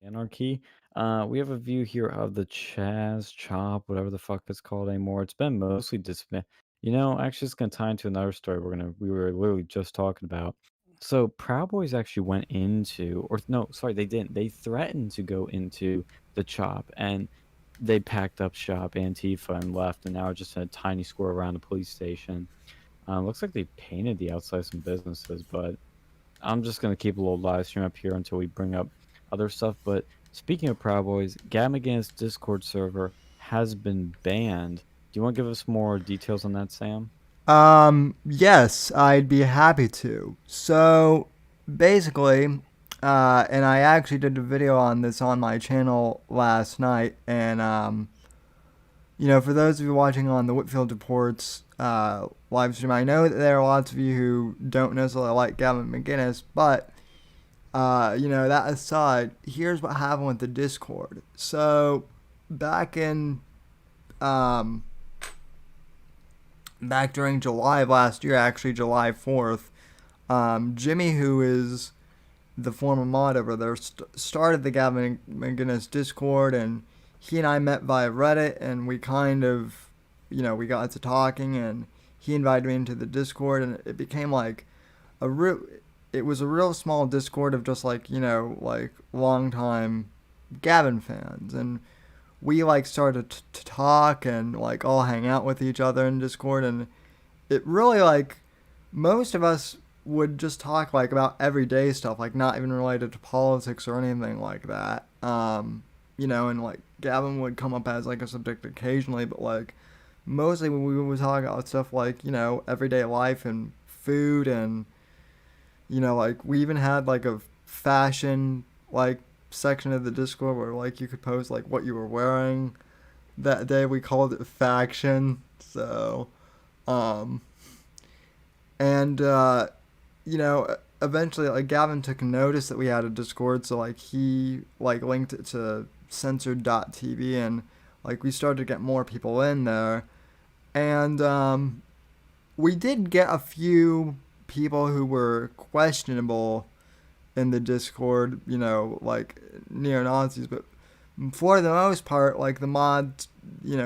Anarchy. We have a view here of the Chaz Chop, whatever the fuck it's called anymore. It's been mostly dismissed. Actually, it's gonna tie into another story we were literally just talking about. So Proud Boys actually went into, or no, sorry, they didn't. They threatened to go into the Chop, and they packed up shop, Antifa, and left, and now it's just a tiny square around the police station. Looks like they painted the outside of some businesses, but I'm just gonna keep a little live stream up here until we bring up other stuff. But speaking of Proud Boys, Gamigan's Discord server has been banned. Do you want to give us more details on that, Sam? Yes, I'd be happy to. So, basically, and I actually did a video on this on my channel last night, and, for those of you watching on the Whitfield Reports, live stream, I know that there are lots of you who don't necessarily like Gavin McGinnis, but, that aside, here's what happened with the Discord. So, back in, um, back during July of last year, actually July 4th, Jimmy, who is the former mod over there, started the Gavin McGinnis Discord, and he and I met via Reddit, and we kind of, we got to talking, and he invited me into the Discord, and it became like a real, it was a real small Discord of just like, like longtime Gavin fans, and we like started to talk and like all hang out with each other in Discord, and it really like most of us would just talk like about everyday stuff, like not even related to politics or anything like that. And like Gavin would come up as like a subject occasionally, but like mostly when we would talk about stuff like everyday life and food, and like we even had like a fashion like section of the Discord where like you could post like what you were wearing that day. We called it faction. So, um, and eventually like Gavin took notice that we had a Discord, so like he like linked it to censored.tv, and like we started to get more people in there, and we did get a few people who were questionable in the Discord, like neo Nazis, but for the most part, like the mods,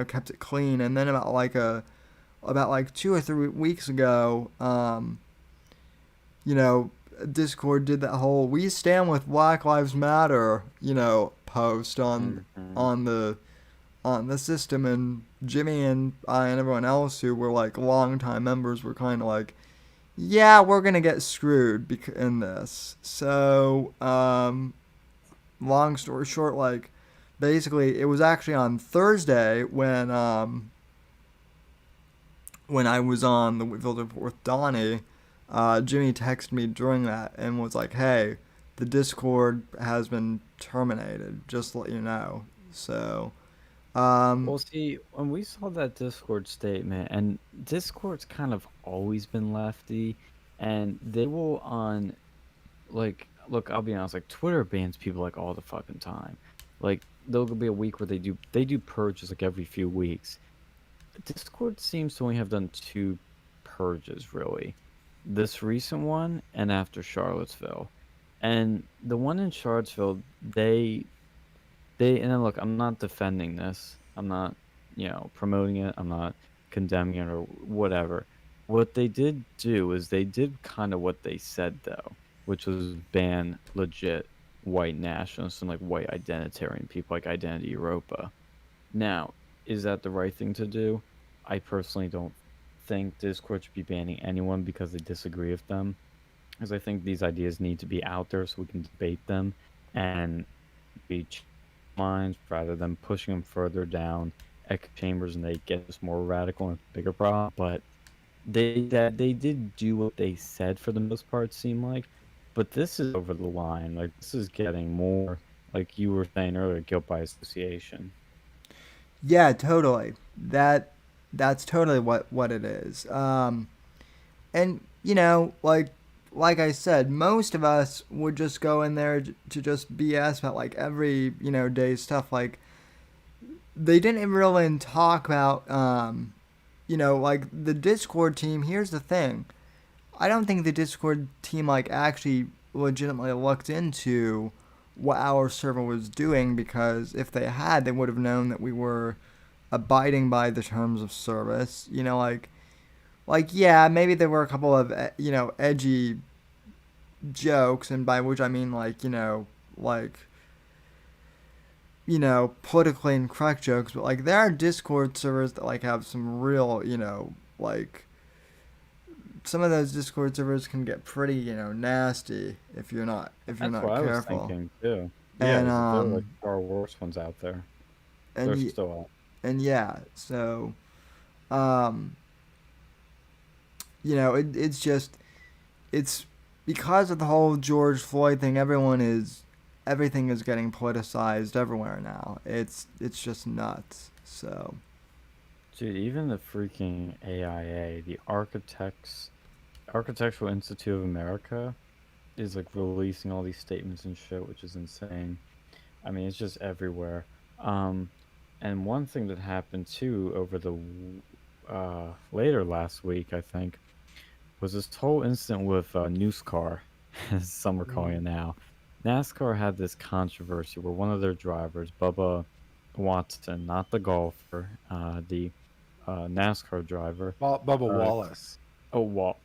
kept it clean. And then about like 2 or 3 weeks ago, you know, Discord did that whole "We stand with Black Lives Matter," post Hmm. on the on the system, and Jimmy and I and everyone else who were like longtime members were kind of like, yeah, we're gonna get screwed in this. So, long story short, like, basically, it was actually on Thursday when I was on the Whitfield Report with Donnie. Jimmy texted me during that and was like, "Hey, the Discord has been terminated. Just to let you know." So, um, Well, see, when we saw that Discord statement, and Discord's kind of always been lefty, and they will like, look, I'll be honest, like Twitter bans people like all the fucking time. Like there'll be a week where they do purges like every few weeks. Discord seems to only have done two purges, really. This recent one and after Charlottesville. And the one in Charlottesville, and then look, I'm not defending this. I'm not, promoting it. I'm not condemning it or whatever. What they did do is they did kind of what they said though, which was ban legit white nationalists and like white identitarian people like Identity Europa. Now, is that the right thing to do? I personally don't think Discord should be banning anyone because they disagree with them. Because I think these ideas need to be out there so we can debate them and be minds rather than pushing them further down echo chambers and they get us more radical and bigger problem. But they did do what they said for the most part, seem like. But this is over the line. Like this is getting more, like you were saying earlier, guilt by association. yeah, totally. That's totally what it is. And like I said, most of us would just go in there to just BS about like every day stuff. Like they didn't really talk about like the Discord team. Here's the thing: I don't think the Discord team like actually legitimately looked into what our server was doing, because if they had, they would have known that we were abiding by the terms of service. Yeah, maybe there were a couple of edgy jokes, and by which I mean like politically incorrect jokes, but like there are Discord servers that like have some real, like some of those Discord servers can get pretty, nasty if you're That's not what I was careful. thinking too. Yeah, And because there are like far worse ones out there. and They're y- still out. and yeah, so um it's just it's because of the whole George Floyd thing, everything is getting politicized everywhere now. It's just nuts. So Dude, even the freaking AIA, the Architectural Institute of America, is like releasing all these statements and shit, which is insane. I mean, it's just everywhere. Um, and one thing that happened too over the later last week, I think, was this whole incident with NewsCar, as some are calling it now. NASCAR had this controversy where one of their drivers, Bubba Watson, not the golfer, the NASCAR driver. Bubba Uh, Wallace. oh, well,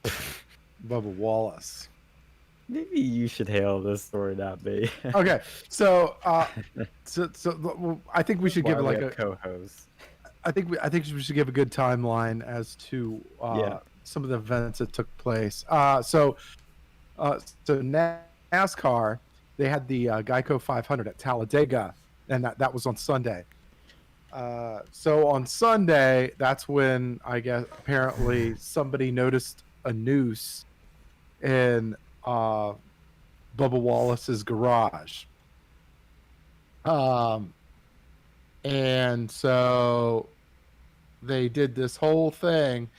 Bubba Wallace. maybe you should hail this story, not me. Okay, so I think we should Why give it we like have a. co-host. I think we should give a good timeline as to Yeah. some of the events that took place. So NASCAR, they had the Geico 500 at Talladega, and that was on Sunday. So on Sunday, that's when I guess apparently somebody noticed a noose in Bubba Wallace's garage. And so they did this whole thing.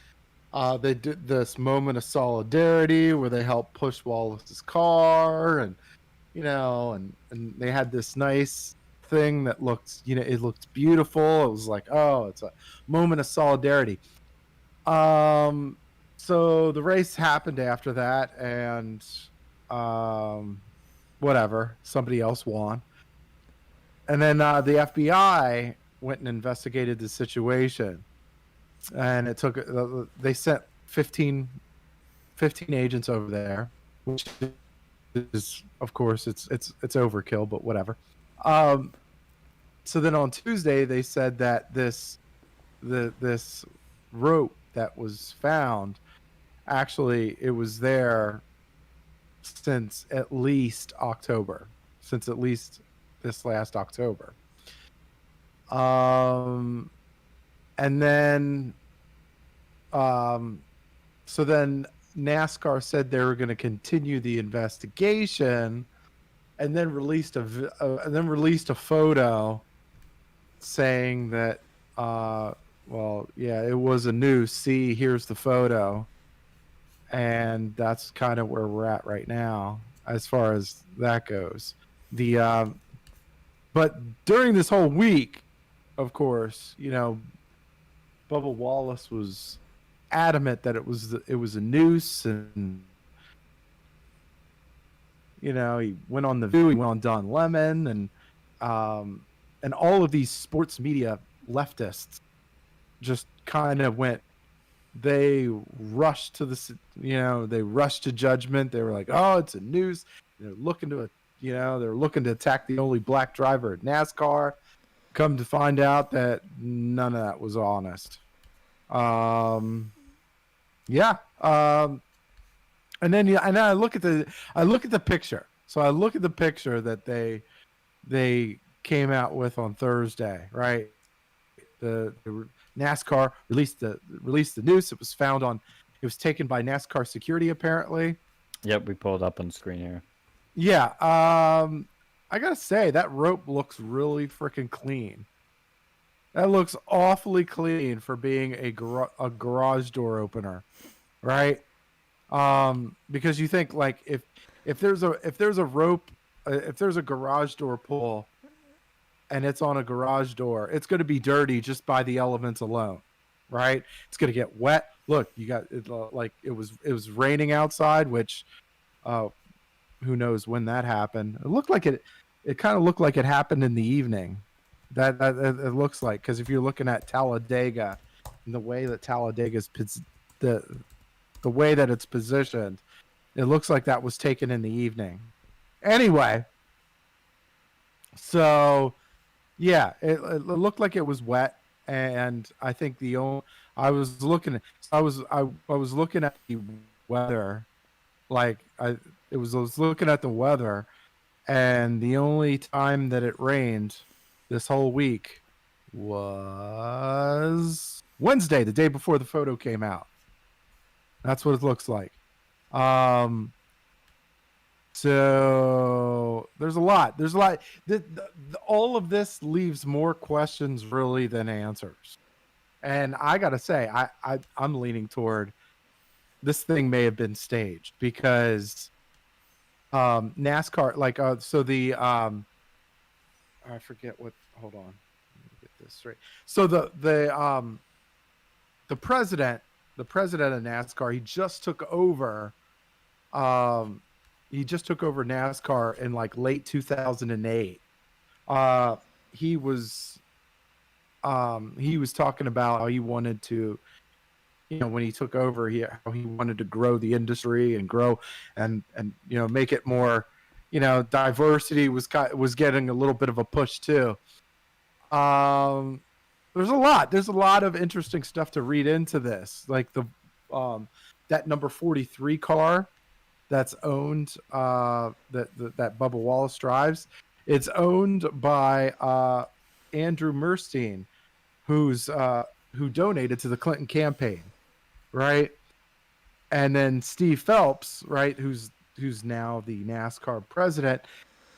They did this moment of solidarity where they helped push Wallace's car, and and they had this nice thing that looked, it looked beautiful. It was like, oh, it's a moment of solidarity. So the race happened after that, and whatever, somebody else won. And then the FBI went and investigated the situation, and it took. They sent 15 agents over there, which is, of course, it's overkill, but whatever. So then on Tuesday, they said that this rope that was found, actually, it was there since at least October, since at least this last October. And then, so then NASCAR said they were going to continue the investigation, and then released a photo saying that, well, yeah, it was a noose. See, here's the photo, and that's kind of where we're at right now as far as that goes. But during this whole week, of course, Bubba Wallace was adamant that it was a noose, and he went on The View, he went on Don Lemon, and all of these sports media leftists just kind of went. They rushed to they rushed to judgment. They were like, "Oh, it's a noose." They're looking to they're looking to attack the only black driver at NASCAR. Come to find out that none of that was honest. Yeah. And then I look at the picture. So I look at the picture that they came out with on Thursday, right? The NASCAR released the noose. It was taken by NASCAR security, apparently. Yep, we pulled up on the screen here. Yeah. I gotta say that rope looks really freaking clean. That looks awfully clean for being a garage door opener, right? Because you think, like, if there's a rope, if there's a garage door pull, and it's on a garage door, it's going to be dirty just by the elements alone, right? It's going to get wet. Look, you got it, like it was raining outside, which who knows when that happened. It looked like it it kind of looked like it happened in the evening. That it looks like, because if you're looking at Talladega and the way that the the way that it's positioned, it looks like that was taken in the evening. Anyway, so yeah, it looked like it was wet, and I think the only I was looking at the weather, like I was looking at the weather, and the only time that it rained this whole week was Wednesday, the day before the photo came out. That's what it looks like. Um, so there's a lot. There's a lot. All of this leaves more questions really than answers. And I gotta say, I'm leaning toward this thing may have been staged, because NASCAR, like so the I forget what. Hold on, let me get this straight. So the president, the president of NASCAR, he just took over. He just took over NASCAR in like late 2008. Uh, he was talking about how he wanted to, when he took over, how he wanted to grow the industry and grow and make it more, diversity was getting a little bit of a push too. There's a lot of interesting stuff to read into this, like that number 43 car that's owned that Bubba Wallace drives. It's owned by Andrew Murstein, who donated to the Clinton campaign, right? And then Steve Phelps, right, who's now the NASCAR president.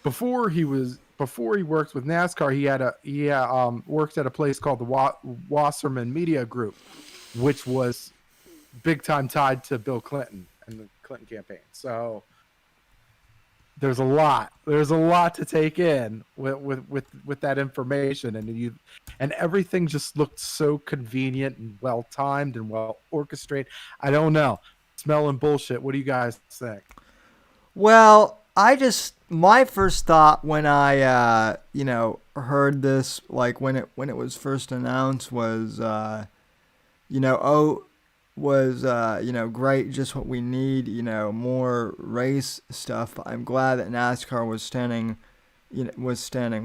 Before he worked with NASCAR, he worked at a place called the Wasserman Media Group, which was big time tied to Bill Clinton and the Clinton campaign. So there's a lot to take in with that information, and everything just looked so convenient and well timed and well orchestrated. I don't know, smelling bullshit. What do you guys think? Well, my first thought when I heard this, like when it was first announced, was great, just what we need, more race stuff. But I'm glad that NASCAR was standing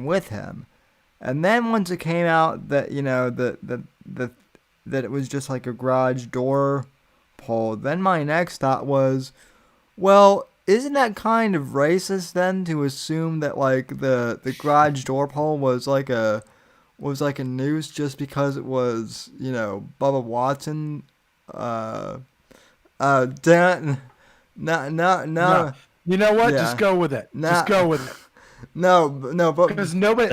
with him. And then once it came out that that it was just like a garage door pull, then my next thought was, well, isn't that kind of racist then to assume that like the garage door pull was like a noose just because it was Bubba Watson? Dan, no. You know what? Yeah. Just go with it. Nah. Just go with it. No, but Because nobody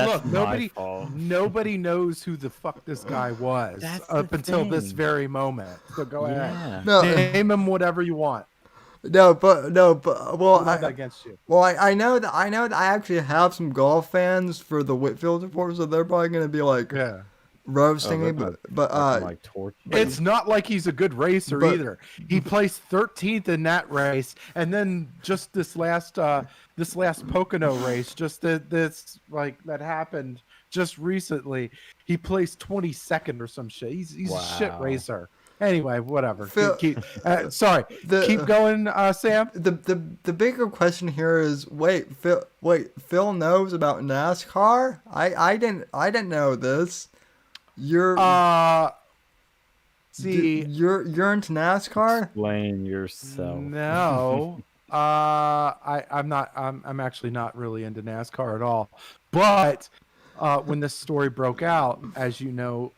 knows who the fuck this guy was up until this very moment. So go ahead. No, name him whatever you want. well, Against you. Well, I know that I actually have some golf fans for the Whitfield report, so they're probably gonna be like roasting me, but like it's not like he's a good racer either. He placed 13th in that race, and then just this last Pocono race, just that happened just recently, he placed 22nd or some shit. He's a shit racer. Anyway, whatever. Phil, keep going, Sam. The bigger question here is, Phil knows about NASCAR? I didn't know this. You're you're into NASCAR? Explain yourself. No. I'm not. I'm actually not really into NASCAR at all. But when this story broke out, as you know,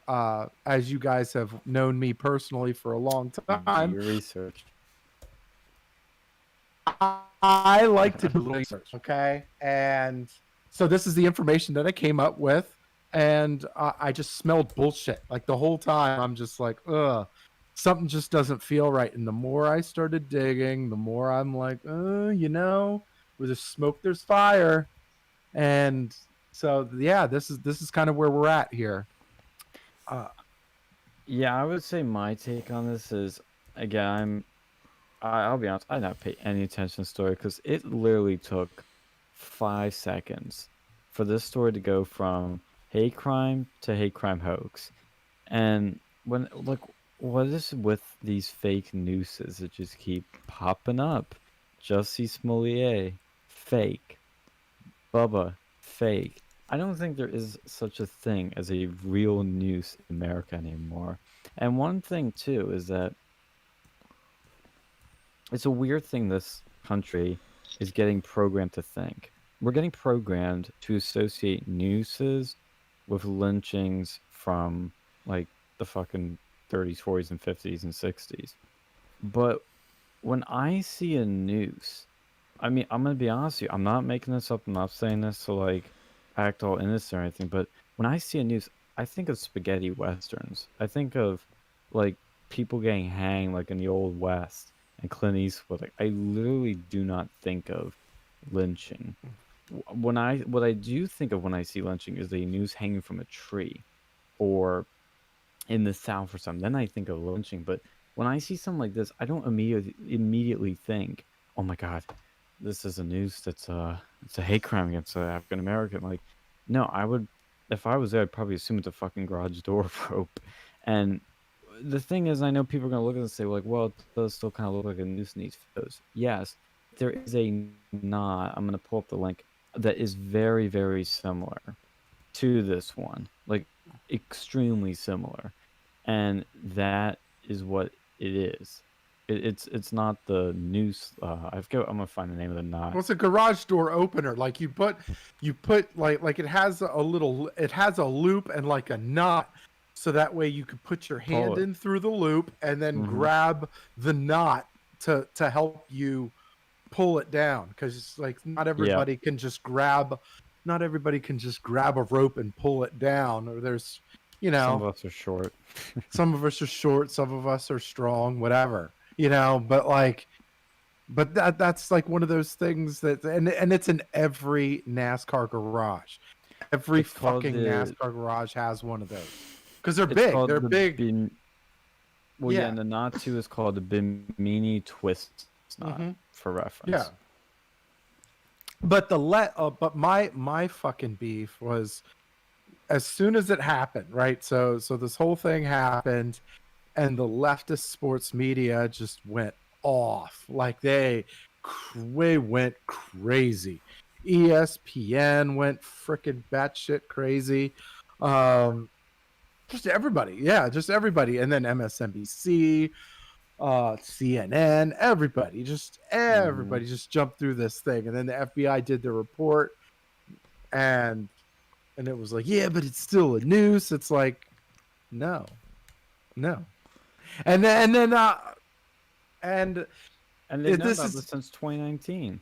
as you guys have known me personally for a long time, your research. I like to do research. Okay, and so this is the information that I came up with. And I just smelled bullshit. Like the whole time, I'm just like, ugh, something just doesn't feel right. And the more I started digging, the more I'm like, where there's smoke, there's fire. And so, yeah, this is kind of where we're at here. Yeah, I would say my take on this is, again, I'll be honest, I did not pay any attention to the story because it literally took 5 seconds for this story to go from hate crime to hate crime hoax. And when like what is with these fake nooses that just keep popping up? Jussie Smollett, fake. Bubba, fake. I don't think there is such a thing as a real noose in America anymore. And one thing too is that it's a weird thing this country is getting programmed to think. We're getting programmed to associate nooses with lynchings from like the fucking 30s, 40s, and 50s and 60s. But when I see a noose, I mean, I'm gonna be honest with you. I'm not making this up. I'm not saying this to like act all innocent or anything. But when I see a noose, I think of spaghetti westerns. I think of like people getting hanged like in the old West and Clint Eastwood. Like I literally do not think of lynching. What I do think of when I see lynching is a noose hanging from a tree, or in the South or something. Then I think of lynching. But when I see something like this, I don't immediately think, "Oh my God, this is a noose that's it's a hate crime against African American." Like, no, I would, if I was there, I'd probably assume it's a fucking garage door rope. And the thing is, I know people are gonna look at it and say, like, well, it does still kind of look like a noose in these photos. Yes, there is a knot. I'm gonna pull up the link that is very, very similar to this one, like extremely similar, and that is what it is. It's not the noose. I forget. I'm gonna find the name of the knot. Well, it's a garage door opener. Like you put like it has a loop and like a knot, so that way you could put your hand in through the loop and then grab the knot to help you pull it down. Because it's like not everybody can just grab a rope and pull it down. Or there's, you know, some of us are short. some of us are short, some of us are strong, whatever, you know. But that's like one of those things that, and it's in every NASCAR garage. Every fucking NASCAR garage has one of those because they're big. They're big. Yeah, and the knot too is called the Bimini twist knot for reference. Yeah. But but my fucking beef was as soon as it happened, right? So this whole thing happened, and the leftist sports media just went off. Like they went crazy. ESPN went freaking batshit crazy. Just everybody, just everybody, and then MSNBC, CNN, everybody just jumped through this thing, and then the FBI did the report, and it was like, yeah, but it's still a noose. It's like, no, and then they've known about this since 2019.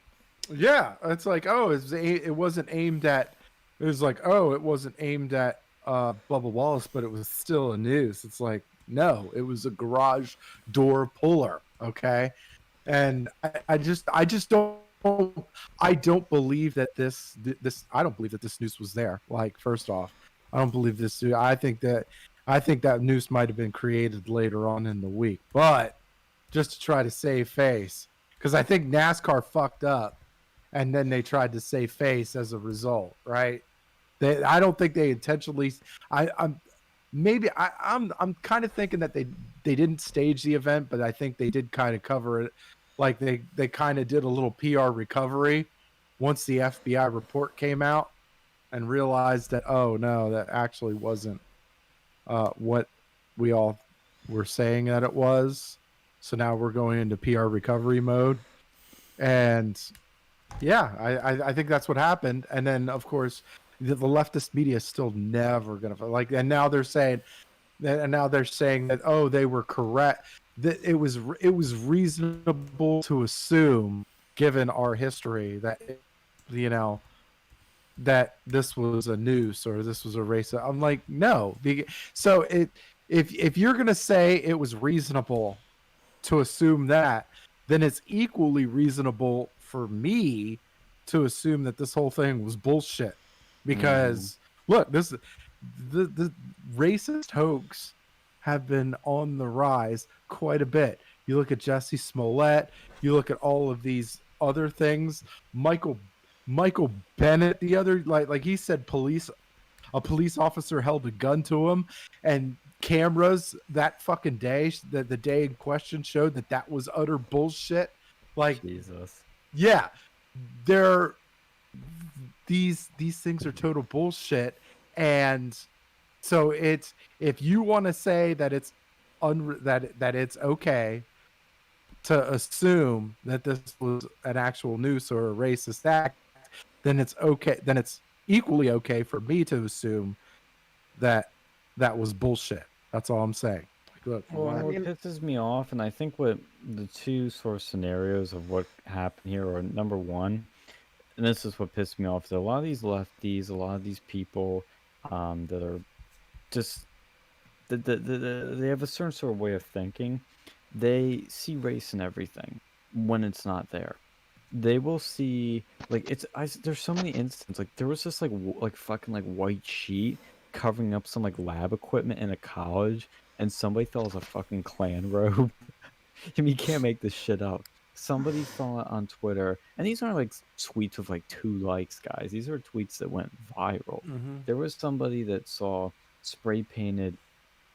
Yeah, it's like, oh, it wasn't aimed at. It was like, oh, it wasn't aimed at Bubba Wallace, but it was still a noose. It's like, no, it was a garage door puller. Okay, and I just don't. I don't believe that this. I don't believe that this noose was there. Like, first off, I don't believe this. I think that noose might have been created later on in the week, but just to try to save face, because I think NASCAR fucked up, and then they tried to save face as a result, right? I don't think they intentionally. I'm kind of thinking that they didn't stage the event, but I think they did kind of cover it. Like they kind of did a little PR recovery once the FBI report came out and realized that, oh no, that actually wasn't what we all were saying that it was. So now we're going into PR recovery mode. And yeah, I think that's what happened. And then of course the leftist media is still never gonna like, and now they're saying that, oh, they were correct. That it was reasonable to assume, given our history, that that this was a noose or this was a race. I'm like, no. So if you're gonna say it was reasonable to assume that, then it's equally reasonable for me to assume that this whole thing was bullshit. Because look, the racist hoax have been on the rise quite a bit. You look at Jussie Smollett, you look at all of these other things. Michael Michael Bennett the other like he said a police officer held a gun to him, and cameras that fucking day, the day in question, showed that was utter bullshit. Like, Jesus. yeah, they're these things are total bullshit. And so it's, if you want to say that it's that it's okay to assume that this was an actual noose or a racist act, then it's okay. Then it's equally okay for me to assume that that was bullshit. That's all I'm saying. Like, look, Well, what? what pisses me off, and I think what the two sort of scenarios of what happened here are, number one, and this is what pissed me off, is a lot of these lefties, a lot of these people that are just, they have a certain sort of way of thinking. They see race in everything when it's not there. They will see, like, there's so many instances, like there was this like fucking like white sheet covering up some like lab equipment in a college, and somebody thought it was a fucking Klan robe. I mean, you can't make this shit up. Somebody saw it on Twitter, and these aren't like tweets with like 2 likes, guys. These are tweets that went viral. Mm-hmm. There was somebody that saw spray painted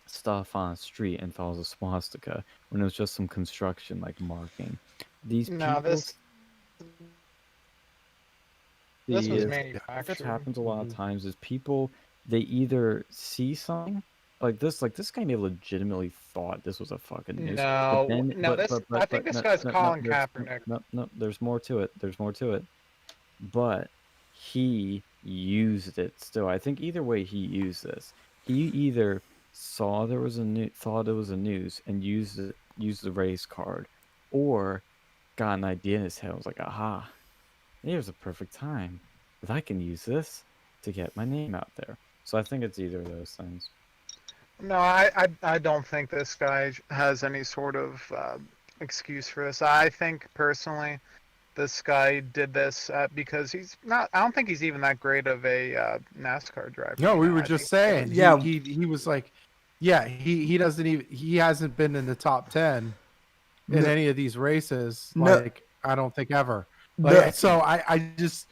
stuff on a street and thought it was a swastika when it was just some construction like marking. These No, people this see was is, this manufactured. happens a lot of times, is people, they either see something like this guy may have legitimately thought this was a fucking news, but No, then no, I think this guy's Colin there's, Kaepernick. no, there's more to it. There's more to it. But he used it still. I think either way he used this. He either saw there was thought it was a news and used the race card, or got an idea in his head. Was like, aha, here's a perfect time that I can use this to get my name out there. So I think it's either of those things. No, I don't think this guy has any sort of excuse for this. I think personally, this guy did this because he's not. I don't think he's even that great of a NASCAR driver. No, we were I just think saying. Yeah. He was like, yeah, he doesn't even, he hasn't been in the top 10 in No. any of these races. No. Like, I don't think ever. No. Like, so I just,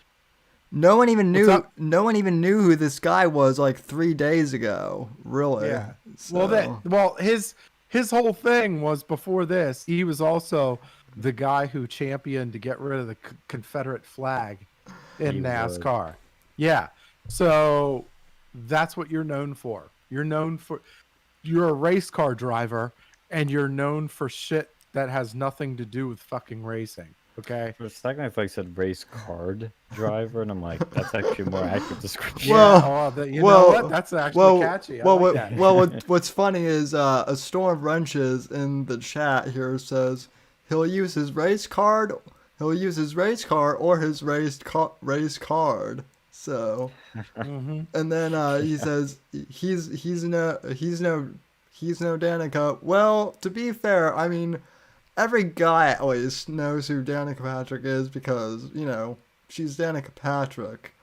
No one even What's knew. up? No one even knew who this guy was like 3 days ago. Really? Yeah. So, well, his whole thing was, before this, he was also the guy who championed to get rid of the Confederate flag in He NASCAR. Yeah. So that's what you're known for. You're a race car driver, and you're known for shit that has nothing to do with fucking racing. Okay. For a second, I thought you said race card driver, and I'm like, that's actually a more accurate description. Well, you know what? That's actually catchy. I like that. What's funny is a Storm Wrenches in the chat here says he'll use his race card. He'll use his race car or his race card. So, Mhm. and then he says he's no Danica. Well, to be fair, I mean, every guy at least knows who Danica Patrick is because, you know, she's Danica Patrick.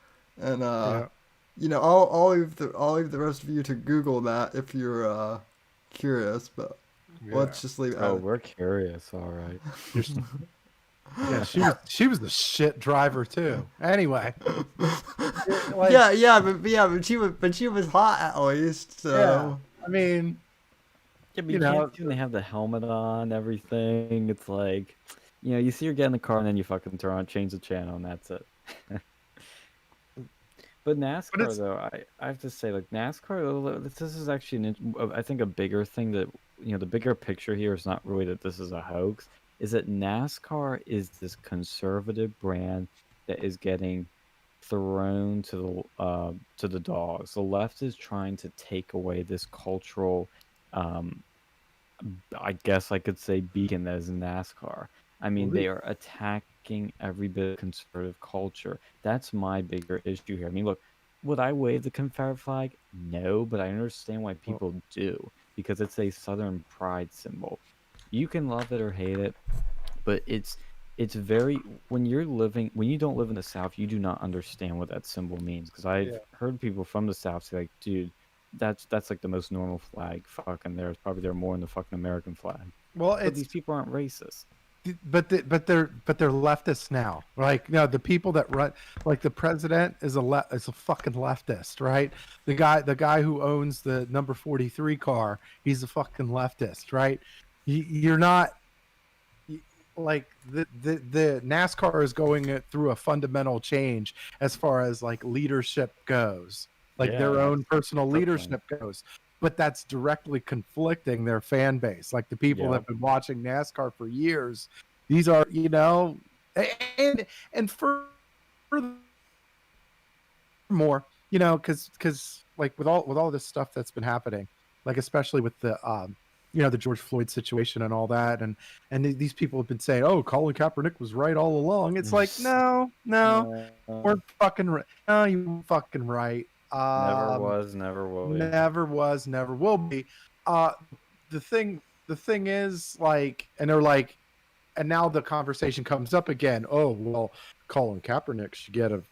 And Yeah. you know, I'll leave the rest of you to Google that if you're curious, but let's just leave it Oh, at we're curious. All right. Yeah, she was the shit driver too. Anyway, but she was hot at least, so yeah. I mean, Yeah, but You you know, can't even have the helmet on, everything. It's like, you know, you see her get in the car and then you fucking turn on, change the channel, and that's it. But NASCAR, it's- though, I have to say, like, NASCAR, this is actually, I think, a bigger thing that, you know, the bigger picture here is not really that this is a hoax, is that NASCAR is this conservative brand that is getting thrown to the dogs. The left is trying to take away this cultural, um, I guess I could say, beacon that is NASCAR. I mean, Well, they are attacking every bit of conservative culture. That's my bigger issue here. I mean, look, would I wave the Confederate flag? No, but I understand why people do, because it's a Southern pride symbol. You can love it or hate it, but it's very, when you don't live in the South, you do not understand what that symbol means. Because I've Yeah. heard people from the South say, like, dude, that's like the most normal flag fucking there. Probably there more than the fucking American flag. well, But these people aren't racist. but they're leftists now. Like, no, the people that run, like the president is is a fucking leftist, right? The guy who owns the number 43 car, he's a fucking leftist, right? You're not like the NASCAR is going through a fundamental change as far as like leadership goes, like their Yeah, own personal definitely. leadership goes. But that's directly conflicting their fan base, like the people that Yep. have been watching NASCAR for years. These are, you know, and furthermore, you know, because like with all this stuff that's been happening, like especially with the you know, the George Floyd situation and all that, and these people have been saying, "Oh, Colin Kaepernick was right all along." It's like, no, we're fucking right. No, you fucking right. Never was, never will be. Never was, never will be. Uh, the thing is, like, and they're like, and now the conversation comes up again. Oh, well, Colin Kaepernick should get a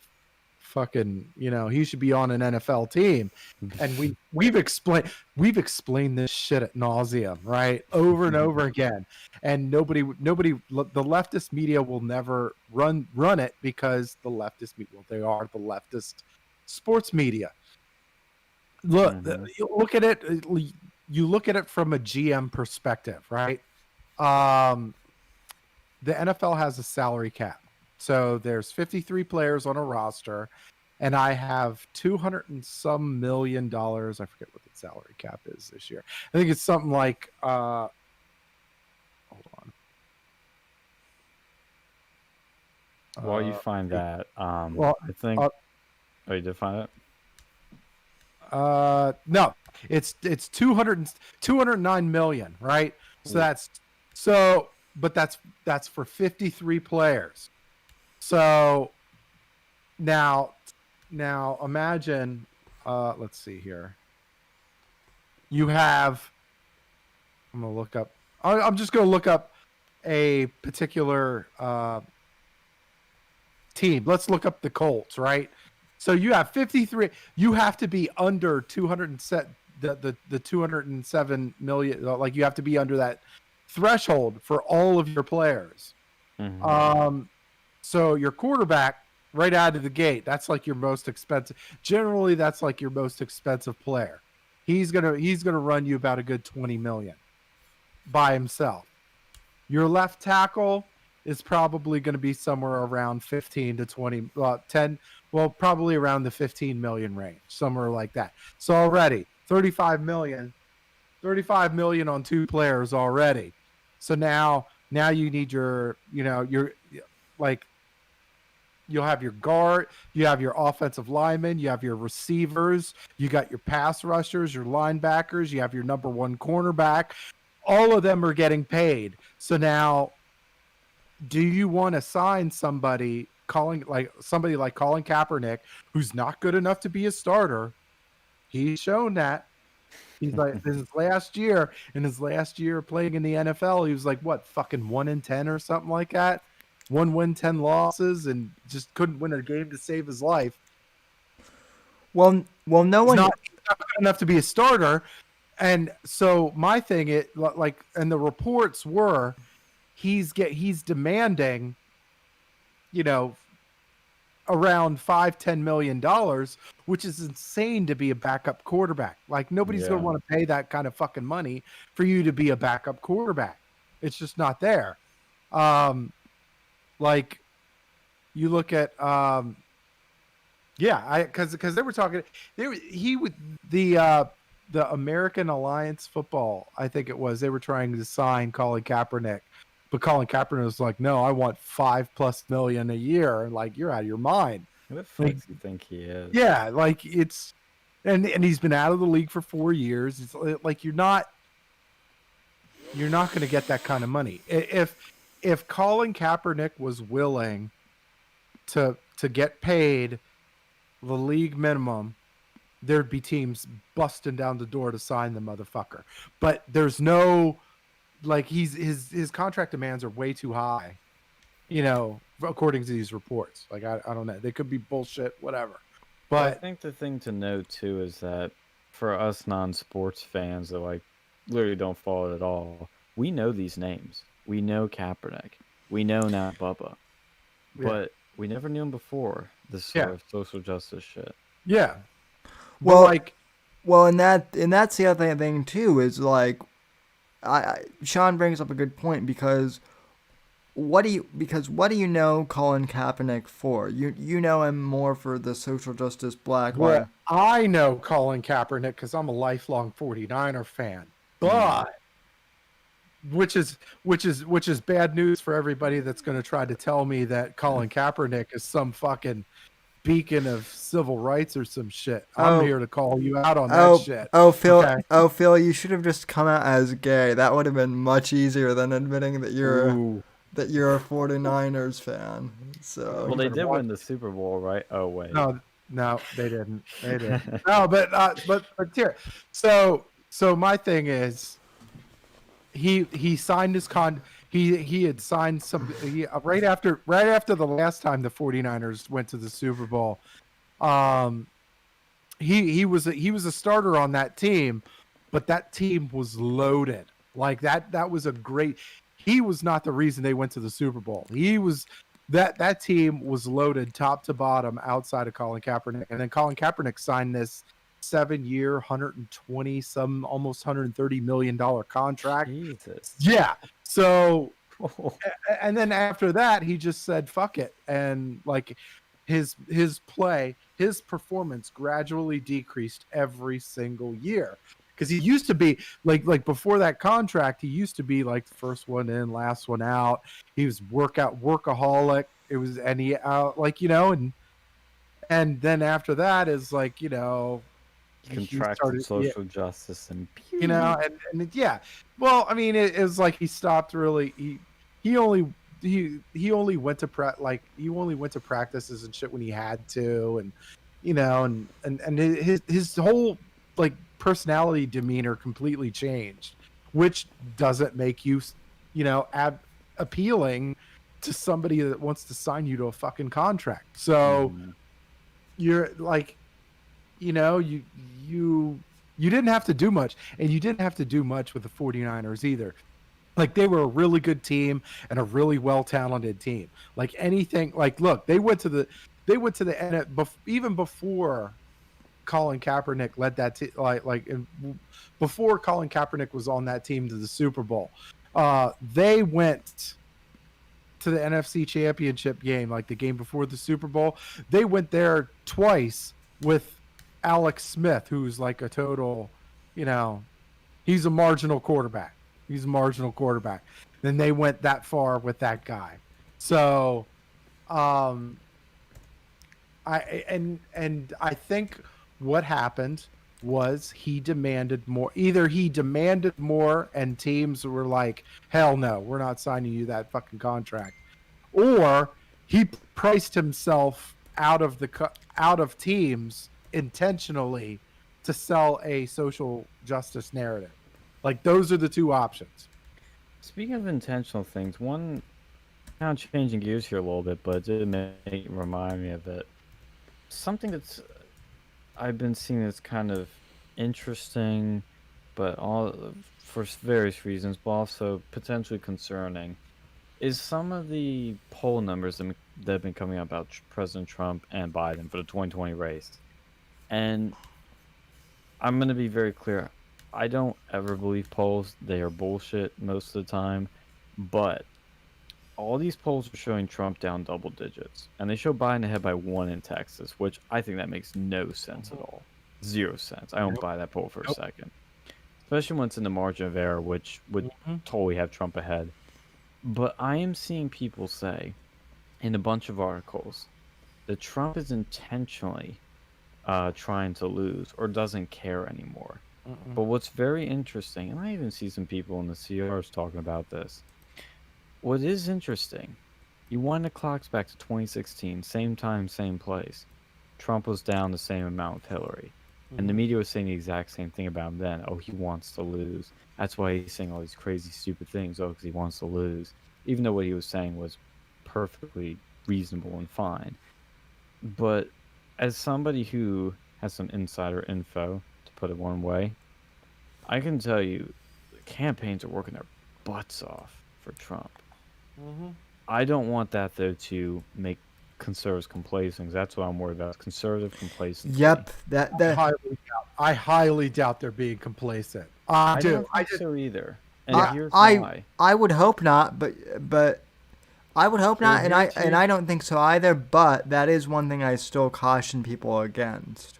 fucking, you know, he should be on an NFL team. And we've explained this shit at nauseum, right, over and over again. And nobody, the leftist media will never run it, because the leftist media, well, they are the leftist sports media. Look, you look at it. You look at it from a GM perspective, right? The NFL has a salary cap. So there's 53 players on a roster, and I have 200 and some $million. I forget what the salary cap is this year. I think it's something like hold on. While you find that, well, I think oh, you did find it? No, it's 209 million, right? So but that's for 53 players. So now imagine, let's see here. You have, I'm just going to look up a particular team. Let's look up the Colts, right? So you have 53. You have to be under 200 the 207 million. Like, you have to be under that threshold for all of your players. So your quarterback, right out of the gate, that's like your most expensive. Generally, that's like your most expensive player. He's gonna run you about a good 20 million by himself. Your left tackle is probably going to be somewhere around 15 to 20, 10, well, probably around the 15 million range, somewhere like that. So already 35 million on two players already. So now you need your, you know, your, like, you'll have your guard, you have your offensive linemen, you have your receivers, you got your pass rushers, your linebackers, you have your number one cornerback. All of them are getting paid. So now, do you want to sign somebody like Colin Kaepernick, who's not good enough to be a starter? He's shown that. He's like, in his last year playing in the NFL, he was like, what, fucking 1-10 or something like that? 1 win, 10 losses, and just couldn't win a game to save his life. Well, no one. He's not good enough to be a starter. And so my thing, and the reports were, he's demanding, you know, around $5-10 million, which is insane to be a backup quarterback. Like, nobody's going to want to pay that kind of fucking money for you to be a backup quarterback. It's just not there. Like, you look at, because they were talking, the American Alliance Football, I think it was, they were trying to sign Colin Kaepernick, but Colin Kaepernick was like, no, I want $5+ million a year. And like, you're out of your mind. Who the fuck do you think he is? Yeah, like, it's, and he's been out of the league for 4 years. It's like, you're not going to get that kind of money. If Colin Kaepernick was willing to get paid the league minimum, there'd be teams busting down the door to sign the motherfucker. But there's no, like, his contract demands are way too high, you know, according to these reports. Like, I don't know, they could be bullshit, whatever. But I think the thing to know too is that for us non-sports fans that like literally don't follow it at all, we know these names. We know Kaepernick. We know now Bubba. Yeah. But we never knew him before this sort Yeah. of social justice shit. Yeah. But Well, like, well, and that's the other thing too is like, Sean brings up a good point because what do you know Colin Kaepernick for? You know him more for the social justice Black well, Lives. I know Colin Kaepernick because I'm a lifelong 49er fan. But which is bad news for everybody that's going to try to tell me that Colin Kaepernick is some fucking beacon of civil rights or some shit. I'm Oh, here to call you out on that shit. Phil, Okay. Phil, you should have just come out as gay. That would have been much easier than admitting that Ooh. you're a 49ers fan. Oh, So, Well, you they better did watch. win the Super Bowl, right? Oh wait. No, no, they didn't. They didn't. No, but here. So my thing is, he signed his he had signed some right after the last time the 49ers went to the Super Bowl. Um, he was a starter on that team, but that team was loaded. Like that was a great. He was not the reason they went to the Super Bowl. He was that team was loaded top to bottom outside of Colin Kaepernick, and then Colin Kaepernick signed this 7-year, 120 some almost $130 million contract. Jesus. Yeah. So and then after that he just said fuck it, and like his performance gradually decreased every single year, because he used to be like before that contract he used to be like the first one in last one out. He was workaholic. It was and he like and then after that is like he Contracted started, yeah, social justice and pew. yeah. Well, I mean, it was like he stopped really. He only he only went to he only went to practices and shit when he had to, and and his whole like personality demeanor completely changed, which doesn't make you appealing to somebody that wants to sign you to a fucking contract. So Mhm. you're like you you you didn't have to do much, and you didn't have to do much with the 49ers either. Like they were a really good team and a really well talented team. Like anything, like look, they went to the end even before Colin Kaepernick led that before Colin Kaepernick was on that team to the Super Bowl. They went to the NFC Championship game, like the game before the Super Bowl. They went there twice with Alex Smith, who's like a total, he's a marginal quarterback. He's a marginal quarterback. Then they went that far with that guy. So, um, I think what happened was he demanded more. Either he demanded more, and teams were like, "Hell no, we're not signing you that fucking contract," or he priced himself out of teams intentionally to sell a social justice narrative. Like those are the two options. Speaking of intentional things, one kind of changing gears here a little bit, but it did remind me of it. Something that's I've been seeing that's kind of interesting, but all for various reasons, but also potentially concerning, is some of the poll numbers that have been coming out about President Trump and Biden for the 2020 race. And I'm going to be very clear. I don't ever believe polls. They are bullshit most of the time. But all these polls are showing Trump down double digits. And they show Biden ahead by 1 in Texas, which I think that makes no sense at all. 0 sense. I don't buy that poll for a second. Especially when it's in the margin of error, which would totally have Trump ahead. But I am seeing people say in a bunch of articles that Trump is intentionally trying to lose or doesn't care anymore. But what's very interesting, and I even see some people in the CRs talking about this, what is interesting, you wind the clocks back to 2016, same time, same place. Trump was down the same amount with Hillary. And the media was saying the exact same thing about him then. Oh, he wants to lose. That's why he's saying all these crazy, stupid things. Oh, because he wants to lose. Even though what he was saying was perfectly reasonable and fine. But as somebody who has some insider info, to put it one way, I can tell you the campaigns are working their butts off for Trump. Mm-hmm. I don't want that though to make conservatives complacent. 'Cause that's what I'm worried about. Conservative complacency. Yep, that I highly doubt they're being complacent. I I do. don't think so either. And I here's I why. I would hope not, but I would hope Well, not, and I don't think so either. But that is one thing I still caution people against.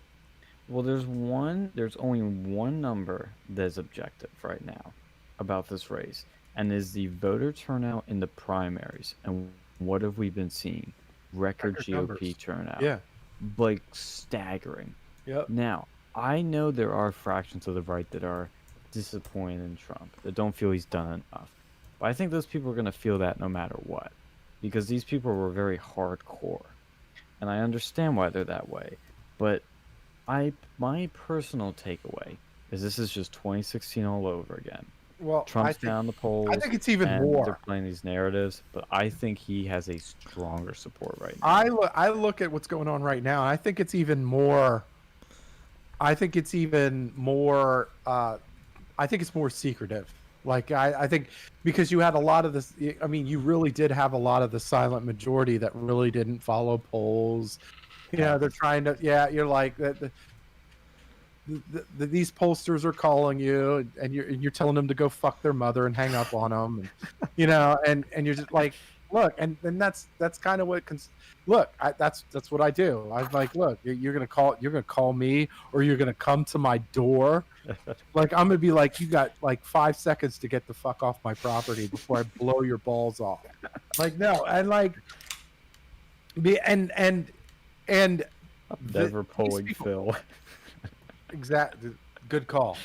Well, there's only one number that's objective right now about this race, and is the voter turnout in the primaries. And what have we been seeing? Record Record GOP numbers. turnout. Yeah. Like staggering. Yep. Now, I know there are fractions of the right that are disappointed in Trump, that don't feel he's done enough. But I think those people are going to feel that no matter what, because these people were very hardcore. And I understand why they're that way. But my personal takeaway is this is just 2016 all over again. Well, Trump's down the polls. I think it's even and more. They're playing these narratives, but I think he has a stronger support right now. I look at what's going on right now, and I think it's even more. I think it's even more. I think it's more secretive. Like I think because you had a lot of this. I mean, you really did have a lot of the silent majority that really didn't follow polls. You know, they're trying to. Yeah, you're like these pollsters are calling you, and you're telling them to go fuck their mother and hang up on them, and, you know, and you're just like, look, and that's kind of what. Look, that's what I do. I'm like, look, you're gonna call me, or you're gonna come to my door. Like, I'm gonna be like, you got like 5 seconds to get the fuck off my property before I blow your balls off. Like, no, and like, and Never pulling people, Phil. Exactly. Good call.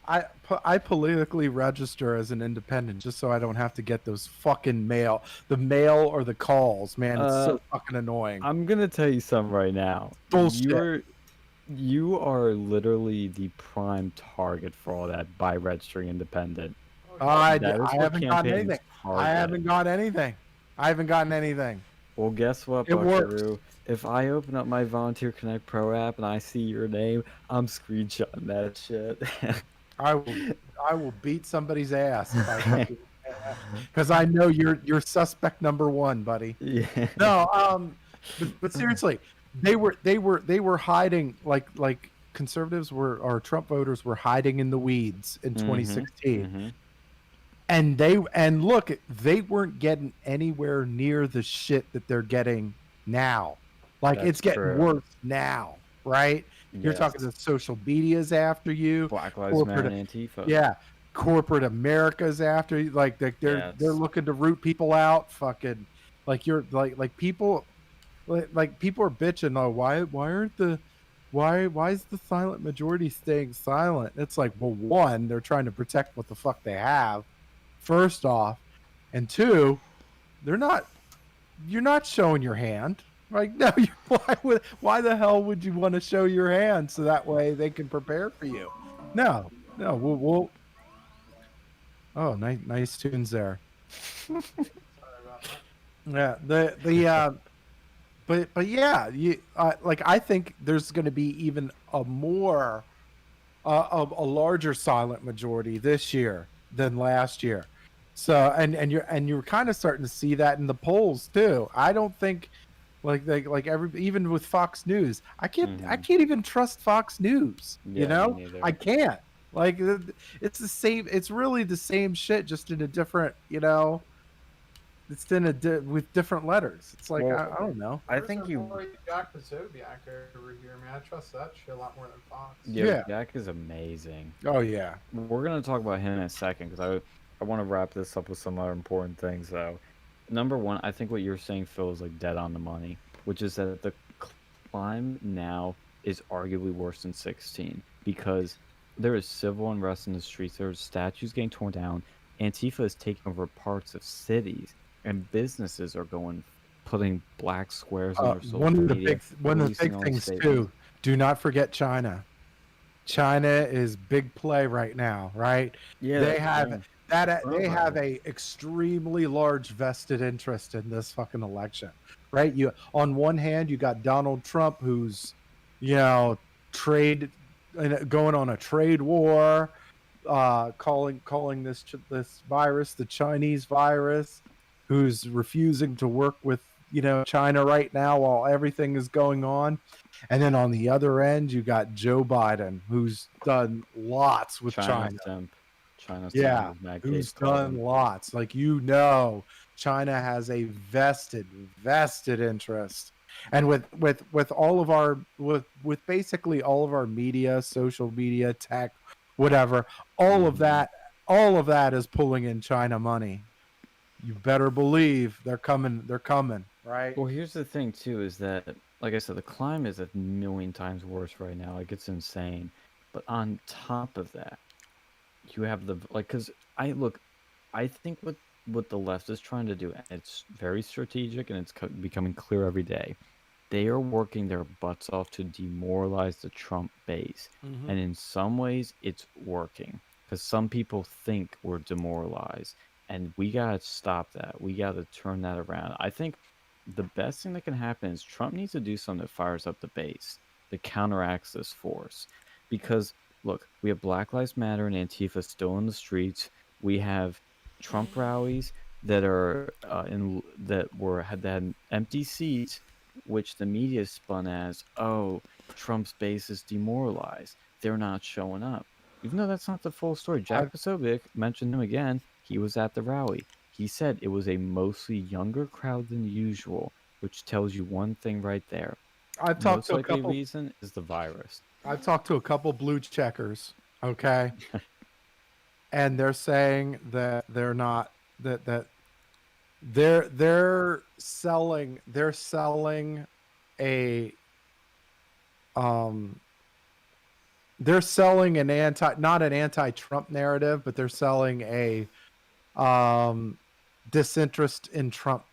I politically register as an independent just so I don't have to get those fucking mail or the calls, man. It's so fucking annoying. I'm gonna tell you something right now. Bullshit. You are literally the prime target for all that by registering independent. I That is what haven't gotten campaigns anything. target. I haven't gotten anything. Well, guess what, It works. Buckaroo? If I open up my Volunteer Connect Pro app and I see your name, I'm screenshotting that shit. I will beat somebody's ass because I know you're suspect number one, buddy. Yeah. No, but seriously, they were hiding like conservatives were, or Trump voters were hiding in the weeds in 2016. And look, they weren't getting anywhere near the shit that they're getting now. Like, That's it's getting true. worse now, right? You're Yes. talking the social media's after you. Black Lives Matter and Antifa. Yeah, corporate America's after you. Like they're looking to root people out. Fucking like you're like people like people are bitching. Oh, why is the silent majority staying silent? It's like, well, one, they're trying to protect what the fuck they have, first off, and two, you're not showing your hand. Like, no, why the hell would you want to show your hand so that way they can prepare for you? No, we'll oh, nice tunes there. Yeah, but yeah, you like, I think there's going to be even a larger silent majority this year than last year. So and you're kind of starting to see that in the polls too. I don't think even with Fox News, I can't even trust Fox News. Yeah, you know, me neither. I can't. Like, it's the same. It's really the same shit, just in a different. You know, it's with different letters. It's like, Well, I don't know. I think you. Jack Zodiac over here, man. I trust that shit a lot more than Fox. Yeah. Jack is amazing. Oh yeah. We're gonna talk about him in a second because I want to wrap this up with some other important things though. Number one, I think what you're saying, Phil, is like dead on the money, which is that the climb now is arguably worse than 16 because there is civil unrest in the streets. There are statues getting torn down. Antifa is taking over parts of cities, and businesses are putting black squares on their social media. One of the big things too. Do not forget China. China is big play right now, right? Yeah, they have a extremely large vested interest in this fucking election, right? You, on one hand, you got Donald Trump, who's, you know, going on a trade war, calling this virus the Chinese virus, who's refusing to work with China right now while everything is going on. And then on the other end, you got Joe Biden, who's done lots with China China. simp. China simp Yeah, is Matt who's Gates called done him. lots. Like China has a vested interest. And with all of our with basically all of our media, social media, tech, whatever, all of Mhm. that all of that is pulling in China money. You better believe they're coming, right? Well, here's the thing too, is that, like I said, the climate is a million times worse right now. Like it's insane. But on top of that, you have the like, because I think what the left is trying to do, and it's very strategic, and it's becoming clear every day. They are working their butts off to demoralize the Trump base, Mm-hmm. and in some ways, it's working because some people think we're demoralized, and we gotta stop that. We gotta turn that around. I think the best thing that can happen is Trump needs to do something that fires up the base, that counteracts this force, because look, we have Black Lives Matter and Antifa still in the streets. We have Trump rallies that are in that were had empty seats, which the media spun as, oh, Trump's base is demoralized. They're not showing up. Even though that's not the full story. I Jack Posobiec mentioned him again. He was at the rally. He said it was a mostly younger crowd than usual, which tells you one thing right there. I've talked Most to a likely couple reason is the virus. I've talked to a couple blue checkers, okay? And they're saying that they're not that they're selling a um they're selling an not an anti-Trump narrative, but they're selling a um disinterest in Trump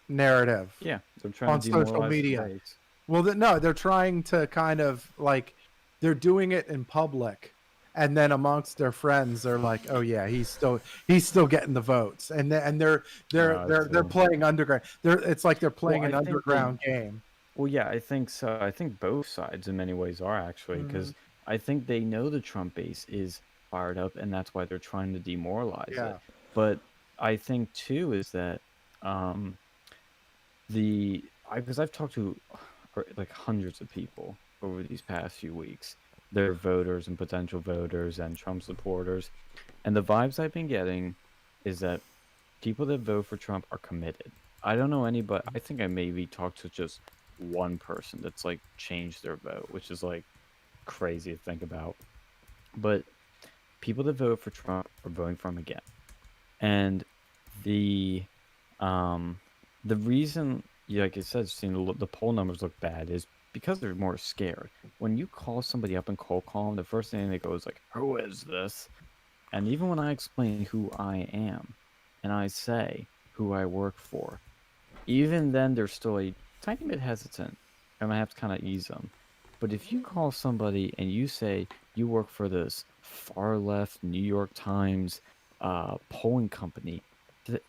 narrative Yeah, they're trying to on social demoralize the media. base. Well, no, they're trying to kind of like they're doing it in public, and then amongst their friends, they're like, "Oh yeah, he's still getting the votes," and I they're see. playing underground. It's like they're Well, playing I an think they underground game. Well, yeah, I think so. I think both sides in many ways are actually, Hmm. because I think they know the Trump base is fired up, and that's why they're trying to demoralize it. Yeah, But I think too is that um, because I've talked to like hundreds of people over these past few weeks. They're voters and potential voters and Trump supporters, and the vibes I've been getting is that people that vote for Trump are committed. I don't know anybody. I think I maybe talked to just one person that's like changed their vote, which is like crazy to think about. But people that vote for Trump are voting for him again. And the um the reason, yeah, like I said, seeing the poll numbers look bad is because they're more scared. When you call somebody up and cold call them, the first thing they go is like, "Who is this?" And even when I explain who I am, and I say who I work for, even then they're still a tiny bit hesitant, and I have to kind of ease them. But if you call somebody and you say you work for this far left New York Times polling company, th-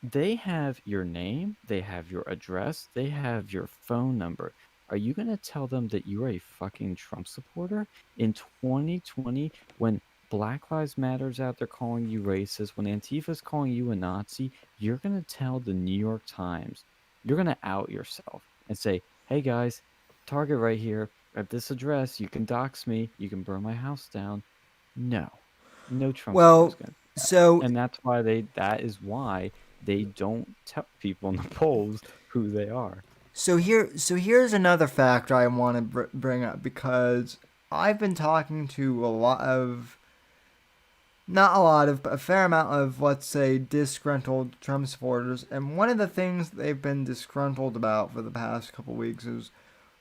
they have your name, they have your address, they have your phone number. Are you going to tell them that you're a fucking Trump supporter in 2020 when Black Lives Matter's out there calling you racist, when Antifa's calling you a Nazi? You're going to tell the New York Times, you're going to out yourself and say, hey guys, Target right here at this address, you can dox me, you can burn my house down. No, no Trump supporter is Well, going to do that. so And that is why they don't tell people in the polls who they are. here's another factor I want to bring up because I've been talking to a lot of, not a lot of, but a fair amount of, let's say, disgruntled Trump supporters, and one of the things they've been disgruntled about for the past couple weeks is,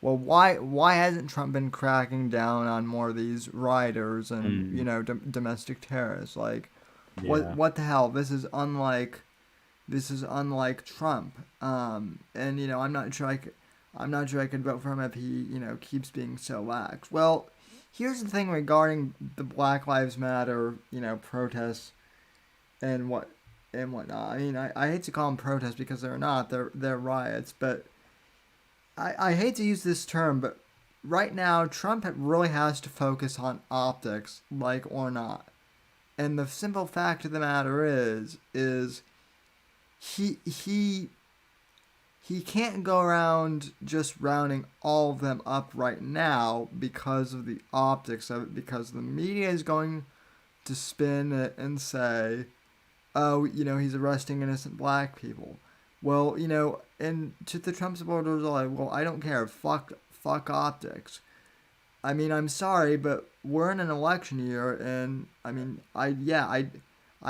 well, why hasn't Trump been cracking down on more of these rioters and Mm, domestic terrorists? Like, yeah. what the hell? This is unlike Trump. And I'm not sure I could vote for him if he keeps being so lax. Well, here's the thing regarding the Black Lives Matter protests and whatnot. I mean, I hate to call them protests because they're not. They're riots. But I hate to use this term, but right now Trump really has to focus on optics, like or not. And the simple fact of the matter is he he can't go around just rounding all of them up right now because of the optics of it, because the media is going to spin it and say, oh, he's arresting innocent black people. Well, and to the Trump supporters, are like, well, I don't care. Fuck optics. I mean, I'm sorry, but we're in an election year, and I mean, I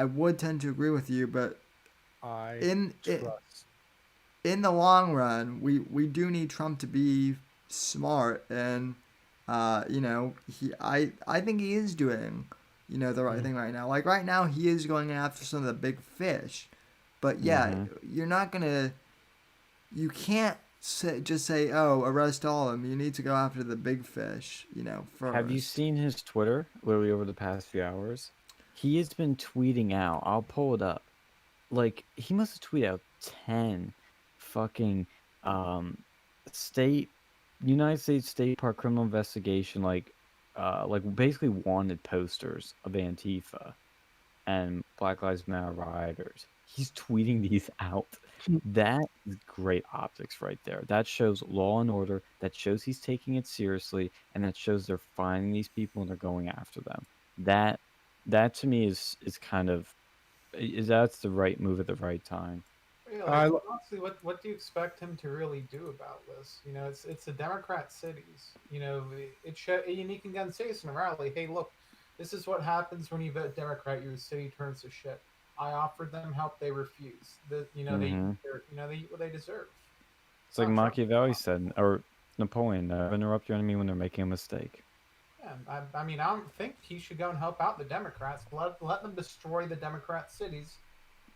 would tend to agree with you, but I in it, trust. in the long run, we do need Trump to be smart, and I think he is doing the right thing right now. Like right now, he is going after some of the big fish, but yeah, Mm-hmm. you're not gonna, you can't just say, oh, arrest all of them. You need to go after the big fish, Have you first. seen his Twitter literally over the past few hours? He has been tweeting out. I'll pull it up. Like he must have tweeted out 10 fucking um state United States State Park criminal investigation like basically wanted posters of Antifa and Black Lives Matter rioters. He's tweeting these out. That is great optics right there. That shows law and order. That shows he's taking it seriously, and that shows they're finding these people and they're going after them. That that to me is kind of is that's the right move at the right time. Yeah, I like honestly, what do you expect him to really do about this? It's the Democrat cities. And you can then say this in a rally. Hey, look, this is what happens when you vote Democrat. Your city turns to shit. I offered them help. They refused. Hmm They eat what they deserve. It's It's like not Trump's Machiavelli problem. said, or Napoleon, never interrupt your enemy when they're making a mistake. Yeah, I mean, I don't think he should go and help out the Democrats. Let them destroy the Democrat cities,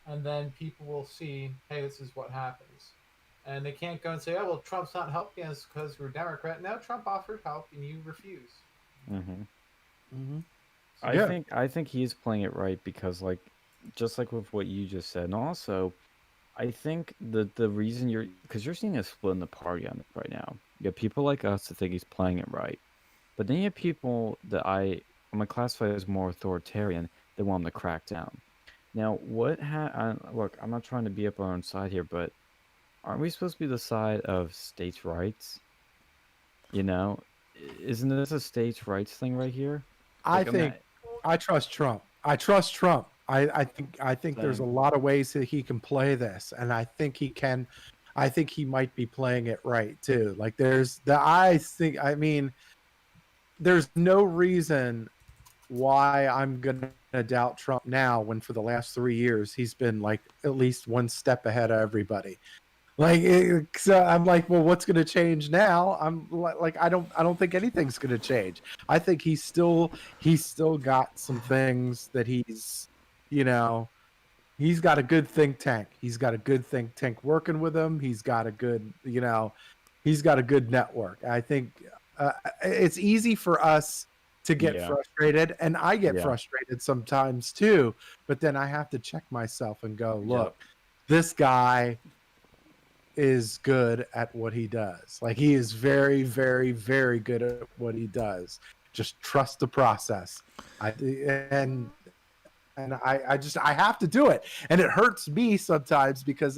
and then people will see, hey, this is what happens. And they can't go and say, oh, well, Trump's not helping us because we're Democrat. No, Trump offered help and you refuse. Hmm Mhm. I Yeah, think I think he's playing it right because like just like with what you just said, and also I think the reason you're because you're seeing a split in the party on it right now. You have people like us that think he's playing it right, but then you have people that I'm gonna classify as more authoritarian that want him to crack down. Now, look, I'm not trying to be up on our own side here, but aren't we supposed to be the side of states' rights? You know, isn't this a states' rights thing right here? I Like, I'm think not I trust Trump. I trust Trump. I think there's a saying, lot of ways that he can play this, and I think he can. I think he might be playing it right too. Like there's the I think I mean there's no reason why I'm gonna doubt Trump now when for the last 3 years he's been like at least one step ahead of everybody. So I'm like, well, what's going to change now? Like, I don't think anything's going to change. I think he's still got some things that you know, he's got a good think tank. He's got a good think tank working with him. He's got a good network. I think it's easy for us to get yeah, frustrated, and I get yeah, frustrated sometimes too. But then I have to check myself and go, yep, look, this guy is good at what he does. Like he is very, very, very good at what he does. Just trust the process. I and I have to do it, and it hurts me sometimes because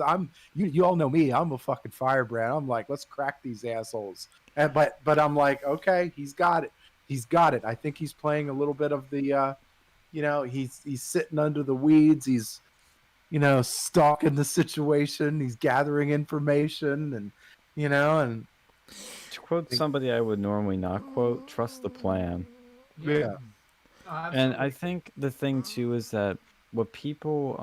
you all know me. I'm a fucking firebrand. I'm like, let's crack these assholes. And but I'm like, okay, he's got it. He's got it. I think he's playing a little bit of the he's sitting under the weeds. He's stalking the situation. He's gathering information, and to quote I think, somebody I would normally not quote, trust the plan. Yeah, yeah, no, And I absolutely. think the thing too is that what people,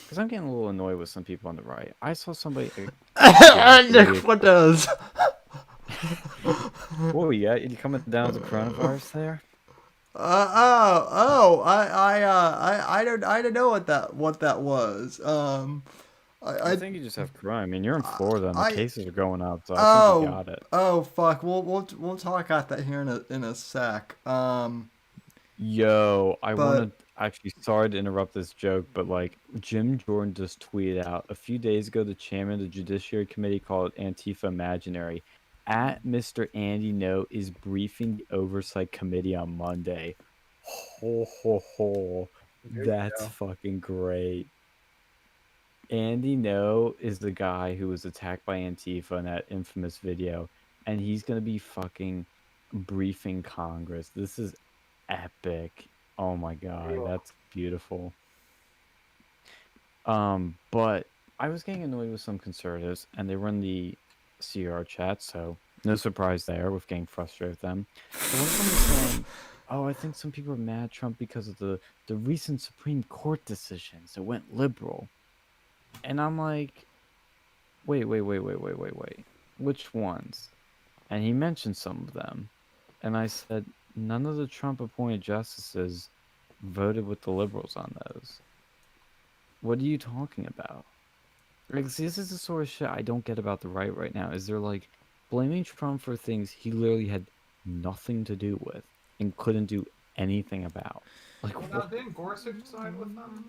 because I'm getting a little annoyed with some people on the right. I saw somebody Nick, exactly. what does? Whoa, yeah, you coming down with the coronavirus there? I don't know what that was. I I, think you just have corona. I mean, you're in Florida and the I, cases are going up, so I think you oh, got it. oh, fuck. We'll talk about that here in a sec. Yo, I want But to actually, sorry to interrupt this joke, but like Jim Jordan just tweeted out a few days ago, the chairman of the Judiciary Committee called Antifa imaginary. At Mr. Andy No is briefing the Oversight Committee on Monday. Ho ho ho. There you That's go. fucking great. Andy No is the guy who was attacked by Antifa in that infamous video, and he's gonna be fucking briefing Congress. This is epic. Oh my god, Ugh. that's beautiful. But I was getting annoyed with some conservatives, and they run the CR chat, so no surprise there with getting frustrated with them. But one of them was saying, "Oh, I think some people are mad at Trump because of the recent Supreme Court decisions that went liberal," and I'm like, wait. Which ones? And he mentioned some of them. And I said, none of the Trump appointed justices voted with the liberals on those. What are you talking about? Like, see, this is the sort of shit I don't get about the right now. Is they're like blaming Trump for things he literally had nothing to do with and couldn't do anything about. Like, Well, now what? didn't Gorsuch side with them?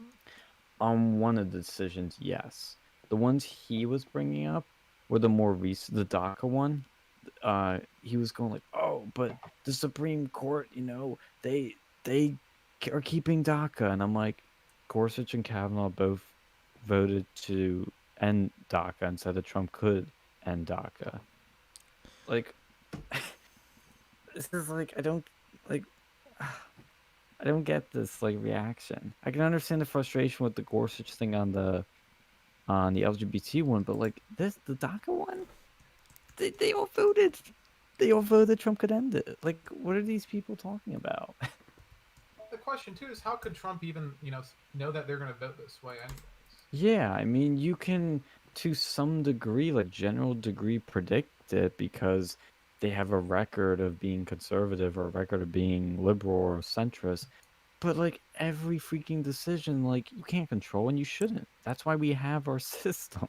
On one of the decisions, yes. The ones he was bringing up were the more recent, the DACA one. He was going like, "Oh, but the Supreme Court, they are keeping DACA," and I'm like, Gorsuch and Kavanaugh both voted to end DACA and said that Trump could end DACA. Like, this is like like I don't get this like reaction. I can understand the frustration with the Gorsuch thing on the LGBT one, but like the DACA one, they all voted. They all voted Trump could end it. Like, what are these people talking about? The question too is how could Trump even know that they're going to vote this way anyways? Yeah, I mean, you can to some degree, like general degree, predict it because they have a record of being conservative or a record of being liberal or centrist. But like every freaking decision, like you can't control and you shouldn't. That's why we have our system.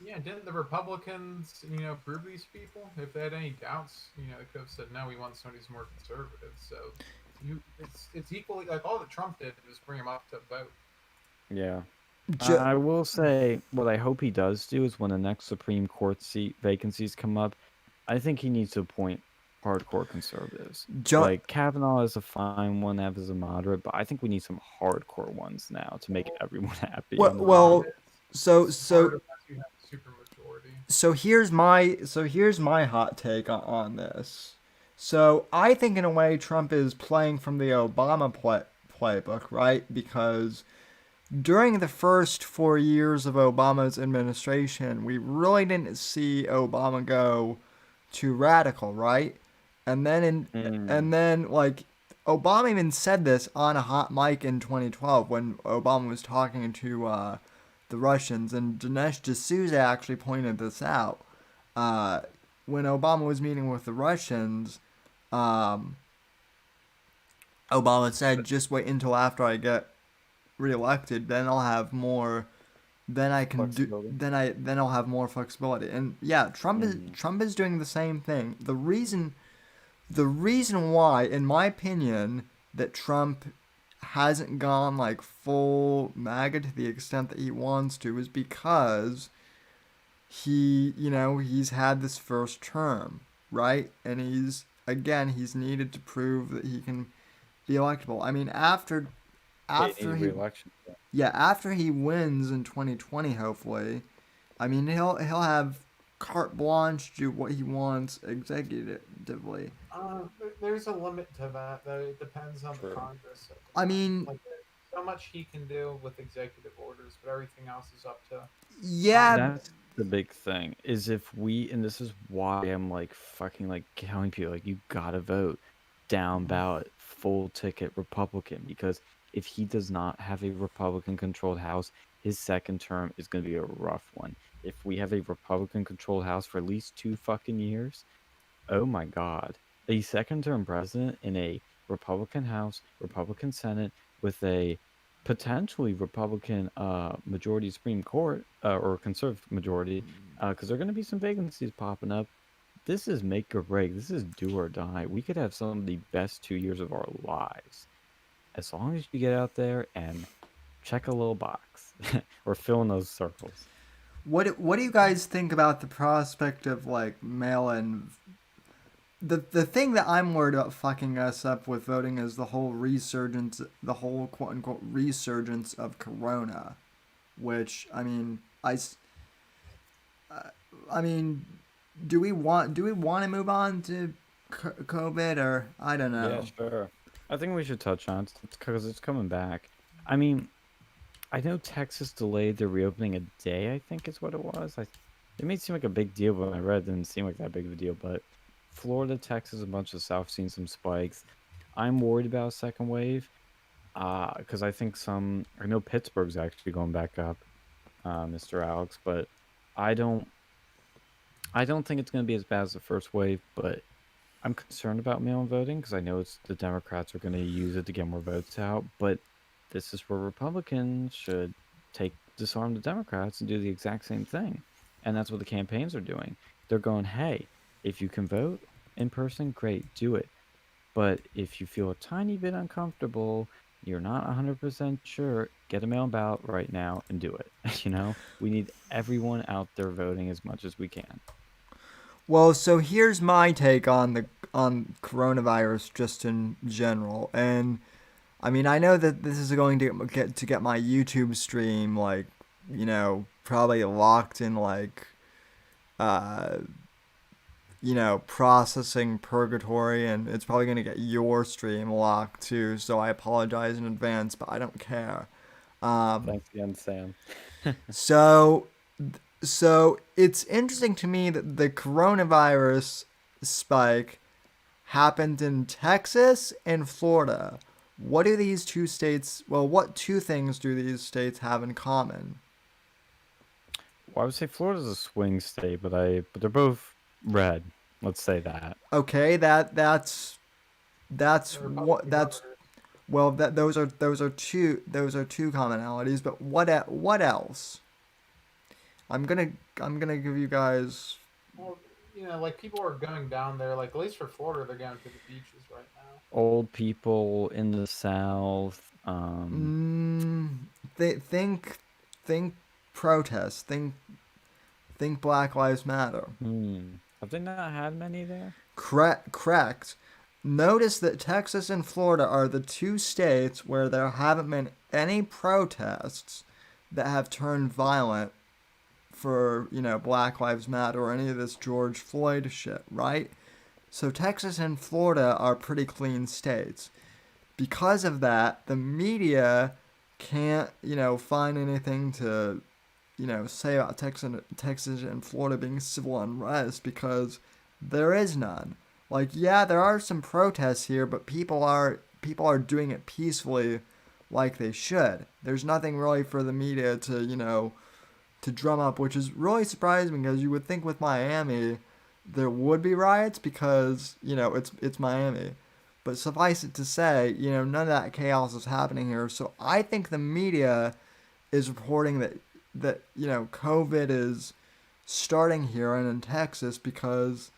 Yeah, didn't the Republicans, prove these people? If they had any doubts, they could have said, "No, we want somebody who's more conservative." So, it's equally like all that Trump did was bring him up to vote. Yeah. Ju- I will say what I hope he does do is when the next Supreme Court seat vacancies come up, I think he needs to appoint hardcore conservatives. Ju- Like Kavanaugh is a fine one to have as a moderate, but I think we need some hardcore ones now to make everyone happy well, on the right. well, so It's so hard unless you have a supermajority. so here's my hot take on this. So I think in a way Trump is playing from the Obama playbook, right? Because during the first 4 years of Obama's administration, we really didn't see Obama go too radical, right? And then Mm. and then like Obama even said this on a hot mic in 2012 when Obama was talking to the Russians, and Dinesh D'Souza actually pointed this out. Uh, when Obama was meeting with the Russians, um, Obama said, "Just wait until after I get reelected, then I'll have more. Then I can do. Flexibility. Then I'll have more flexibility." And yeah, Mm. Trump is doing the same thing. The reason why, in my opinion, that Trump hasn't gone like full MAGA to the extent that he wants to is because he's had this first term, right? And he's needed to prove that he can be electable. I mean, after Yeah, you after need he re-election. yeah, after he wins in 2020, hopefully, I mean he'll have carte blanche to do what he wants executively. There's a limit to that. Though it depends on the True. Congress at I the time. mean, Like, there's so much he can do with executive orders, but everything else is up to yeah, Congress. That's the big thing is if we and this is why I'm like fucking like telling people like you gotta vote down ballot full ticket Republican because if he does not have a Republican controlled House, his second term is gonna be a rough one. If we have a Republican controlled House for at least 2 fucking years, oh my God. A second term president in a Republican House, Republican Senate with a potentially Republican majority Supreme Court or conservative majority, because there are going to be some vacancies popping up. This is make or break. This is do or die. We could have some of the best 2 years of our lives as long as you get out there and check a little box or fill in those circles. what do you guys think about the prospect of like the thing that I'm worried about fucking us up with voting is the whole resurgence, the whole quote unquote resurgence of Corona, which I mean, do we want to move on to COVID, or I don't Yeah, know. sure. I think we should touch on it because it's coming back. I mean, I know Texas delayed the reopening a day, I think is what it was. It may seem like a big deal, but I read it didn't seem like that big of a deal. But Florida, Texas, a bunch of South seen some spikes. I'm worried about a second wave because I know Pittsburgh's actually going back up, Mr. Alex, but I don't, I don't think it's going to be as bad as the first wave, but I'm concerned about mail-in voting because I know the Democrats are going to use it to get more votes out, but this is where Republicans should disarm the Democrats and do the exact same thing. And that's what the campaigns are doing. They're going, hey, if you can vote in person, great, do it. But if you feel a tiny bit uncomfortable, you're not 100% sure, get a mail-in ballot right now and do it. We need everyone out there voting as much as we can. Well, so here's my take on coronavirus just in general, and I mean, I know that this is going to get my YouTube stream, like, probably locked in, like, uh, processing purgatory, and it's probably going to get your stream locked too. So I apologize in advance, but I don't care. Thanks again, Sam. So, so it's interesting to me that the coronavirus spike happened in Texas and Florida. What do these two states, well, what two things do these states have in common? Well, I would say Florida's a swing state, but they're both red. Let's say that. Okay, that's The what Republican that's governor. well, that those are two commonalities, but what else? I'm gonna give you guys. Well, like people are going down there. Like at least for Florida, they're going to the beaches right now. Old people in the South. Mm, think protest. Think Black Lives Matter. Have they not had many there? Correct. Notice that Texas and Florida are the two states where there haven't been any protests that have turned violent for, Black Lives Matter or any of this George Floyd shit, right? So Texas and Florida are pretty clean states. Because of that, the media can't, find anything to, say about Texas and Florida being civil unrest because there is none. Like, yeah, there are some protests here, but people are doing it peacefully, like they should. There's nothing really for the media to, to drum up, which is really surprising because you would think with Miami there would be riots because, it's Miami. But suffice it to say, none of that chaos is happening here. So I think the media is reporting that COVID is starting here and in Texas because,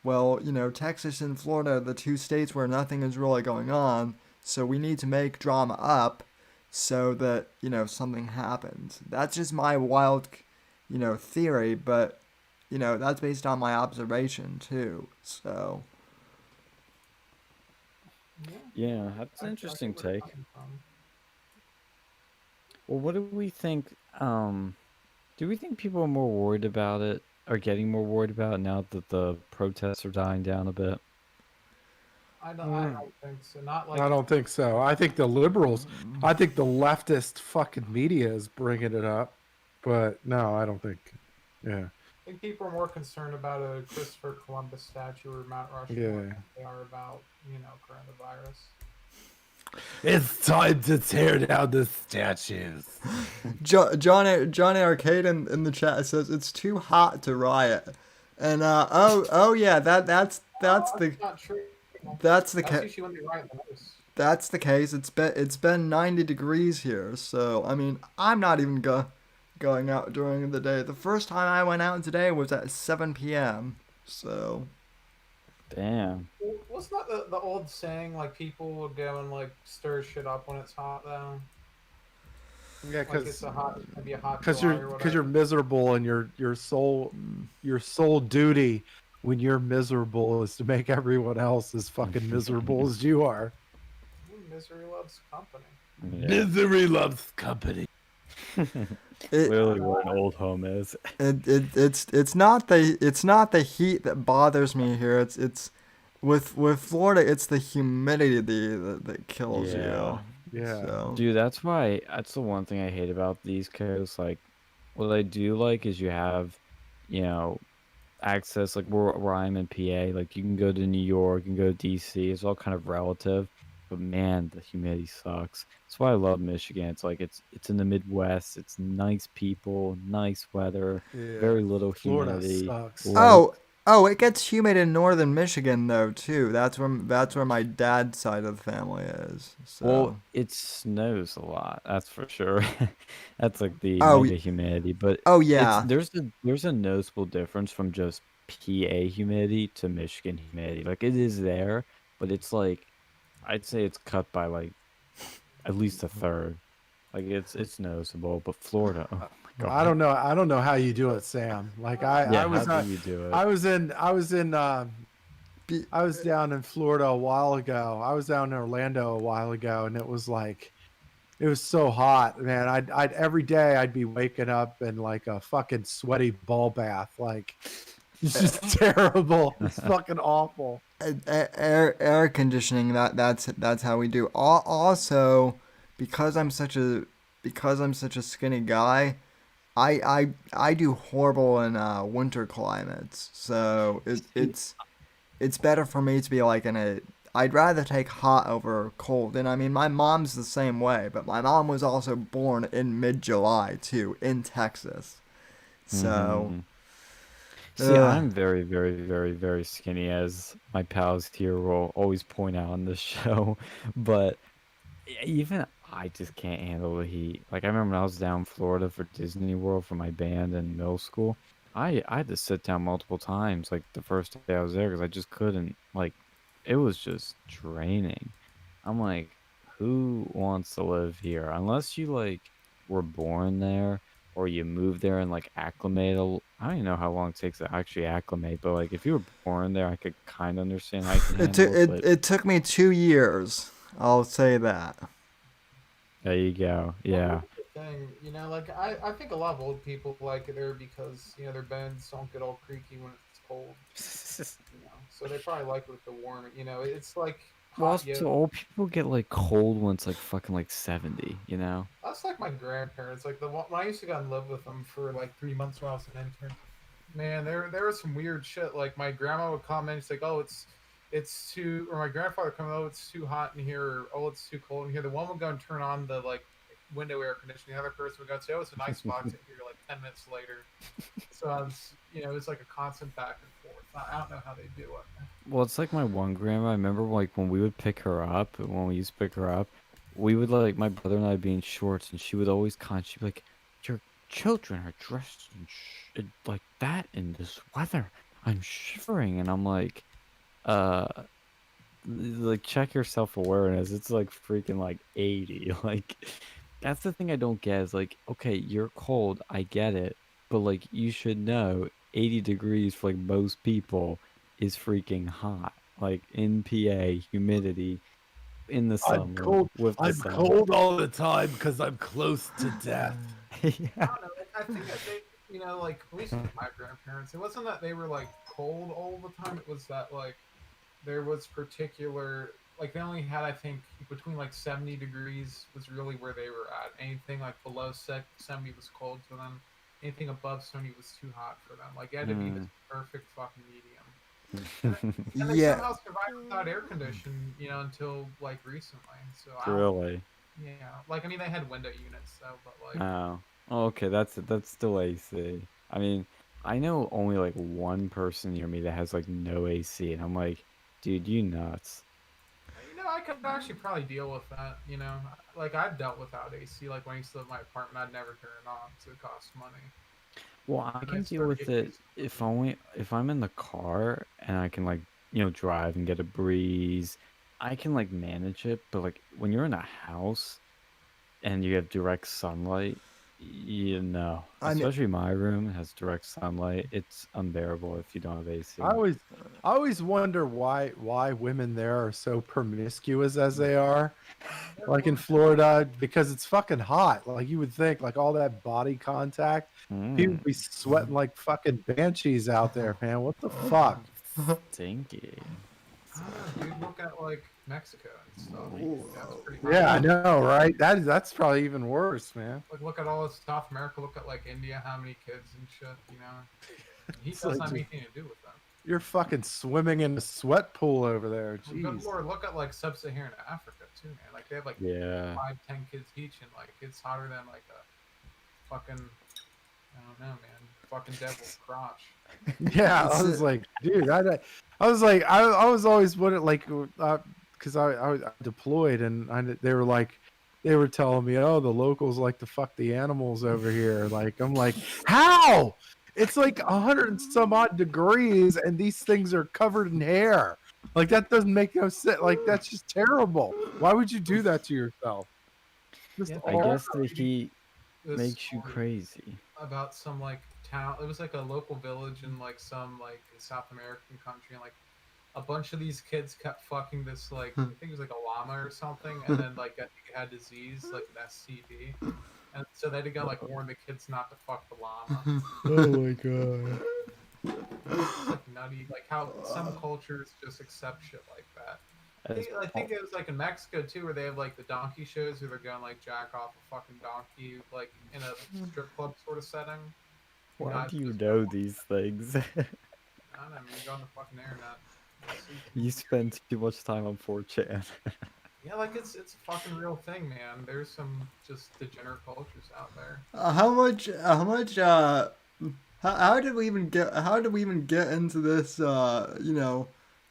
well, Texas and Florida are the two states where nothing is really going on. So we need to make drama up so that, something happens. That's just my wild, theory, but, that's based on my observation too. So. Yeah, that's an I interesting see where you're take. coming from. Well, what do we think? Do we think people are more worried about it, are getting more worried about it now that the protests are dying down a bit? I don't think so. Not like I don't think so. I think the leftist fucking media is bringing it up, but no, I don't think. Yeah, I think people are more concerned about a Christopher Columbus statue or Mount Rushmore yeah. than they are about coronavirus. It's time to tear down the statues. John Arcade in the chat says it's too hot to riot, and oh yeah, that's the Not true. that's the That's usually when they riot the most. that's the case. It's been 90 degrees here, so I mean I'm not even going out during the day. The first time I went out today was at 7 p.m. So Damn. Well, what's not the old saying like people will go and like stir shit up when it's hot though? Yeah, Like it's maybe a hot because July or you're whatever. miserable and your sole duty when you're miserable is to make everyone else as fucking miserable as you are. Misery loves company. Yeah. Misery loves company. It, Literally what an old home is. it's not the heat that bothers me here. It's with Florida, it's the humidity that kills Yeah. you. Yeah. So Dude, that's the one thing I hate about the East Coast. Like, what I do like is you have, you know, access, like where I'm in PA, like you can go to New York, you can go to DC. It's all kind of relative. But man, the humidity sucks. That's why I love Michigan. It's like it's in the Midwest. It's nice people, nice weather, Yeah. very little Florida humidity, sucks. light. oh, it gets humid in northern Michigan though too. That's where my dad's side of the family is. Well, So it snows a lot, that's for sure. That's like the oh mega humidity, but oh it's yeah. there's a noticeable difference from just PA humidity to Michigan humidity. Like it is there, but it's like I'd say it's cut by like at least a third. Like it's noticeable, but Florida, oh my I God. don't know. I don't know how you do it, Sam. Like I Yeah, how was do not. you do it? Be- I was down in Florida a while ago. I was down in Orlando a while ago, and it was like it was so hot, man. I'd every day I'd be waking up in like a fucking sweaty ball bath. Like it's just terrible. It's fucking awful. air conditioning that's how we do. Also, because I'm such a skinny guy, I do horrible in winter climates. So See, it's better for me to be like in a. I'd rather take hot over cold. And I mean, my mom's the same way, but my mom was also born in mid July too, in Texas. So, hmm See, uh, I'm very, very, very, very skinny, as my pals here will always point out on this show. But even I just can't handle the heat. Like I remember when I was down in Florida for Disney World for my band in middle school. I had to sit down multiple times, like the first day I was there, because I just couldn't. Like, it was just draining. I'm like, who wants to live here? Unless you like were born there or you moved there and like acclimate. I don't even know how long it takes to actually acclimate, but like if you were born there, I could kind of understand how you can handle it. But it took me 2 years. I'll say that. there you go. Well, Yeah. here's the thing, like I think a lot of old people like it there because their beds don't get all creaky when it's cold. So they probably like it with the warm. It's like Well, hot also, yoga. old people get like cold when it's like fucking like 70, you know? That's like my grandparents. Like when I used to go and live with them for like 3 months when I was an intern. Man, there was some weird shit. Like my grandma would come in, she's like, "Oh, it's too," or my grandfather would come, "Oh, it's too hot in here," or "Oh, it's too cold in here." The one would go and turn on the like window air conditioning. The other person would go and say, "Oh, it's a nice box in here." Like 10 minutes later, so I was, it's like a constant back and forth. I don't know how they do it. Well, it's like my one grandma. I remember like when we would pick her up, when we used to pick her up, we would like my brother and I would be in shorts, and she would always she'd be like, "Your children are dressed like that in this weather. I'm shivering," and I'm uh, like check your self awareness. It's like freaking like 80. Like that's the thing I don't get is like, okay, you're cold, I get it, but like you should know 80 degrees for like most people is freaking hot. Like in PA, humidity in the I'm summer cold. with the I'm sun. cold all the time because I'm close to death. I Yeah. don't know. Like, I think that like at least with my grandparents, it wasn't that they were like cold all the time. It was that like there was particular like they only had I think between like 70 degrees was really where they were at. Anything like below 70 was cold to them. Anything above 70 was too hot for them. Like it had to be this Mm. perfect fucking medium. And, and they Yeah, somehow survived without air conditioning, until like recently. So I don't, Really? like I mean they had window units though, but like Oh. Oh, okay, that's still AC. I mean, I know only like one person near me that has like no AC, and I'm like, dude, you nuts. I could actually probably deal with that. Like I've dealt without AC. Like when I used to live in my apartment, I'd never turn it on because it costs money. Well, I And I can deal started with getting it used to if only if I'm in the car and I can like, drive and get a breeze. I can like manage it, but like when you're in a house and you have direct sunlight, You know, I mean, especially my room has direct sunlight. It's unbearable if you don't have AC. I always wonder why women there are so promiscuous as they are, like in Florida, because it's fucking hot. Like you would think, like all that body contact, people Mm, be sweating like fucking banshees out there, man. What the fuck? stinky. I don't know, dude. Look at like Mexico and stuff. That's pretty hot. Yeah, I know, right? That's probably even worse, man. Like, look at all of South America. Look at like India. How many kids and shit. You know, he It's doesn't like have just- anything to do with them. You're fucking swimming in a sweat pool over there. Well, good Jeez. lord, look at like sub-Saharan Africa too, man. Like they have like Yeah. 5, 10 kids each, and like it's hotter than like a fucking, I don't know, man, fucking devil's crotch. Yeah, I was like, dude, I was like, I was always wondering, like, because I deployed and they were like, they were telling me, oh, the locals like to fuck the animals over here. Like, I'm like, how? It's like 100 and some odd degrees, and these things are covered in hair. Like that doesn't make no sense. Like that's just terrible. Why would you do that to yourself? Just Yeah, I awful. guess the heat This makes you story crazy. about some like town. It was like a local village in like some like South American country, and like a bunch of these kids kept fucking this like I think it was like a llama or something, and then like I think it had disease like an STD, and so they had to go like warn the kids not to fuck the llama. Oh my god. It's like nutty, like how some cultures just accept shit like that. I think it was like in Mexico too, where they have like the donkey shows where they're going like jack off a fucking donkey, like in a strip club sort of setting. Why Not do you just know fucking- these things? I don't know, man. Go on the fucking internet. You spend too much time on 4chan. Yeah, like it's a fucking real thing, man. There's some just degenerate cultures out there. how did we even get into this,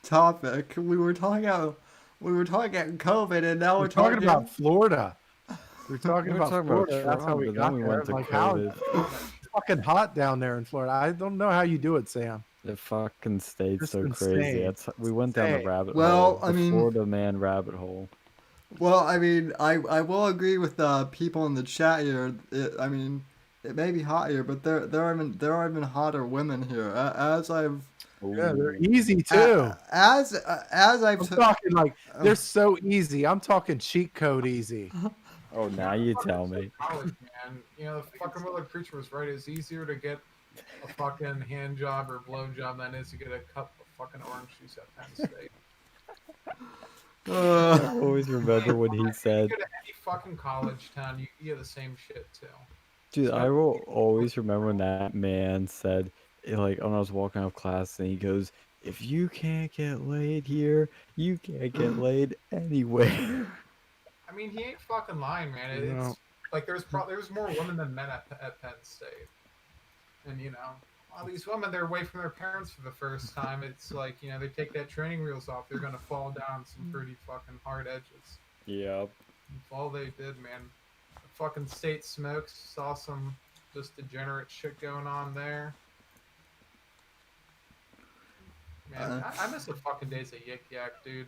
topic? We were talking about COVID, and now We're talking about Florida. We're talking We were about talking about Florida. That's how Trump, we and got then we there. went to Like, how COVID. it's fucking hot down there in Florida. I don't know how you do it, Sam. The fucking state's Just so crazy. insane. We went down the Insane. rabbit Well, hole. I The mean- Florida man rabbit hole. Well, I mean, I will agree with people in the chat here. I mean, it may be hot here, but there are even hotter women here. As I've Yeah, they're Ooh. easy too. as I've I'm talking like they're so easy. I'm talking cheat code easy. Oh, now you Fucking tell me. college, man. You know, the fucking Willard Preacher was right. It's easier to get a fucking hand job or blow job than it is to get a cup of fucking orange juice at Penn State. I always remember when he said, You go to any fucking college town, you get the same shit too. dude, I will always remember when that man said, like, when I was walking out of class, and he goes, if you can't get laid here, you can't get laid anywhere. I mean, he ain't fucking lying, man. It's No. like there's more women than men at Penn State, and you know, all these women, they're away from their parents for the first time. It's like, you know, they take that training wheels off, they're gonna fall down some pretty fucking hard edges. Yep. That's all they did, man. The fucking state smokes. Saw some just degenerate shit going on there. Man, I miss the fucking days of Yik Yak, dude.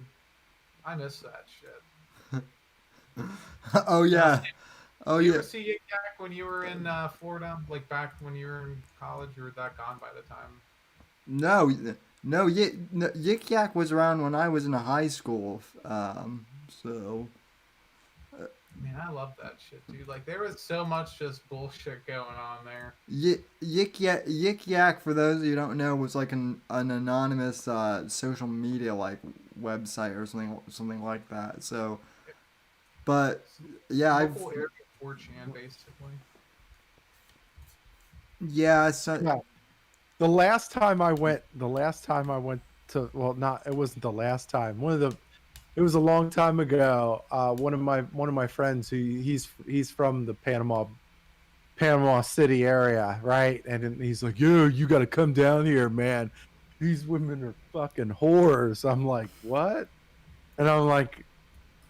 I miss that shit. oh yeah, Did you yeah. ever see Yik Yak when you were in Florida? Like back when you were in college, or was that gone by the time? No, Yik Yak was around when I was in high school. So Man, I love that shit, dude. Like there was so much just bullshit going on there. Yik Yak, for those of you who don't know, was like an anonymous social media like website or something like that. So, but yeah, Local area 4chan, basically. So Yeah. The last time I went to, well, not, it wasn't the last time. It was a long time ago. One of my friends, he's from the Panama City area, right? And then he's like, "Yo, you got to come down here, man. These women are fucking whores." I'm like, "What?" And I'm like,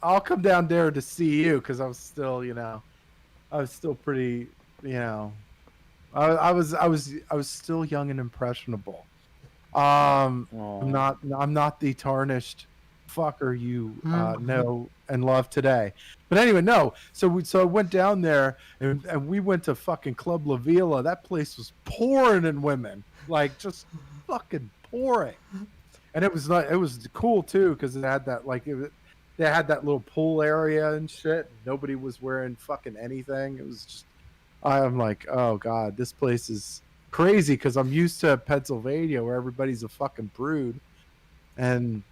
"I'll come down there to see you," because I was still pretty, I was still young and impressionable. Aw. I'm not the tarnished fucker you know and love today. But anyway, no. So I went down there and we went to fucking Club La Vila. That place was pouring in women, like just fucking pouring. And it was like, it was cool too because it had that they had that little pool area and shit. Nobody was wearing fucking anything. It was just, I'm like, oh god, this place is crazy because I'm used to Pennsylvania where everybody's a fucking prude. And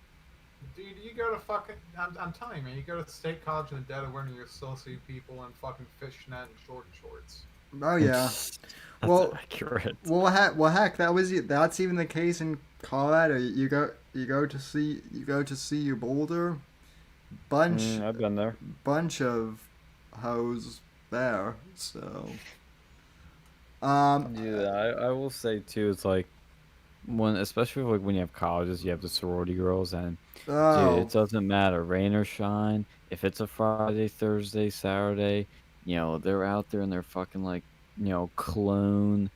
Dude, you go to fucking. I'm telling you, man, you go to State College in the dead of winter, you'll still see people in fucking fishnet and shorts. Oh yeah. That's Well- accurate. Well, heck, that's even the case in Colorado. You go to see your Boulder, bunch I've been there. of hoes there. So, Yeah, I will say too. It's like especially like when you have colleges, you have the sorority girls, and dude, oh, it doesn't matter, rain or shine. If it's a Friday, Thursday, Saturday, they're out there in their fucking like, cologne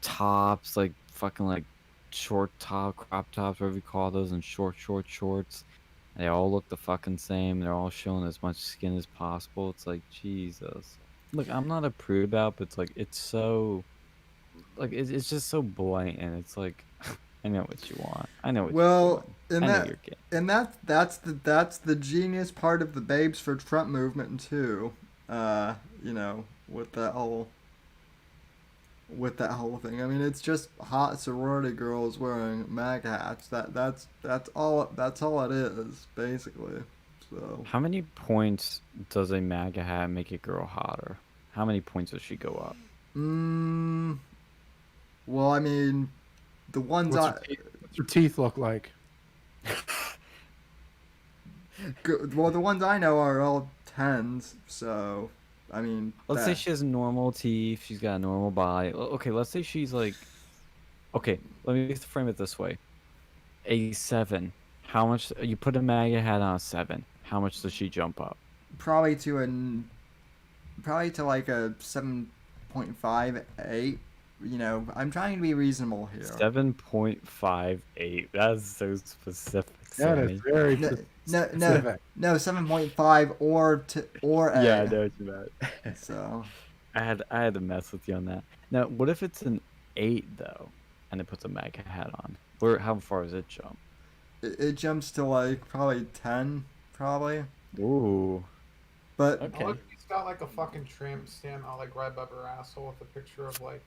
tops, like fucking like short top, crop tops, whatever you call those, and shorts. They all look the fucking same. They're all showing as much skin as possible. It's like Jesus. Look, I'm not a prude about, but it's like it's so, like it's just so blatant. It's like I know what you want. I know what well, you're and doing. I know that you're getting. and that's the genius part of the Babes for Trump movement too. With that whole thing. I mean, it's just hot sorority girls wearing MAGA hats. That's all it is basically. So How many points does a MAGA hat make a girl hotter? How many points does she go up? well, I mean, the ones what's your teeth look like? the ones I know are all 10s. So I mean, Let's say she has normal teeth. She's got a normal body. Okay, let's say she's like. Okay, let me frame it this way. A 7. How much you put a MAGA hat on a 7? How much does she jump up? probably to like a 7.58. I'm trying to be reasonable here. 7.58. That's so specific. That Sammy. is very No, specific. no, 7.5 or A. Yeah, I know what you meant. So I had to mess with you on that. Now, what if it's an 8 though, and it puts a MAGA hat on? How far does it jump? it jumps to like probably 10, probably. Ooh. But Okay. Look, he's got like a fucking tramp stand out like right above her asshole with a picture of like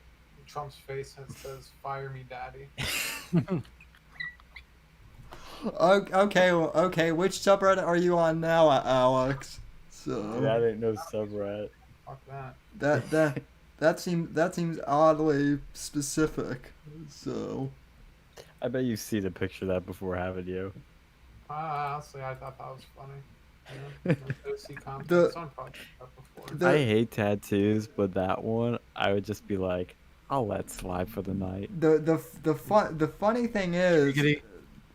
Trump's face and it says "Fire me, Daddy." okay. Which subreddit are you on now, Alex? So That ain't no subreddit. Fuck that. that seems oddly specific. So I bet you've seen a picture of that before, haven't you? Honestly, I thought that was funny. OC content. The- Someone probably did that before. The- I hate tattoos, but that one, I would just be like, I'll let slide for the night. the funny thing is Giggity.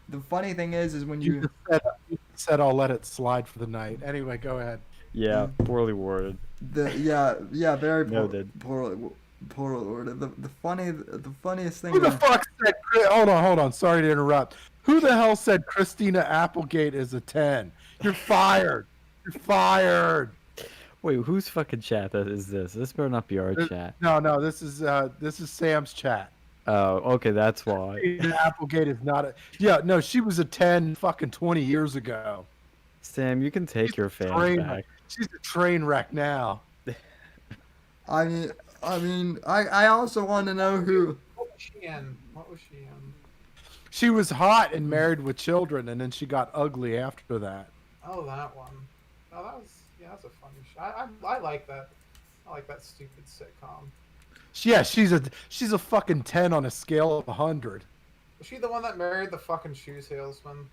the funny thing is when You you just said I'll let it slide for the night. Anyway, go ahead. Yeah, poorly worded. very Noted. poorly worded. The funniest thing Who the is- fuck said? Hold on. Sorry to interrupt. Who the hell said Christina Applegate is a 10? You're fired. You're fired. Wait, whose fucking chat is this? This better not be our chat. No. This is Sam's chat. Oh, okay, that's why. Christina Applegate is not a. Yeah, no, she was a 10 fucking 20 years ago. Sam, you can take your fans Train back. wreck. She's a train wreck now. I mean, I also want to know who. What was she in? She was hot and married with children, and then she got ugly after that. Oh, that one. Oh, that's a funny show. I like that. I like that stupid sitcom. Yeah, she's a fucking 10 on a scale of 100. Was she the one that married the fucking shoe salesman?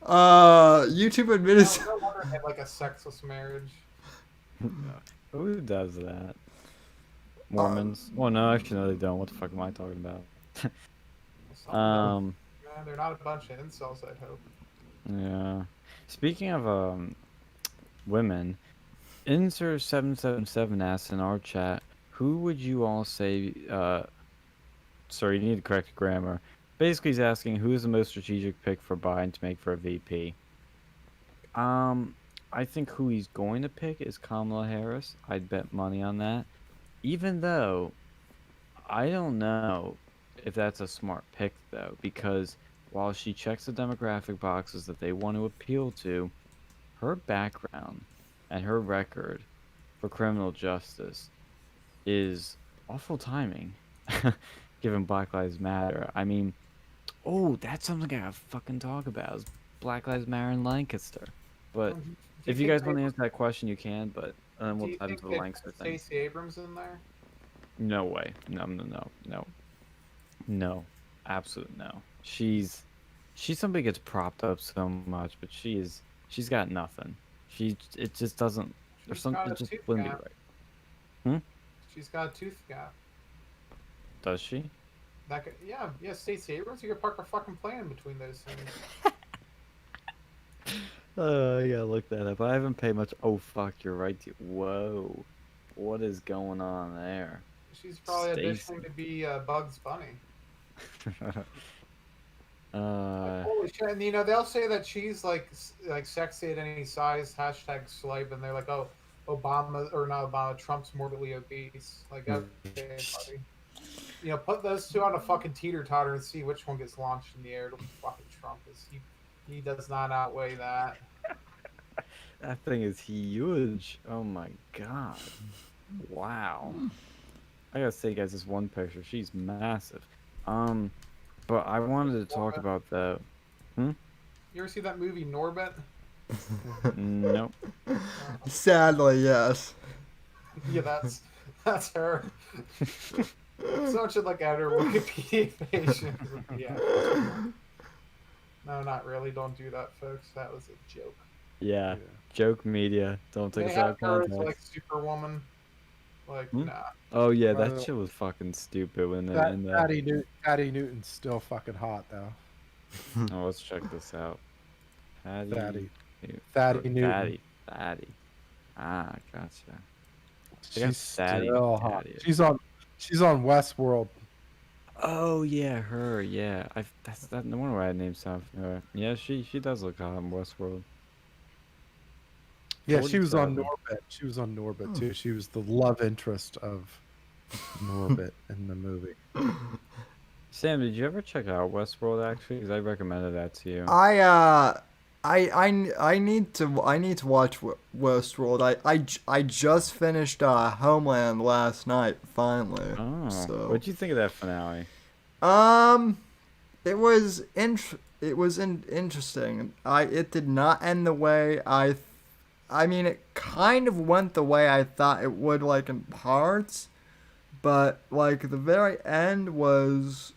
YouTube admits. No wonder they had like a sexless marriage. Who does that? Mormons? Well, no, actually, no, they don't. What the fuck am I talking about? Yeah, they're not a bunch of incels, I'd hope. Yeah. Speaking of women, Insert777 asks in our chat, who would you all say? Sorry, you need to correct grammar. Basically, he's asking who is the most strategic pick for Biden to make for a VP. I think who he's going to pick is Kamala Harris. I'd bet money on that. Even though I don't know if that's a smart pick though, because while she checks the demographic boxes that they want to appeal to, her background and her record for criminal justice is awful timing, given Black Lives Matter. I mean, oh, that's something I gotta fucking talk about is Black Lives Matter in Lancaster. But Do you if you think guys they want to answer that question, you can. But do we'll you dive think into the they Lancaster put thing. Stacey Abrams in there? No way. No, no, no, no, no. Absolute no. She's somebody gets propped up so much, but she's got nothing. It just doesn't. There's She's some. got It a just tooth wouldn't be gap. right. Hmm. She's got a tooth gap. Does she? That could, yeah, Stacey Abrams. You could park a fucking plane in between those things. I gotta look that up. I haven't paid much. Oh fuck, you're right. Whoa, what is going on there? She's probably Stacy. auditioning to be Bugs Bunny. Like, uh, holy shit! And you know they'll say that she's like sexy at any size. Hashtag swipe, and they're like, oh, Obama or not Obama, Trump's morbidly obese. Like, okay, buddy. You know, put those two on a fucking teeter totter and see which one gets launched in the air. It'll be fucking Trump. He does not outweigh that. that thing is huge. Oh my god. Wow. I gotta say, guys, this one picture, she's massive. Um, but I wanted to talk Norbit. about the. Hmm. You ever see that movie Norbit? Nope. Sadly, yes. Yeah, that's her. Someone should look at her Wikipedia page. Yeah. No, not really. Don't do that, folks. That was a joke. Yeah. Yeah. Joke media. Don't take They us out have of her as context. like Superwoman. Like, Hmm? nah. Oh yeah, Well, that shit was fucking stupid when they That in the. Patty Newton's still fucking hot though. Oh, let's check this out. Patty. Fatty. Newton. Fatty Newton. Fatty. Ah, gotcha. They got She's Fatty still hot. Daddy. She's on Westworld. Oh yeah, her. Yeah, that's that. No wonder why I named sound familiar. Yeah, she does look hot in Westworld. Yeah, she was on 47. Norbit. She was on Norbit too. She was the love interest of Norbit in the movie. Sam, did you ever check out Westworld actually? Because I recommended that to you. I need to watch Westworld. I just finished Homeland last night finally. Oh, So what'd you think of that finale? um it was interesting. It did not end the way I mean it kind of went the way I thought it would, like, in parts, but like the very end was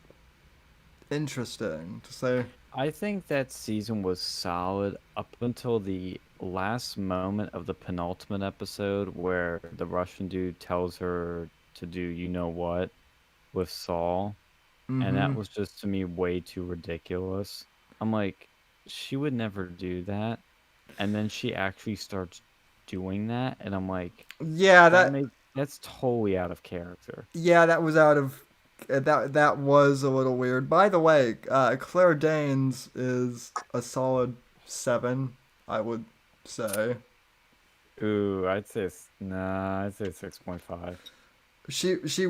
interesting to say. I think that season was solid up until the last moment of the penultimate episode where the Russian dude tells her to do you know what with Saul. And that Mhm. was just to me way too ridiculous. I'm like, she would never do that. And then she actually starts doing that, and I'm like, Yeah, that's totally out of character. that was out of that was a little weird. By the way, Claire Danes is a solid 7, I would say. Ooh, I'd say 6.5. She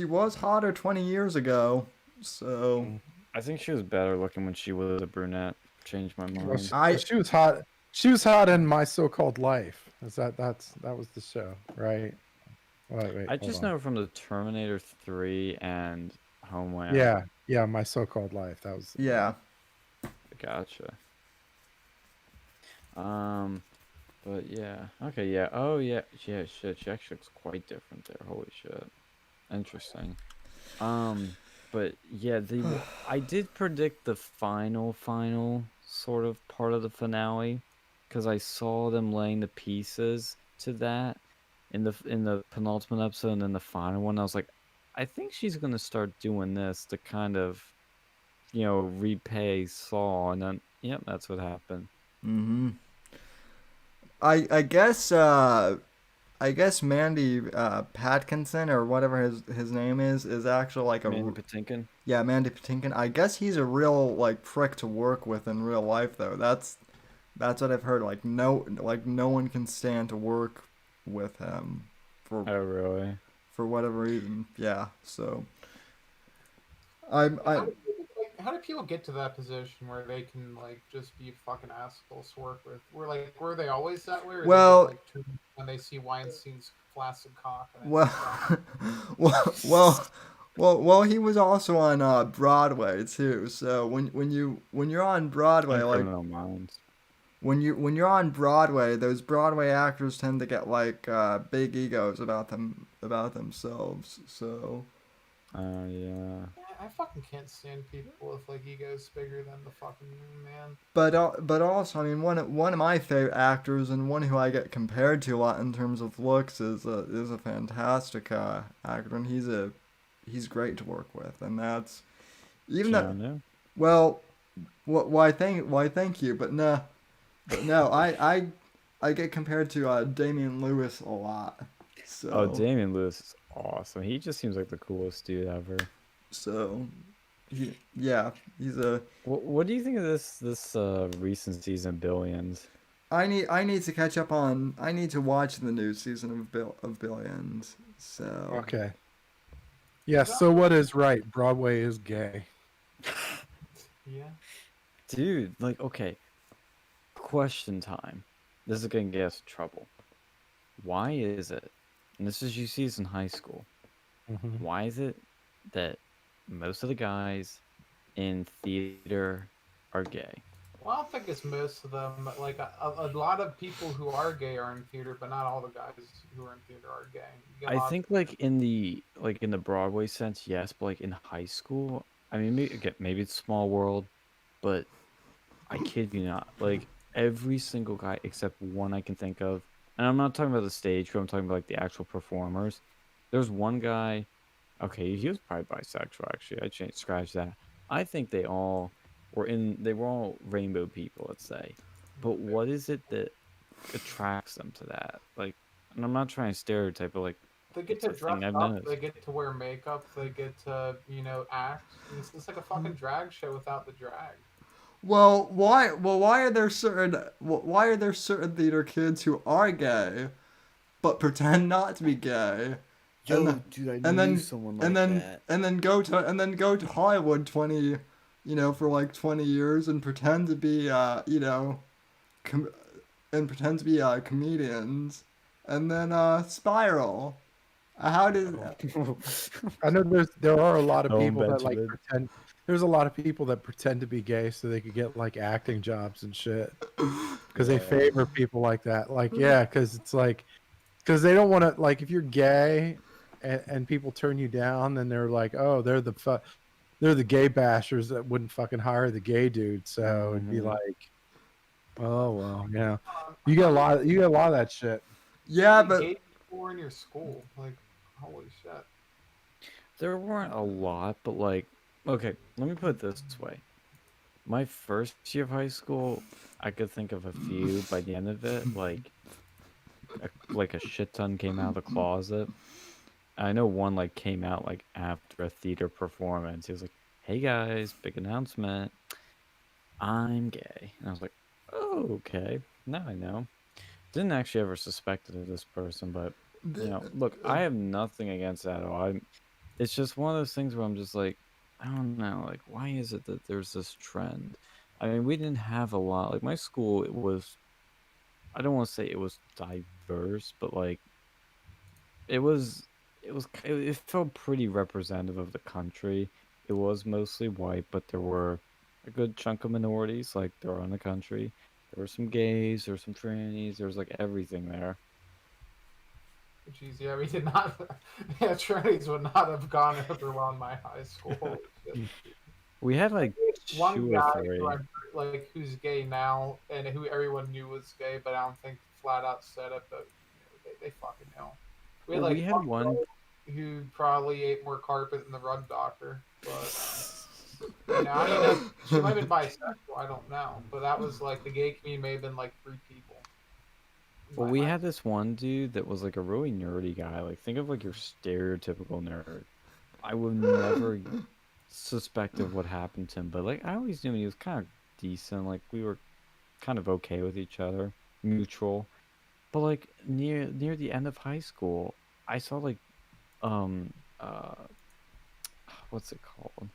was hotter 20 years ago. So I think she was better looking when she was a brunette. Changed my Well, mind. she was hot. She was hot in My So-Called Life. That was the show, right? Wait, I hold just on. know her from the Terminator 3 and Homeland. Yeah, My So-Called Life. That was yeah. Gotcha. But yeah. Okay, yeah. Oh yeah. Yeah, shit. She actually looks quite different there. Holy shit. Interesting. But yeah, I did predict the final sort of part of the finale because I saw them laying the pieces to that in the penultimate episode and then the final one. I was like, I think she's gonna start doing this to kind of, repay Saul, and then yep, that's what happened. Mhm. I guess Mandy Patkinson or whatever his name is actually like Mandy Patinkin. yeah, Mandy Patinkin. I guess he's a real, like, prick to work with in real life though. That's what I've heard. Like no one can stand to work with him for Oh, really? for whatever reason. Yeah. So How I do people, how do people get to that position where they can like just be fucking assholes to work with? Were they always that way, or they just well like turn when they see Weinstein's flaccid cock and it's well just well well. Well, he was also on Broadway too. So when you're on Broadway, And like Criminal Minds. when you're on Broadway, those Broadway actors tend to get like big egos about themselves. So, Oh, yeah. I fucking can't stand people with like egos bigger than the fucking moon, man. but also, I mean, one of my favorite actors and one who I get compared to a lot in terms of looks is a fantastic actor, and he's great to work with, and that's even though Keanu? well, why thank you, but no, I get compared to Damian Lewis a lot, Oh, so Damian Lewis is awesome. He just seems like the coolest dude ever. so yeah, he's a What do you think of this recent season of Billions? I need to catch up on. I need to watch the new season of Billions. So Okay. Yes. So what is right? Broadway is gay. Yeah. Dude, like, okay, question time. This is gonna get us in trouble. Why is it, and this is you see this in high school, Hmm. why is it that most of the guys in theater are gay? Well, I don't think it's most of them. Like a lot of people who are gay are in theater, but not all the guys who are in theater are gay. You get a I lot think like in the Broadway sense, yes, but like in high school, I mean, maybe, again, maybe it's small world, but I kid you not, like every single guy except one I can think of, and I'm not talking about the stage crew, I'm talking about like the actual performers. There's one guy, okay, he was probably bisexual actually. I changed scratch that. I think they were all rainbow people, let's say. But what is it that attracts them to that? Like, and I'm not trying to stereotype, but like they get it's to a dress thing I've up, noticed. they get to wear makeup, they get to, act. It's just like a fucking drag show without the drag. why are there why are there certain theater kids who are gay but pretend not to be gay, and Yo, dude, I and knew then someone like that. and then go to Hollywood 20 for like 20 years and pretend to be com- and pretend to be comedians, and then spiral. How did I know there are a lot of Home people that like Benjamin. pretend. There's a lot of people that pretend to be gay so they could get like acting jobs and shit because they Yeah. favor people like that. Like, yeah, because it's like because they don't want to like if you're gay and people turn you down, then they're like, oh, they're the gay bashers that wouldn't fucking hire the gay dude. So it'd be Mhm. like, oh well, yeah, How many you get a lot of that shit. how yeah, many but gay people were in your school? Like, holy shit. There weren't a lot, but like, okay, let me put it this way. My first year of high school, I could think of a few. By the end of it, like a shit ton came out of the closet. I know one like came out like after a theater performance. He was like, "Hey guys, big announcement. I'm gay." And I was like, "Oh, okay. Now I know." Didn't actually ever suspect it of this person, but look, I have nothing against that at all. It's just one of those things where I'm just like, I don't know, like why is it that there's this trend? I mean, we didn't have a lot. Like my school, it was, I don't want to say it was diverse, but like it was it felt pretty representative of the country. It was mostly white, but there were a good chunk of minorities like there are in the country. There were some gays, there were some trannies, there was like everything there. Jeez, yeah, we did not. Yeah, trannies would not have gone over well in my high school. Holy shit. We had I like think one two or guy who three. I'm like who's gay now and who everyone knew was gay, but I don't think flat out said it, but they fucking know. We had Well, we like had one one. girl who probably ate more carpet than the rug doctor, but I mean, she might have been bisexual. I don't know, but that was like the gay community may have been like three people in Well, my we high had this one dude that was like a really nerdy guy. Like, think of like your stereotypical nerd. I would never suspect of what happened to him, but like I always knew he was kind of decent. Like we were kind of okay with each other, mutual. But like near the end of high school, I saw like um uh what's it called?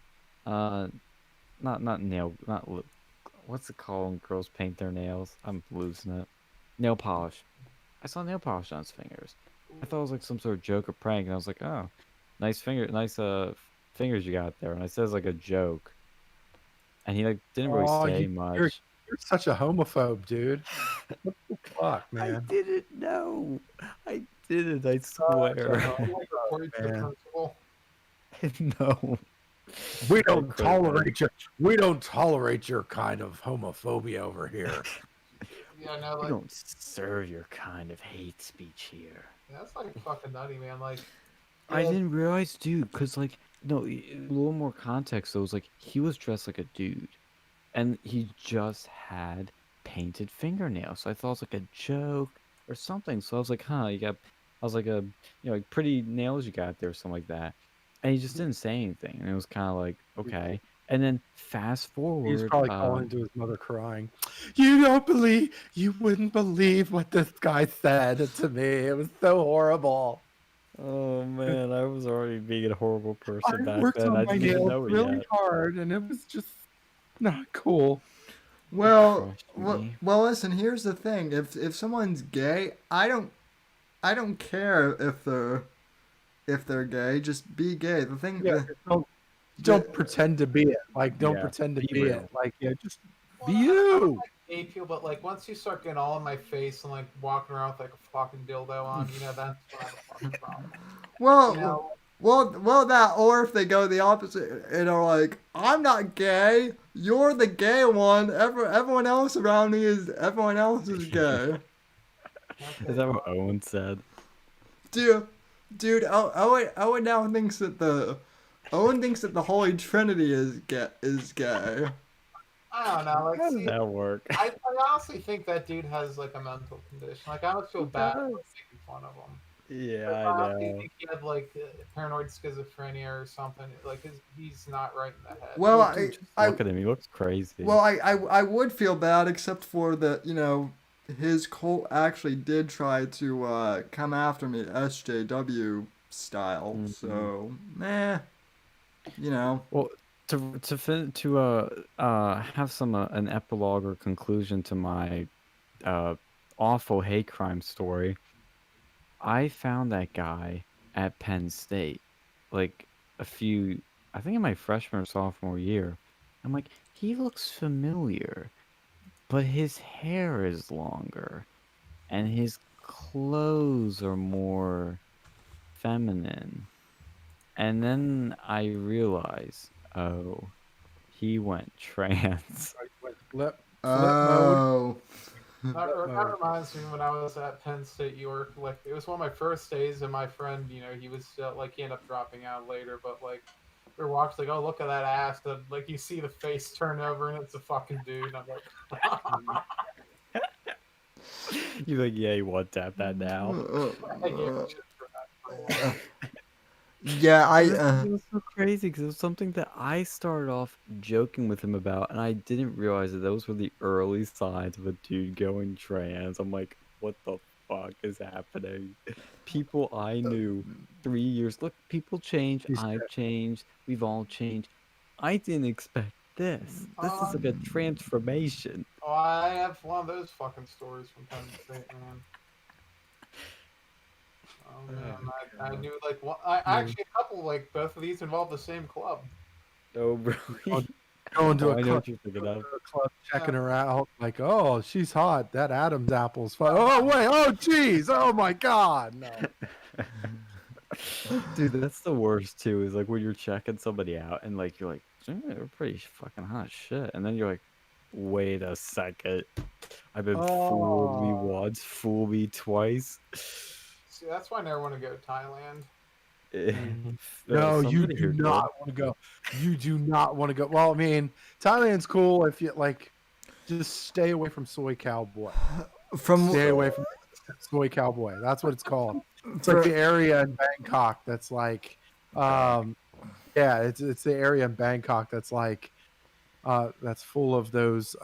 Uh, not nail not lip. What's it called when girls paint their nails? I'm losing it. Nail polish. I saw nail polish on his fingers. I thought it was like some sort of joke or prank, and I was like, oh, nice fingers you got there. And I said it's like a joke, and he like didn't really Oh, say you're much. you're such a homophobe, dude. What the fuck, I man? didn't know. I didn't. I Such a swear. Like report to the man. principal. No. We I don't could have been. tolerate your kind of homophobia over here. Yeah, no, We like don't serve your kind of hate speech here. that's like fucking nutty, man. Like, I yeah, didn't realize, dude, because, like, no, a little more context, though, was like, he was dressed like a dude, and he just had painted fingernails. So I thought it was like a joke or something. So I was like, huh, I was like, like, pretty nails you got there, or something like that. And he just didn't say anything. And it was kind of like, okay. And then fast He's forward, probably calling to his mother crying. You wouldn't believe what this guy said to me. It was so horrible. oh man, I was already being a horrible I person back worked then. on I my didn't even nails know it really yet. hard and it was just not cool. Well, Crushed well, me. well. Listen, here's the thing. If someone's gay, I don't care if they're gay. Just be gay. The thing. Yeah, don't pretend to be it. Like, don't Yeah, pretend to be be real. it. Like, yeah, just well, be I don't you. like gay people, but like once you start getting all in my face and like walking around with like a fucking dildo on, you know, that's when I have a fucking problem. You Well, know, well, that, or if they go the opposite and are like, I'm not gay, you're the gay one. Everyone else around me everyone else is gay. Is that what Owen said? dude, Owen now thinks that the Holy Trinity is gay. I don't know. Like, How does see, that work? I honestly think that dude has like a mental condition. Like, I would feel bad for making fun of him. Yeah, Like, I I honestly know. think he had like paranoid schizophrenia or something. Like, he's not right in the head. Well, Well, dude, just look at him. He looks crazy. I would feel bad, except for the, his cult actually did try to come after me SJW style. Mhm. So, meh, you know. Well, to have some an epilogue or conclusion to my uh awful hate crime story. I found that guy at Penn State, like I think in my freshman or sophomore year. I'm like, he looks familiar, but his hair is longer, and his clothes are more feminine. And then I realized, oh, he went trans. Flip mode. Oh. That reminds me when I was at Penn State, York. Like, it was one of my first days, and my friend, he was like, he ended up dropping out later, but like, we were watching, like, oh, look at that ass. And, like, you see the face turn over, and it's a fucking dude. And I'm like, You're like, yeah, you want tap that now. I gave a shit for that. Yeah, It was so crazy because it was something that I started off joking with him about, and I didn't realize that those were the early signs of a dude going trans. I'm like, what the fuck is happening? People I knew 3 years. Look, people change. I've changed. We've all changed. I didn't expect this. This is like a transformation. Oh, I have one of those fucking stories from Penn State, man. Oh man, I knew like I actually a couple, like both of these involve the same club. Oh, really? Going to Oh, I a know club, what you're thinking of. checking her out. Like, oh, she's hot. That Adam's apple's fun. Oh wait. Oh geez. Oh my God. No. Dude, that's the worst too. Is like when you're checking somebody out and like you're like, they're pretty fucking hot shit, and then you're like, wait a second, I've been fooled me once, fool me twice. See, that's why I never want to go to Thailand. No, you Somebody do here did. not want to go. You do not want to go. Well, I mean, Thailand's cool if you like. Just stay away from Soy Cowboy. Stay away from Soy Cowboy. That's what it's called. It's like the area in Bangkok that's like, yeah, it's the area in Bangkok that's like, that's full of those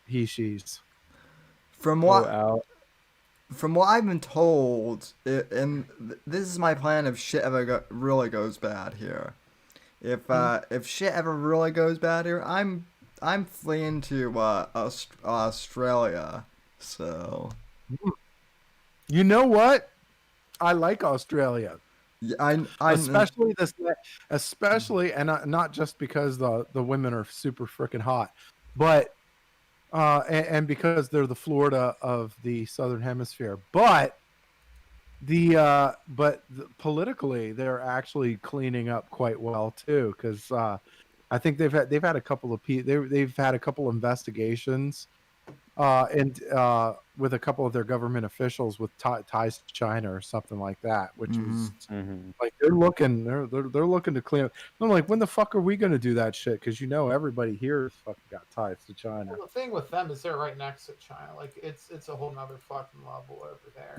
he she's. From Oh, what Al. from what I've been told, this is my plan if shit ever really goes bad here. If shit ever really goes bad here, I'm fleeing to Australia. So You know what? I like Australia, yeah, especially especially, and not just because the women are super freaking hot, but and because they're the Florida of the Southern Hemisphere, politically they're actually cleaning up quite well too, because I think they've had a couple of they've had a couple investigations and with a couple of their government officials with ties to China or something like that, which hmm was Mhm. like they're looking to clean up. I'm like, when the fuck are we gonna do that shit? Because everybody here has fucking got ties to China. Well, the thing with them is they're right next to China. Like it's a whole nother fucking level over there.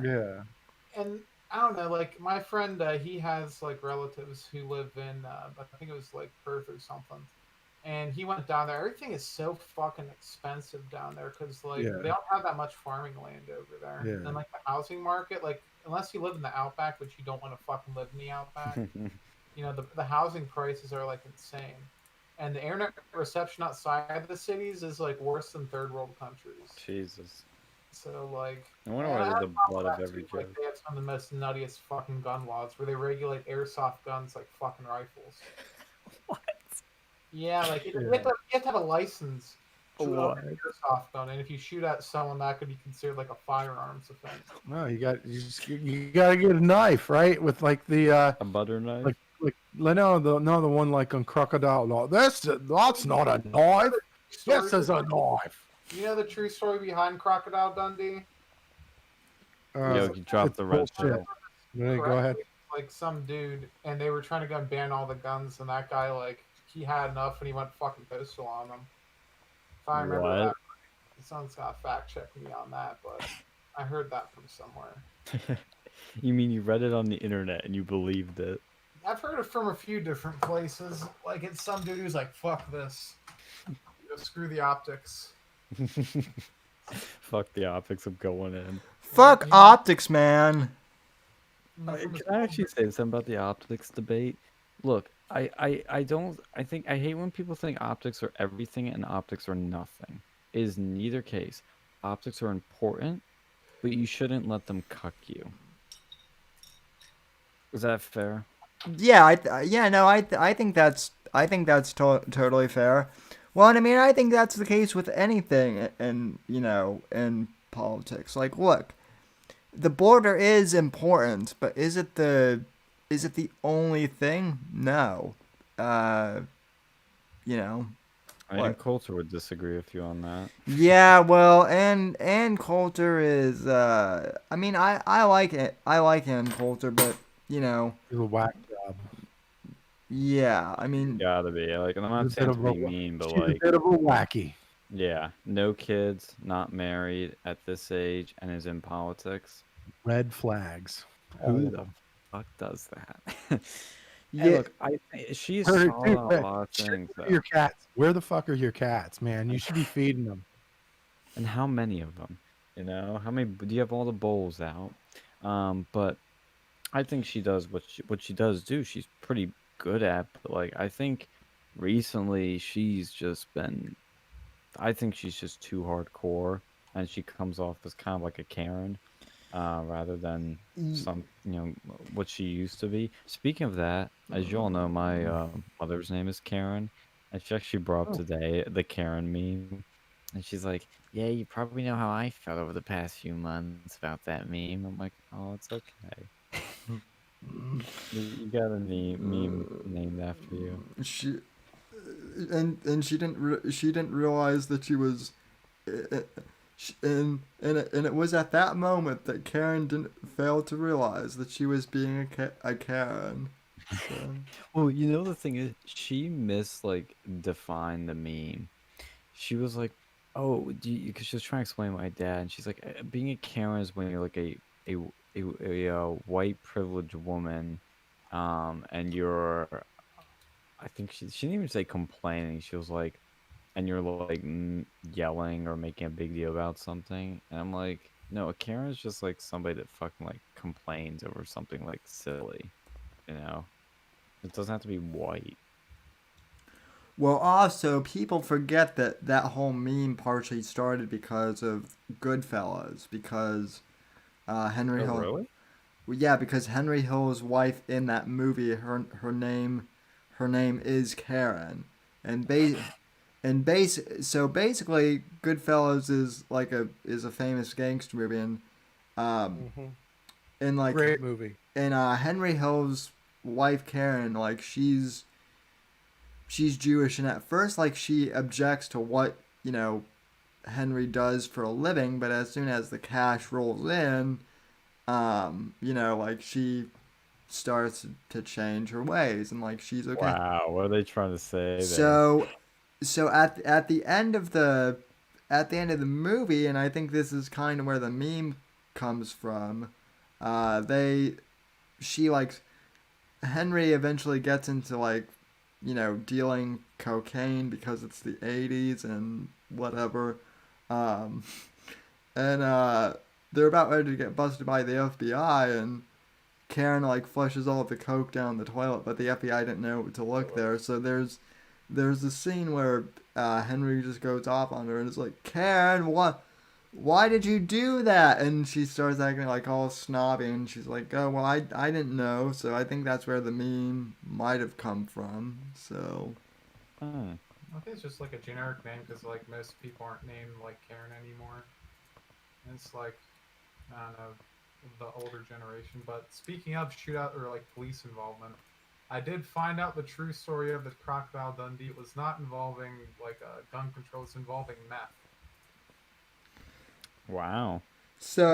Yeah, And I don't know, like my friend, he has like relatives who live in, I think it was like Perth or something, and he went down there. Everything is so fucking expensive down there because like yeah, they don't have that much farming land over there, yeah. and like the housing market, like unless you live in the outback, which you don't want to fucking live in the outback, the housing prices are like insane, and the internet reception outside the cities is like worse than third world countries. Jesus. So like, I wonder and why on there's a top of butt of that every too, like joke. they have some of the most nuttiest fucking gun laws where they regulate airsoft guns like fucking rifles. What? Yeah, like Yeah. you have to have a license to own What? an airsoft gun, and if you shoot at someone, that could be considered like a firearms offense. No, you got to get a knife, right? With like the A butter knife? like the one like on Crocodile Law. That's not a knife. This is a knife. You know the true story behind Crocodile Dundee? It was Yo, Uh, like, you dropped it's the red bullshit. pill. Go ahead. correctly, like some dude, and they were trying to go and ban all the guns, and that guy like he had enough, and he went fucking postal on them. If I remember that, What? right. Someone's got to fact check me on that, but I heard that from somewhere. You mean you read it on the internet and you believed it? I've heard it from a few different places. Like it's some dude who's like, "Fuck this, screw the optics." Fuck the optics of going in. fuck Yeah. optics, man. Can I actually say something about the optics debate? Look, I don't I think I hate when people think optics are everything and optics are nothing. It is neither case. Optics are important, but you shouldn't let them cuck you. Is that fair? Yeah, I think that's totally fair. Well, and I mean, I think that's the case with anything in politics. Like, look, the border is important, but is it the only thing? No. Uh, you know, I mean, what? Coulter would disagree with you on that. Yeah, well, and Coulter is I mean, I like it. I like Ann Coulter, but you know, It's a whack job. yeah, I mean, Gotta be. Like, and I'm not She's a saying bit to of a be mean, but she's a like, bit of a wacky. yeah, no kids, not married at this age, and is in politics. Red flags. All Who of the them. fuck does that? And yeah, look, she's Dude, solid on a man, lot of shit, things, where are your though. cats? Where the fuck are your cats, man? You should be feeding them. And how many of them? You know, how many? Do you have all the bowls out? But I think she does what she does do. She's pretty good at. But like, I think recently she's just been. I think she's just too hardcore, and she comes off as kind of like a Karen, rather than some, what she used to be. Speaking of that, as you all know, my mother's name is Karen, and she actually brought up Oh, today the Karen meme, and she's like, "Yeah, you probably know how I felt over the past few months about that meme." I'm like, "Oh, it's okay. You got a meme named after you." she and she didn't realize that she was uh, and it was at that moment that Karen didn't fail to realize that she was being a Karen. So, Well, the thing is, she like defined the meme. She was like, "Oh, because she was trying to explain my dad, and she's like, being a Karen is when you're like a white privileged woman, and you're, I think she didn't even say complaining. She was like, and you're like yelling or making a big deal about something. And I'm like, no, a Karen is just like somebody that fucking like complains over something like silly, you know? It doesn't have to be white. Well, also, people forget that that whole meme partially started because of Goodfellas, because Henry Oh, Hill. really? Well, yeah, because Henry Hill's wife in that movie, her name is Karen, and so basically, Goodfellas is like a famous gangster movie, um, Hmm. and like Great movie. and Henry Hill's wife Karen, like she's Jewish, and at first, like she objects to what Henry does for a living, but as soon as the cash rolls in, like she starts to change her ways, and like she's okay. Wow, what are they trying to say there? So at the end of the movie, and I think this is kind of where the meme comes from. They she like Henry eventually gets into like dealing cocaine because it's the 80s and whatever. Um, and they're about ready to get busted by the FBI, and Karen like flushes all of the coke down the toilet, but the FBI didn't know to look there. So there's a scene where Henry just goes off on her and is like, Karen, what? Why did you do that? And she starts acting like all snobby, and she's like, oh, well, I didn't know. So I think that's where the meme might have come from. So, Hmm. I think it's just like a generic name because like most people aren't named like Karen anymore. And it's like I don't know the older generation. But speaking of shootout or like police involvement, I did find out the true story of the Crocodile Dundee. It was not involving like gun control. It's involving meth. Wow.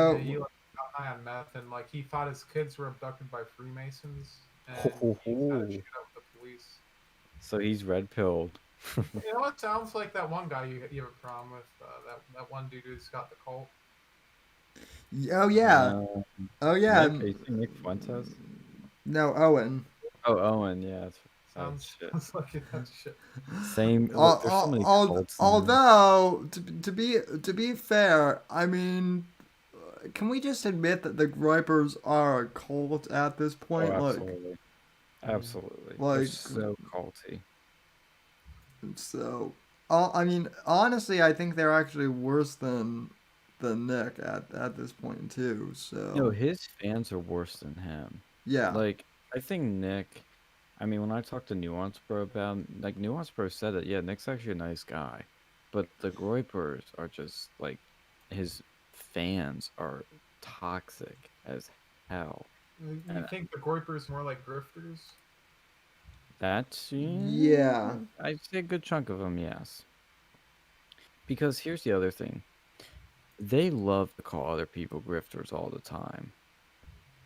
Yeah, so he like got high on meth and like he thought his kids were abducted by Freemasons Ho, and ho, he had a ho. shootout with the police. So he's red pilled. You know, it sounds like that one guy you have a problem with. That one dude who's got the cult. oh yeah, Uh, oh yeah, Nick, are you saying Nick Fuentes? no Owen. Oh, Owen, yeah. Oh, Sounds shit. sounds like that shit. Same. Look, there's so many cults now. Although to be fair, I mean, can we just admit that the Gripers are a cult at this Oh, point? absolutely. Absolutely. They're Like so culty. so. I mean, honestly, I think they're actually worse than Nick at this point too. No, So his fans are worse than him. yeah, Like, I think Nick, I mean, when I talked to Nuance Bro about him, like, Nuance Bro said that, yeah, Nick's actually a nice guy. But the Groypers are just, like, his fans are toxic as hell. You And think the Groypers more like grifters? that's, yeah. I'd say a good chunk of them, yes. Because here's the other thing. They love to call other people grifters all the time.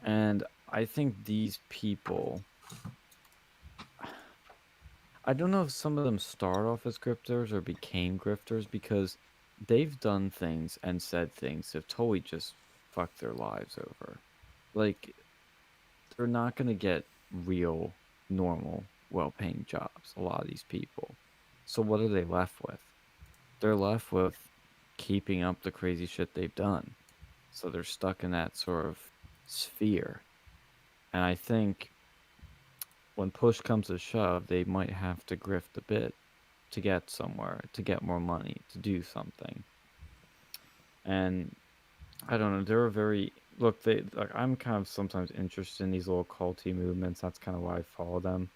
And I think these people, I don't know if some of them start off as grifters or became grifters because they've done things and said things that totally just fucked their lives over. Like, they're not going to get real, normal, well paying jobs, a lot of these people. So, what are they left with? They're left with keeping up the crazy shit they've done. So, they're stuck in that sort of sphere. And I think when push comes to shove, they might have to grift a bit to get somewhere, to get more money, to do something. And I don't know, they're a very look. They like I'm kind of sometimes interested in these little culty movements. That's kind of why I follow them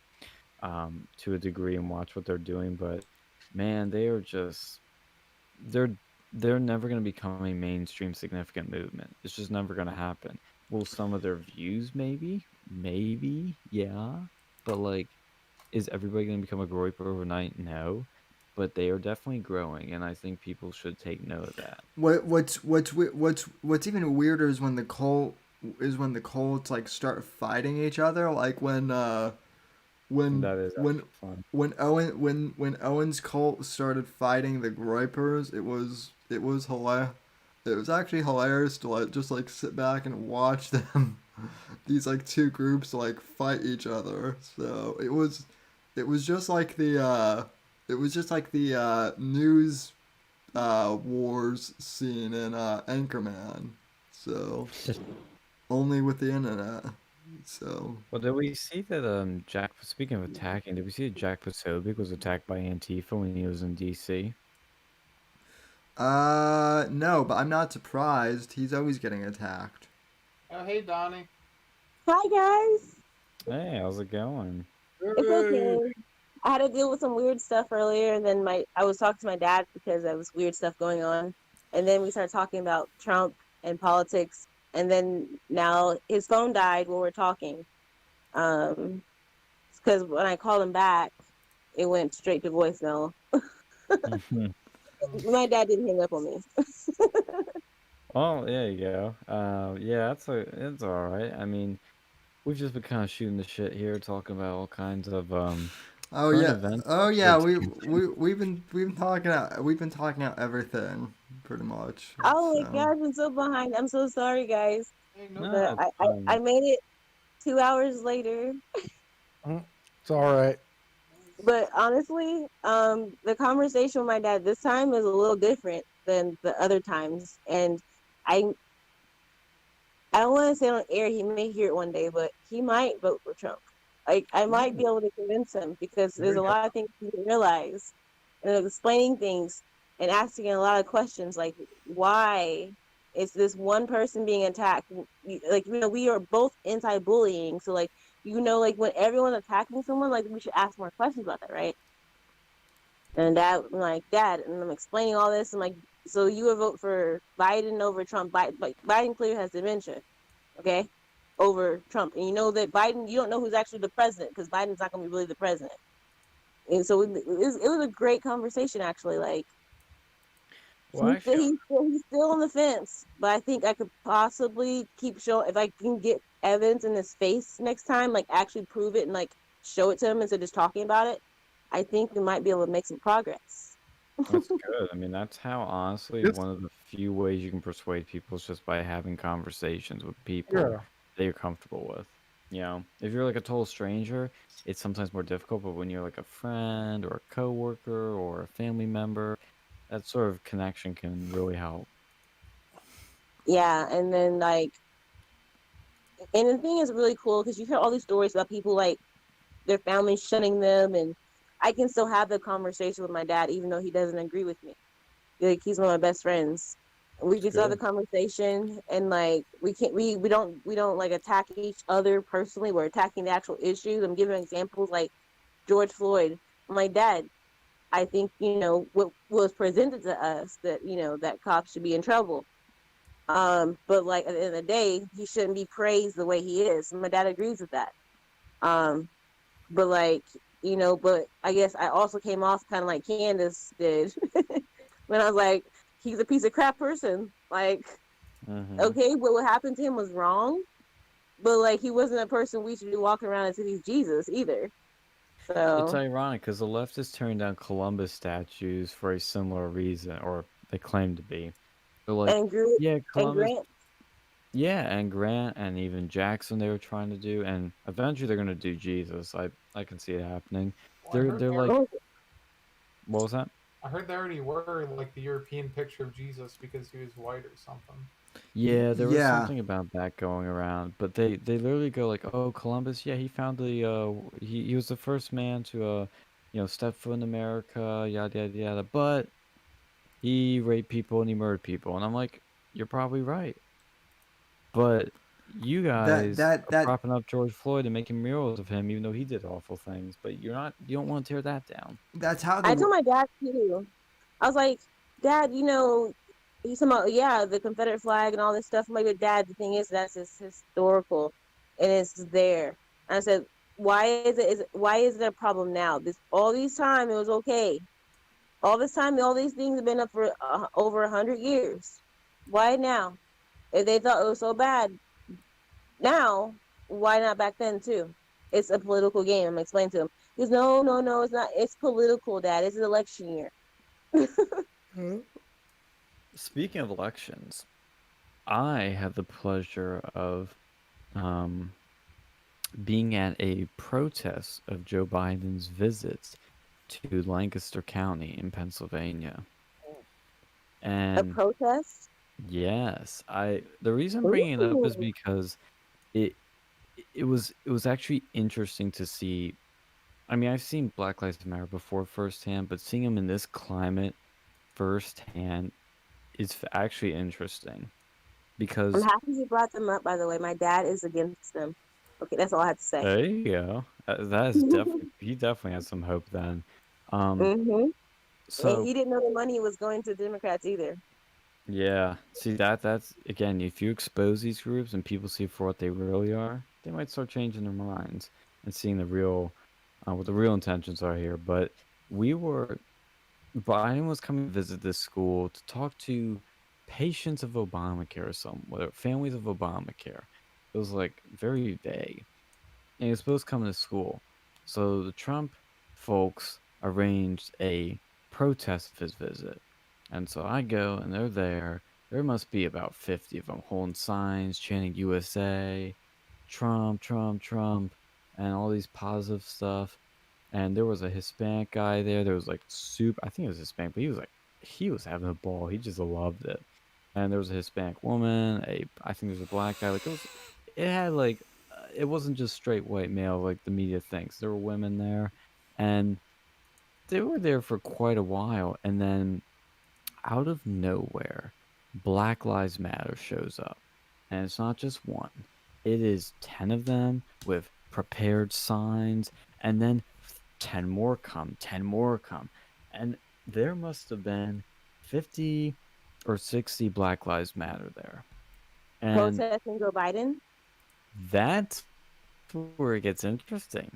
to a degree and watch what they're doing. But man, they are just they're they're never going to become a mainstream significant movement. It's just never going to happen. Will some of their views maybe, yeah, but like, is everybody going to become a groyper overnight? No, but they are definitely growing, and I think people should take note of that. What's even weirder is when the Colts like start fighting each other. Like when That is when actually fun. when Owen's Colt started fighting the Groypers, it was hilarious. It was actually hilarious to like just like sit back and watch them these like two groups like fight each other. So it was just like It was just like the news wars scene in Anchorman. So only with the internet. So Well, did we see that Jack? Speaking of attacking, did we see that Jack Posobiec was attacked by Antifa when he was in D.C.? no, but I'm not surprised. He's always getting attacked. Oh, hey, Donnie. Hi guys. Hey, how's it going? It's Hey. okay. I had to deal with some weird stuff earlier, and then I was talking to my dad because there was weird stuff going on, and then we started talking about Trump and politics, and then now his phone died when we were talking. Because when I called him back, it went straight to voicemail. Oh, My dad didn't hang up on me. Well, there you go. Yeah, it's all right. I mean, we've just been kind of shooting the shit here, talking about all kinds of Oh current yeah, events. oh That's yeah. what's We've been talking out everything pretty much. Oh my So God, I'm so behind. I'm so sorry, guys. hey, no No, But problem. it's I fine. made it 2 hours later. It's all right. But honestly, the conversation with my dad this time is a little different than the other times, and I I don't want to say on air. He may hear it one day, but he might vote for Trump. Like I might be Ooh, able to convince him because there there's you a go. lot of things he didn't realize, and explaining things and asking a lot of questions like why is this one person being attacked? Like we are both anti-bullying, so like like when everyone's attacking someone, like we should ask more questions about that, right? And dad, I'm like, Dad, and I'm explaining all this. I'm like, so you would vote for Biden over Trump? Biden clearly has dementia, okay, over Trump. And you know that Biden, you don't know who's actually the president because Biden's not going to be really the president. And so it was a great conversation, actually. Like, Well, actually, he's still on the fence, but I think I could possibly keep showing if I can get evidence in his face next time, like actually prove it and like show it to him instead of just talking about it. I think we might be able to make some progress. that's good. I mean, that's how honestly It's one of the few ways you can persuade people is just by having conversations with people yeah. that you're comfortable with. If you're like a total stranger, it's sometimes more difficult, but when you're like a friend or a coworker or a family member, that sort of connection can really help. Yeah, and then like, and the thing is really cool because you hear all these stories about people like their family shunning them, and I can still have the conversation with my dad even though he doesn't agree with me. Like he's one of my best friends. We It's can still have the good. conversation, and like we don't like attack each other personally. We're attacking the actual issues. I'm giving examples like George Floyd. I'm like, Dad, I think what was presented to us that that cops should be in trouble. But like at the end of the day, he shouldn't be praised the way he is. My dad agrees with that. Um, but like but I guess I also came off kind of like Candace did when I was like, he's a piece of crap person. Like, Hmm. okay, but what happened to him was wrong, but like he wasn't a person we should be walking around as if he's Jesus either. It's So ironic because the leftists turned down Columbus statues for a similar reason, or they claim to be. They're like, and Grant yeah, and Columbus, Grant yeah, and Grant and even Jackson they were trying to do, and eventually they're gonna do Jesus. I can see it happening. Well, They're like, what was that? I heard they already were like the European picture of Jesus because he was white or something. Yeah, there was yeah, something about that going around, but they literally go like, "Oh, Columbus, yeah, he found he was the first man to step foot in America, yada yada yada, but he raped people and he murdered people." And I'm like, "You're probably right, but you that guys that are that propping up George Floyd and making murals of him even though he did awful things, but you don't want to tear that down." that's how I told the my dad too. I was like, Dad, he's talking about the Confederate flag and all this stuff. I'm like, but Dad, the thing is that's just historical, and it's there. And I said, why is it a problem now? This all these time it was okay. All this time, all these things have been up for over 100 years. Why now? If they thought it was so bad now, why not back then too? It's a political game. I'm explaining to him. He goes, no, no, no, it's not. It's political, Dad. It's an election year. Speaking of elections, I had the pleasure of being at a protest of Joe Biden's visits to Lancaster County in Pennsylvania. A And protest? yes, the reason I'm bringing it up is Ooh. because it it was actually interesting to see. I mean, I've seen Black Lives Matter before firsthand, but seeing them in this climate firsthand is actually interesting I'm because happy you brought them up, by the way. My dad is against them. Okay, that's all I have to say. there you go. That is definitely he definitely has some hope then. Um, Mm-hmm. And so he didn't know the money was going to Democrats either. yeah, see that's again, if you expose these groups and people see for what they really are, they might start changing their minds and seeing the real what the real intentions are here. But we were Biden was coming to visit this school to talk to patients of Obamacare or some whatever families of Obamacare. It was like very vague. And he was supposed to come to school. So the Trump folks arranged a protest of his visit. And so I go and they're there. There must be about 50 of them holding signs, chanting USA, Trump, Trump, Trump, and all these positive stuff. And there was a Hispanic guy there. There was like soup. I think it was Hispanic, but he was having a ball. He just loved it. And there was a Hispanic woman. I think there's a black guy. Like it had like it wasn't just straight white male like the media thinks. There were women there, and they were there for quite a while. And then out of nowhere, Black Lives Matter shows up. And it's not just one, it is 10 of them with prepared signs, and then 10 more come, 10 more come. And there must have been 50 or 60 Black Lives Matter there. And Protesting Joe Biden? that's where it gets interesting.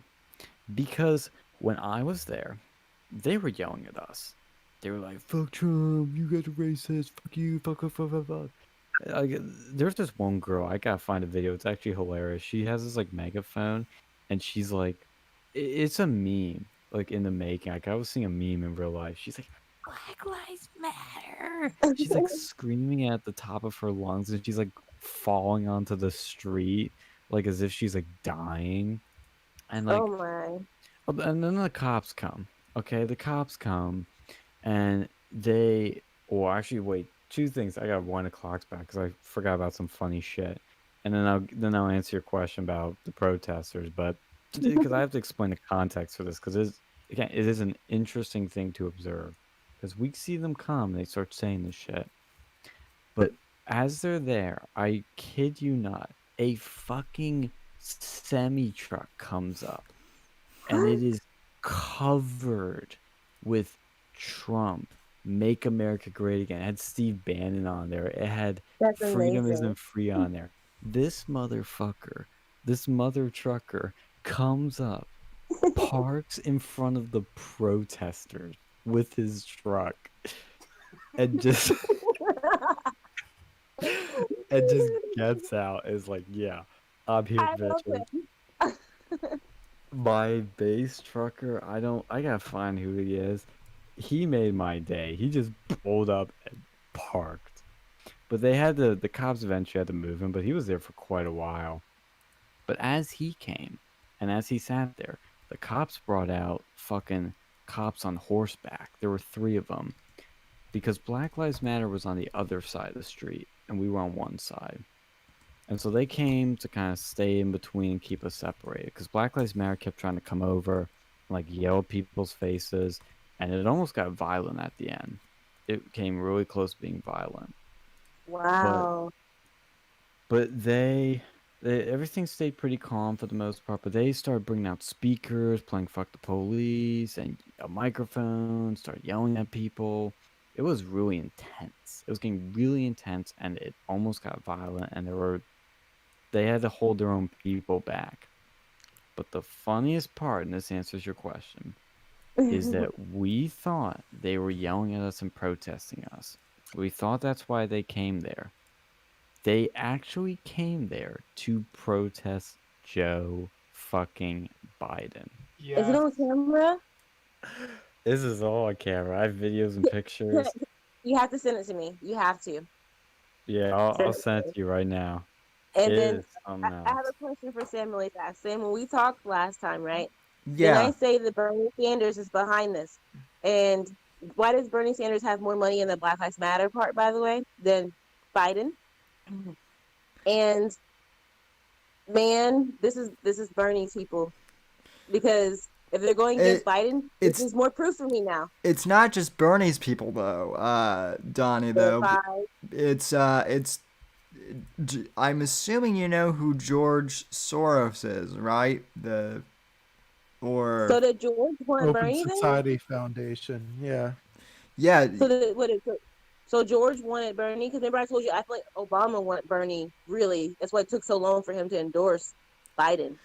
Because when I was there, they were yelling at us. They were like, "Fuck Trump! You guys are racist! Fuck you! Fuck fuck fuck fuck fuck!" There's this one girl. I gotta find a video. It's actually hilarious. She has this like megaphone, and she's like, it's a meme, like in the making. Like I was seeing a meme in real life. She's like, "Black Lives Matter!" She's like screaming at the top of her lungs, and she's like falling onto the street, like as if she's like dying, and Oh like my. and then the cops come. Okay, the cops come, and they. Well, actually, wait. Two things. I got 1 o'clock's back because I forgot about some funny shit, and then I'll answer your question about the protesters. But because I have to explain the context for this, because it is an interesting thing to observe, because we see them come, and they start saying this shit, but as they're there, I kid you not, a fucking semi truck comes up and it is covered with Trump, "Make America Great Again." It had Steve Bannon on there. It had That's "Freedom amazing. Isn't Free" on there. This motherfucker, this mother trucker comes up, parks in front of the protesters with his truck, and just and just gets out. Is like, "Yeah, I'm here, I love bitches." him. My base trucker, I gotta find who he is. He made my day. He just pulled up and parked. But they had the cops eventually had to move him, but he was there for quite a while. But as he came and as he sat there, the cops brought out fucking cops on horseback. There were 3 of them because Black Lives Matter was on the other side of the street and we were on one side. And so they came to kind of stay in between and keep us separated because Black Lives Matter kept trying to come over, like yell at people's faces, and it almost got violent at the end. It came really close to being violent. But Wow. they everything stayed pretty calm for the most part. But they started bringing out speakers, playing "Fuck the Police" and a microphone, started yelling at people. It was really intense. It was getting really intense, and it almost got violent. And they had to hold their own people back. But the funniest part, and this answers your question, is that we thought they were yelling at us and protesting us. We thought that's why they came there. They actually came there to protest Joe fucking Biden. Is it Yeah. on camera? This is all on camera. I have videos and pictures. You have to send it to me. You have to. Yeah, Send I'll it send to it me. to you right now. And It then is I something have else. a question for Sam really fast. Sam, when we talked last time, right? Then I Yeah. say that Bernie Sanders is behind this. And why does Bernie Sanders have more money in the Black Lives Matter part, by the way, than Biden? And man, this is Bernie's people, because if they're going against It Biden, this it's is more proof for me now. it's not just Bernie's people though, Donnie. Though Verify. it's I'm assuming you know who George Soros is, right? The or So did George want Open Bernie then? Society Foundation. Yeah. yeah, So that what it, so George wanted Bernie, because remember I told you I feel like Obama wanted Bernie. Really, that's why it took so long for him to endorse Biden.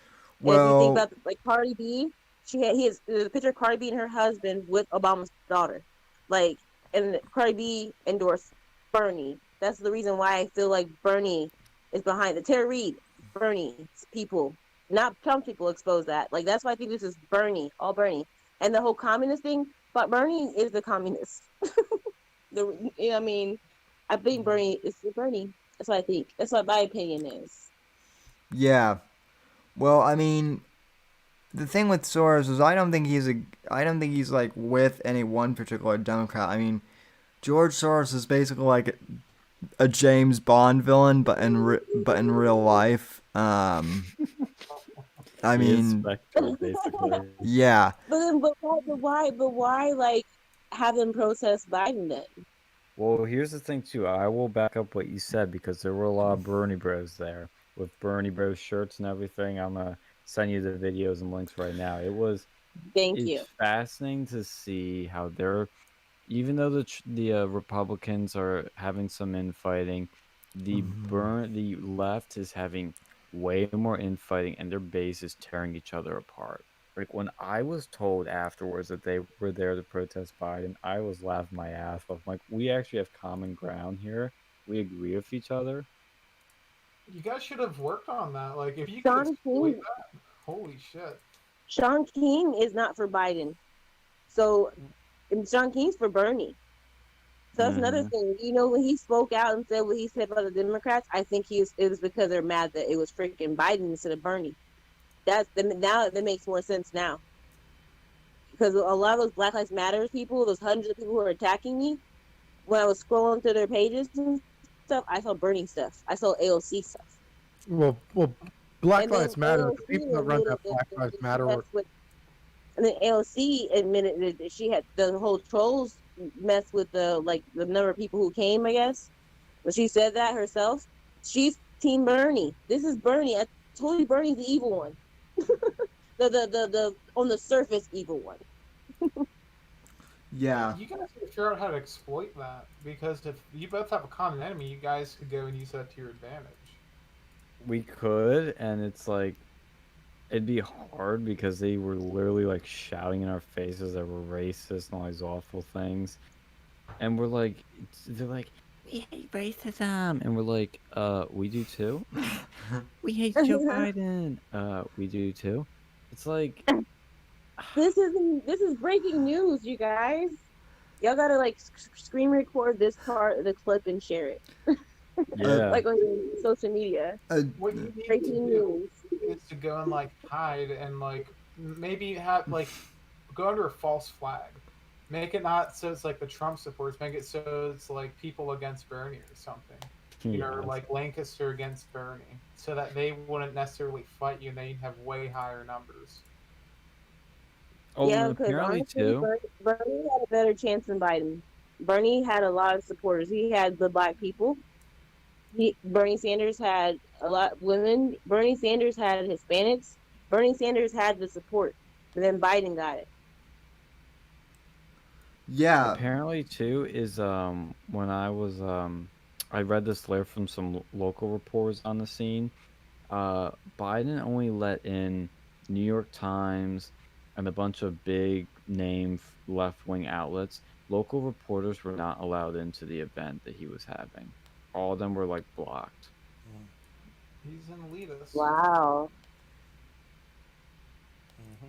And if you think well, about like Cardi B, there's a picture of Cardi B and her husband with Obama's daughter, like, and Cardi B endorsed Bernie. That's the reason why I feel like Bernie is behind the Tara Reid. Bernie's people, not Trump people, expose that. Like that's why I think this is Bernie, all Bernie, and the whole communist thing. But Bernie is the communist. I mean, I think Bernie is Bernie. That's what I think. That's what my opinion is. yeah. Well, I mean, the thing with Soros is I don't think he's like with any one particular Democrat. I mean, George Soros is basically like a James Bond villain, but but in real life. I He is mean, Spectre, basically. yeah, But why, like, have them protest Biden then? Well, here's the thing too. I will back up what you said because there were a lot of Bernie Bros there with Bernie Bros shirts and everything. I'm gonna send you the videos and links right now. Thank It's you. fascinating to see how they're, even though the Republicans are having some infighting, the left is having way more infighting, and their base is tearing each other apart. Like when I was told afterwards that they were there to protest Biden, I was laughing my ass off. Like we actually have common ground here. We agree with each other. You guys should have worked on that. Like, if you could Sean exploit King, that, holy shit. Sean King is not for Biden. So, and Sean King's for Bernie. So that's another Hmm. thing. When he spoke out and said what he said about the Democrats, I think it was because they're mad that it was freaking Biden instead of Bernie. Now that makes more sense now, because a lot of those Black Lives Matter people, those hundreds of people who are attacking me, when I was scrolling through their pages and stuff, I saw Bernie stuff. I saw AOC stuff. Well, Black And then Lives Matter. The people AOC that run admitted that Black that Lives she Matter. messed with, and then AOC admitted that she had the whole trolls mess with the number of people who came, I guess. But she said that herself. She's Team Bernie. This is Bernie. I told you Bernie's the evil one. The on the surface evil one. yeah. You guys got to figure out how to exploit that, because if you both have a common enemy, you guys could go and use that to your advantage. We could, and it's like it'd be hard because they were literally like shouting in our faces that we're racist and all these awful things. And we're like, they're like, we hate racism, and we're like, we do too. We hate Joe Biden. We do too. It's like, This is breaking news, you guys. Y'all gotta like screen record this part of the clip and share it, Uh, yeah, like on your social media. uh, What you need to Breaking do news. is to go and like hide and like maybe have like go under a false flag. Make it not so it's like the Trump supporters. Make it so it's like people against Bernie or something. Or yes. like Lancaster against Bernie, so that they wouldn't necessarily fight you and they'd have way higher numbers. Oh, Yeah, and because apparently honestly, too. Bernie had a better chance than Biden. Bernie had a lot of supporters. He had the black people. Bernie Sanders had a lot of women. Bernie Sanders had Hispanics. Bernie Sanders had the support. And then Biden got it. yeah. Apparently too is when I read this later from some local reporters on the scene. Biden only let in New York Times and a bunch of big name left wing outlets. Local reporters were not allowed into the event that he was having. All of them were like blocked. He's an elitist. Wow.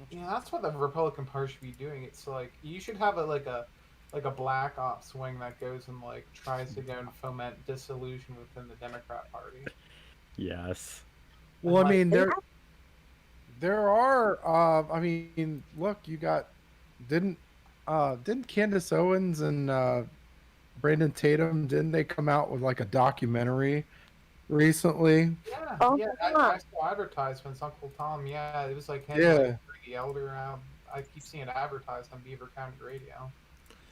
Yeah, that's what the Republican Party should be doing. It's like you should have a black ops wing that goes and like tries to go and foment disillusion within the Democrat Party. Yes. Well, And I like mean, And there There are. I mean, look, you got didn't didn't Candace Owens and Brandon Tatum, didn't they come out with like a documentary recently? Yeah, Oh, yeah. yeah. I saw advertisements. Uncle Tom. Yeah, it was like him and like Yeah. the elder. I keep seeing it advertised on Beaver County Radio.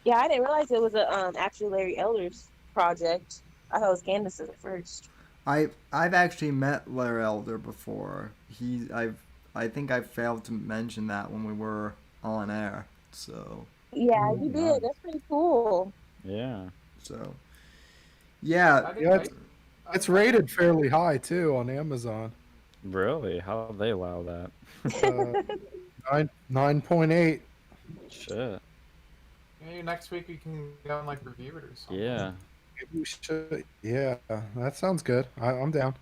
Yeah, I didn't realize it was a actually Larry Elder's project. I thought it was Candace's at first. I've actually met Larry Elder before. I think I failed to mention that when we were on air. So Yeah, Oh, you did. nice. That's pretty cool. Yeah. so yeah. I Yeah, didn't. it's rated fairly high too on Amazon. Really? How do they allow that? Uh, 9.8. Shit. Maybe next week we can go and like review it or something. Yeah. Maybe we should. Yeah, that sounds good. I'm down.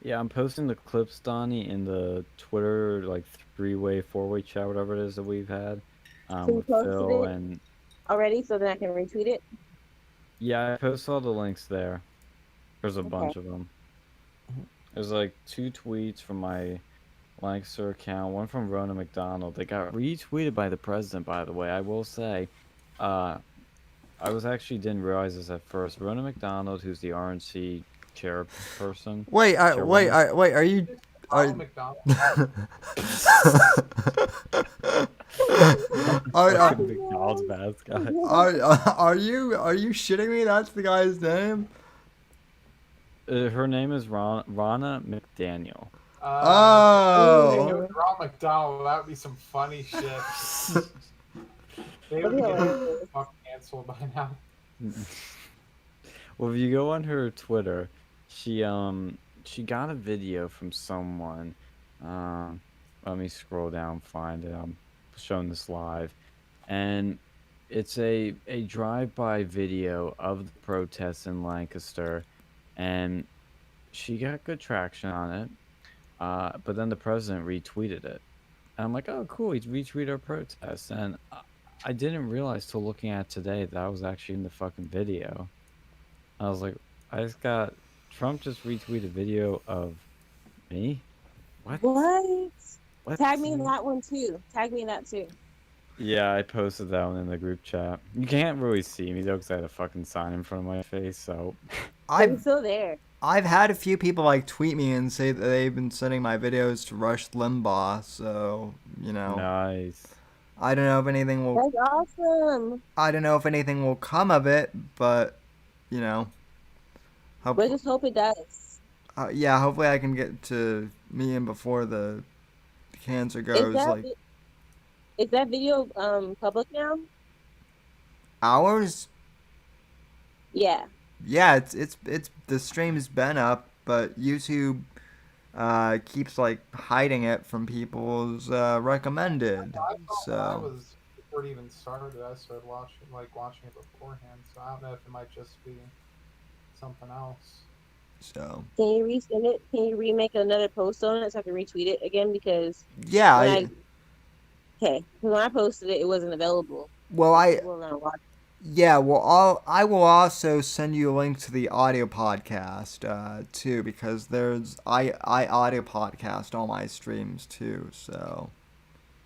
Yeah, I'm posting the clips, Donnie, in the Twitter like three-way, four-way chat, whatever it is that we've had, So you with posted Phil it and already, so then I can retweet it. yeah, I post all the links there. There's a Okay. bunch of them. There's like 2 tweets from my Lancaster account, one from Rona McDonald. They got retweeted by the president, by the way. I will say, I was actually didn't realize this at first. Rona McDonald, who's the RNC chairperson. Wait, wait. Are you? Just follow Are, McDonald. are, Fucking McDonald's mascot. are you shitting me? That's the guy's name. Her name is Ronna McDaniel. If it Oh. was Ron McDonald, that would be some funny shit. They would be getting fucking canceled by now. Well, if you go on her Twitter, she got a video from someone. Let me scroll down, find it. I'm showing this live, and it's a drive-by video of the protests in Lancaster, and she got good traction on it. But then the president retweeted it. And I'm like, oh, cool, he's retweeted our protest. And I didn't realize till looking at it today that I was actually in the fucking video. I was like, Trump just retweeted a video of me? What? What? Tag me in that one too. Tag me in that too. Yeah, I posted that one in the group chat. You can't really see me though, because I had a fucking sign in front of my face, so. I'm still there. I've had a few people like tweet me and say that they've been sending my videos to Rush Limbaugh, so Nice. I don't know if anything will. That's awesome. I don't know if anything will come of it, but But just hope it does. yeah, hopefully I can get to meet him before the cancer goes. Is that video public now? Ours? Yeah. Yeah, it's the stream's been up, but YouTube keeps like hiding it from people's recommended. I thought So that was before it even started. I started watching it beforehand, so I don't know if it might just be something else. so Can you resend it? Can you remake another post on it so I can retweet it again? Because yeah, when I posted it, it wasn't available. well People not watch. yeah, well I will also send you a link to the audio podcast too, because there's I audio podcast all my streams too. So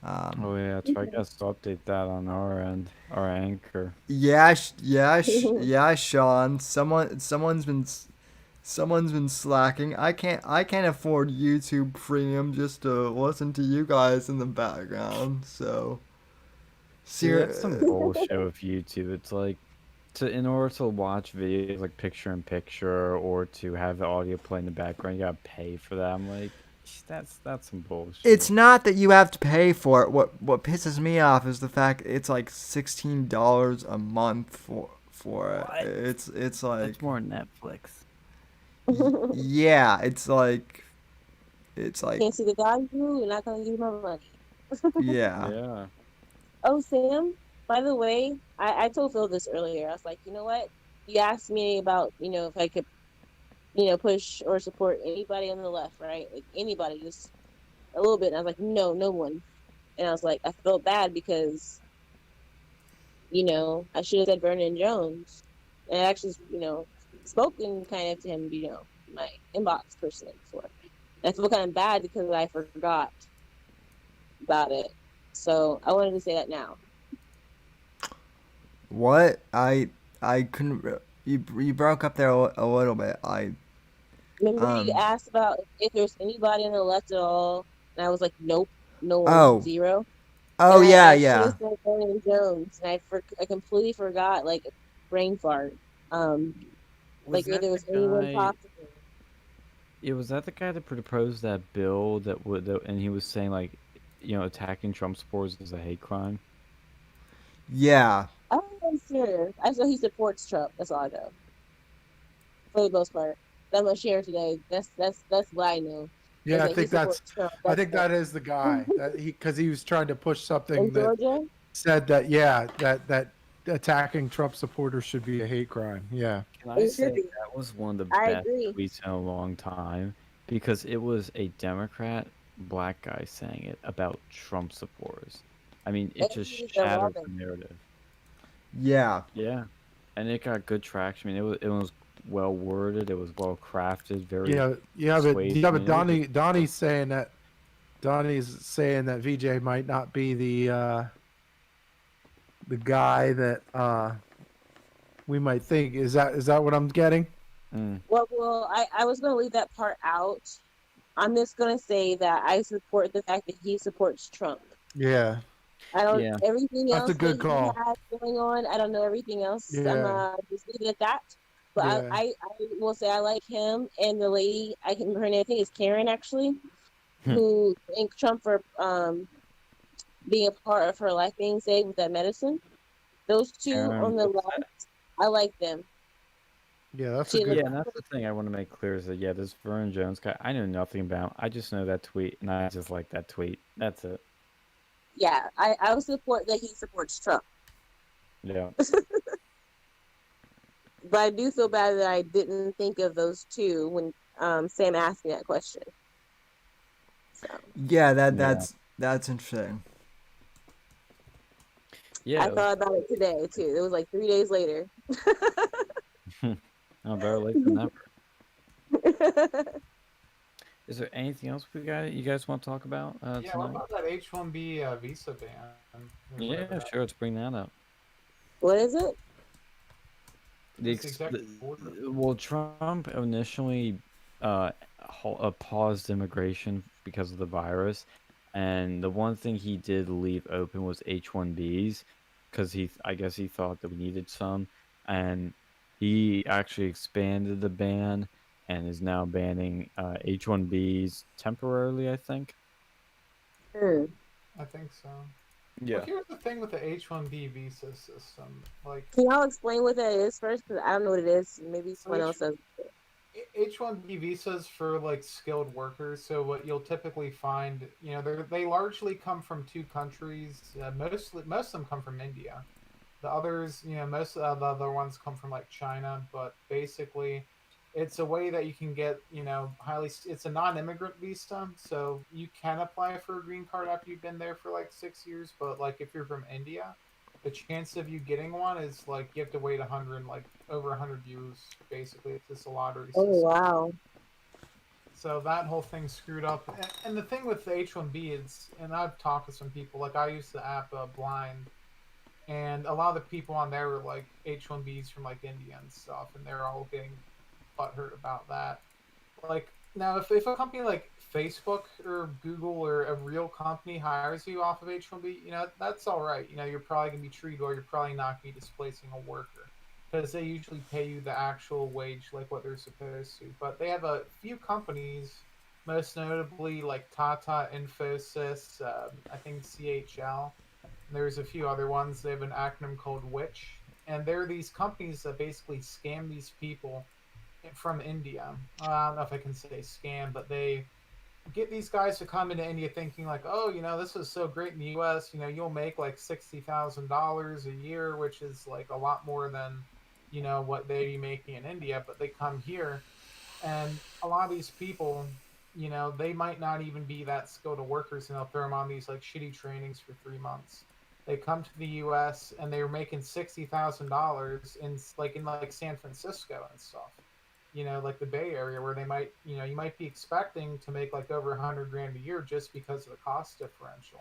Oh yeah, try guys to update that on our end, our anchor. yeah, Sean. Someone's been slacking. I can't afford YouTube Premium just to listen to you guys in the background. So See, that's some bullshit with YouTube. It's like in order to watch videos like picture in picture or to have the audio play in the background, you gotta pay for that. I'm like, that's some bullshit. It's not that you have to pay for it. What pisses me off is the fact it's like $16 a month for it. What? It's like That's more Netflix. yeah, it's like Can't see the value. You're not gonna use my money. yeah. Yeah. Oh, Sam. By the way, I told Phil this earlier. I was like, you know what? You asked me about if I could push or support anybody on the left, right? Like anybody, just a little bit. And I was like, no one. And I was like, I felt bad because, I should have said Vernon Jones. And I actually, spoken kind of to him, my inbox personally before. And I feel kind of bad because I forgot. about it. So I wanted to say that now. What? I couldn't. You broke up there a little bit. Remember you Um. asked about if there's anybody on the left at all, and I was like, nope, no one, Oh. zero. Oh And yeah, I should yeah. have said Brandon Jones, and I completely forgot, like brain fart. Um, Was like if that there the was anyone guy? possible. Yeah, was that the guy that proposed that bill that would, and he was saying like, attacking Trump supporters is a hate crime? Yeah. I'm not sure. I know he supports Trump. That's all I know for the most part. That I'm gonna share today. That's what I know is Yeah, that he supports Trump. I That's think it. that is the guy that he was trying to push something In that Georgia, said that yeah that attacking Trump supporters should be a hate crime. Yeah. Can I it say should be. that was one of the I best agree. tweets in a long time because it was a Democrat black guy saying it about Trump supporters. I mean, it And just he's shattered 11. the narrative. Yeah. Yeah, and it got good traction. I mean, it was well worded. It was well crafted, very But persuasive. I mean, it was Donnie's saying that VJ might not be the guy that we might think. Is that what I'm getting? mm, I was gonna leave that part out. I'm just gonna say that I support the fact that he supports Trump. Yeah, I don't yeah, everything that's a else that good he call. has going on. I don't know everything else. I'm Yeah, just leave it at that. But yeah, I will say I like him and the lady. I can her name. I think is Karen actually, who thanked Trump for being a part of her life being saved with that medicine. Those two Aaron, on the what's that? left, I like them. yeah. That's a She good. Yeah, and that's the thing I want to make clear is that yeah, this Vern Jones guy, I know nothing about. I just know that tweet, and I just like that tweet. That's it. yeah, I would support that he supports Trump. Yeah. But I do feel bad that I didn't think of those two when Sam asked me that question. So Yeah. Yeah. That's interesting. Yeah. I thought about it today too. It was like 3 days later. Oh, better late than never. Is there anything else you guys want to talk about Yeah, what tonight? about that H-1B visa ban or whatever Yeah, that? sure. Let's bring that up. What is it? This executive order. Well, Trump initially paused immigration because of the virus, and the one thing he did leave open was H-1Bs because I guess he thought that we needed some, and he actually expanded the ban and is now banning H-1Bs temporarily, I think. Hmm. I think so. Well, Yeah. here's the thing with the H-1B visa system. Like, Can y'all explain what that is first? Because I don't know what it is. Maybe so someone else does. H-1B visas for like skilled workers. So what you'll typically find, they largely come from two countries. Most of them come from India. The others, most of the other ones come from like China. But basically, it's a way that you can get, it's a non-immigrant visa, so you can apply for a green card after you've been there for like 6 years. But like if you're from India, the chance of you getting one is like you have to wait 100, like over 100 years. Basically, it's just a lottery Oh system. wow. So that whole thing's screwed up. And the thing with the H-1B is, and I've talked to some people, like I used the app Blind, and a lot of the people on there were like H-1Bs from like India and stuff, and they're all getting butthurt about that. Like now, if a company like Facebook or Google or a real company hires you off of H-1B, that's all right. You're probably gonna be treated, or you're probably not gonna be displacing a worker because they usually pay you the actual wage, like what they're supposed to. But they have a few companies, most notably like Tata, Infosys, I think CHL. And there's a few other ones. They have an acronym called Which, and they're these companies that basically scam these people from India. I don't know if I can say scam, but they get these guys to come into India thinking like, oh, this is so great in the U.S. You'll make like $60,000 a year, which is like a lot more than what they'd be making in India. But they come here, and a lot of these people, they might not even be that skilled of workers, and they'll throw them on these like shitty trainings for 3 months. They come to the U.S. and they're making $60,000 in like San Francisco and stuff. like the Bay Area, where they might, you might be expecting to make like over 100 grand a year just because of the cost differential,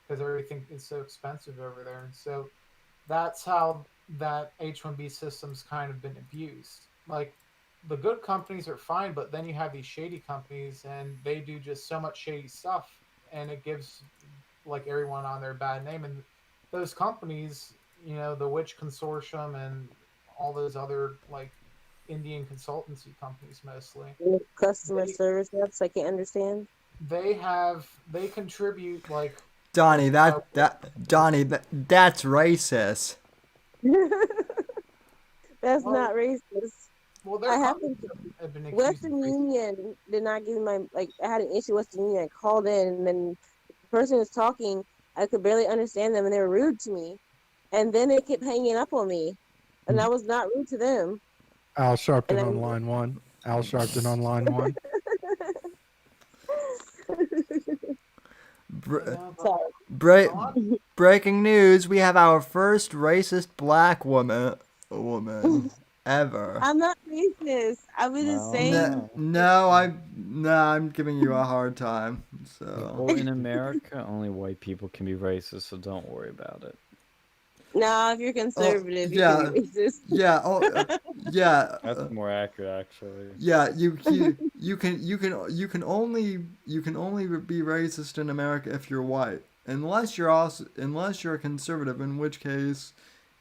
because everything is so expensive over there. So that's how that H-1B system's kind of been abused. Like the good companies are fine, but then you have these shady companies, and they do just so much shady stuff, and it gives like everyone on their bad name. And those companies, the Witch Consortium and all those other like Indian consultancy companies mostly, Customer they service reps, I can't understand. they contribute like Donnie, uh, that's racist. That's well, not racist. well, their I companies happened to have been accused of Western racism. Union did not give me my like. I had an issue with Western Union. I called in, and then the person was talking. I could barely understand them, and they were rude to me. And then they kept hanging up on me, and I was not rude to them. Al And Sharpton I, on line one. Al Sharpton on line one. Br- But sorry. Bra- a lot, breaking news: we have our first racist black woman ever. I'm not racist. I was just Well, saying. no. I'm giving you a hard time. So Well, in America, only white people can be racist, so don't worry about it. No, if you're oh conservative, you can be yeah, racist. yeah, yeah. That's more accurate, actually. Yeah, you can only be racist in America if you're white, unless you're a conservative, in which case,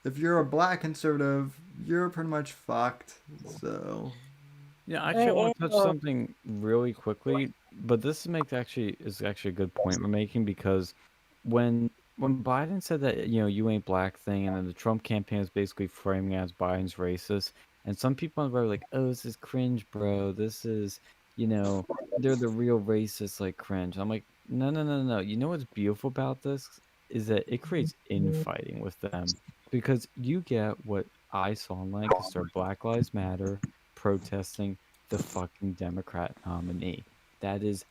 if you're a black conservative, you're pretty much fucked. So Yeah, I actually, I want to touch am. something really quickly, but this is actually a good point we're making because when Biden said that you ain't black thing, and then the Trump campaign is basically framing it as Biden's racist, and some people on the road are like, oh, this is cringe, bro. This is they're the real racists, like cringe. I'm like, no, no, no, no. You know what's beautiful about this is that it creates infighting with them because you get what I saw in Lancaster, Black Lives Matter protesting the fucking Democrat nominee. That is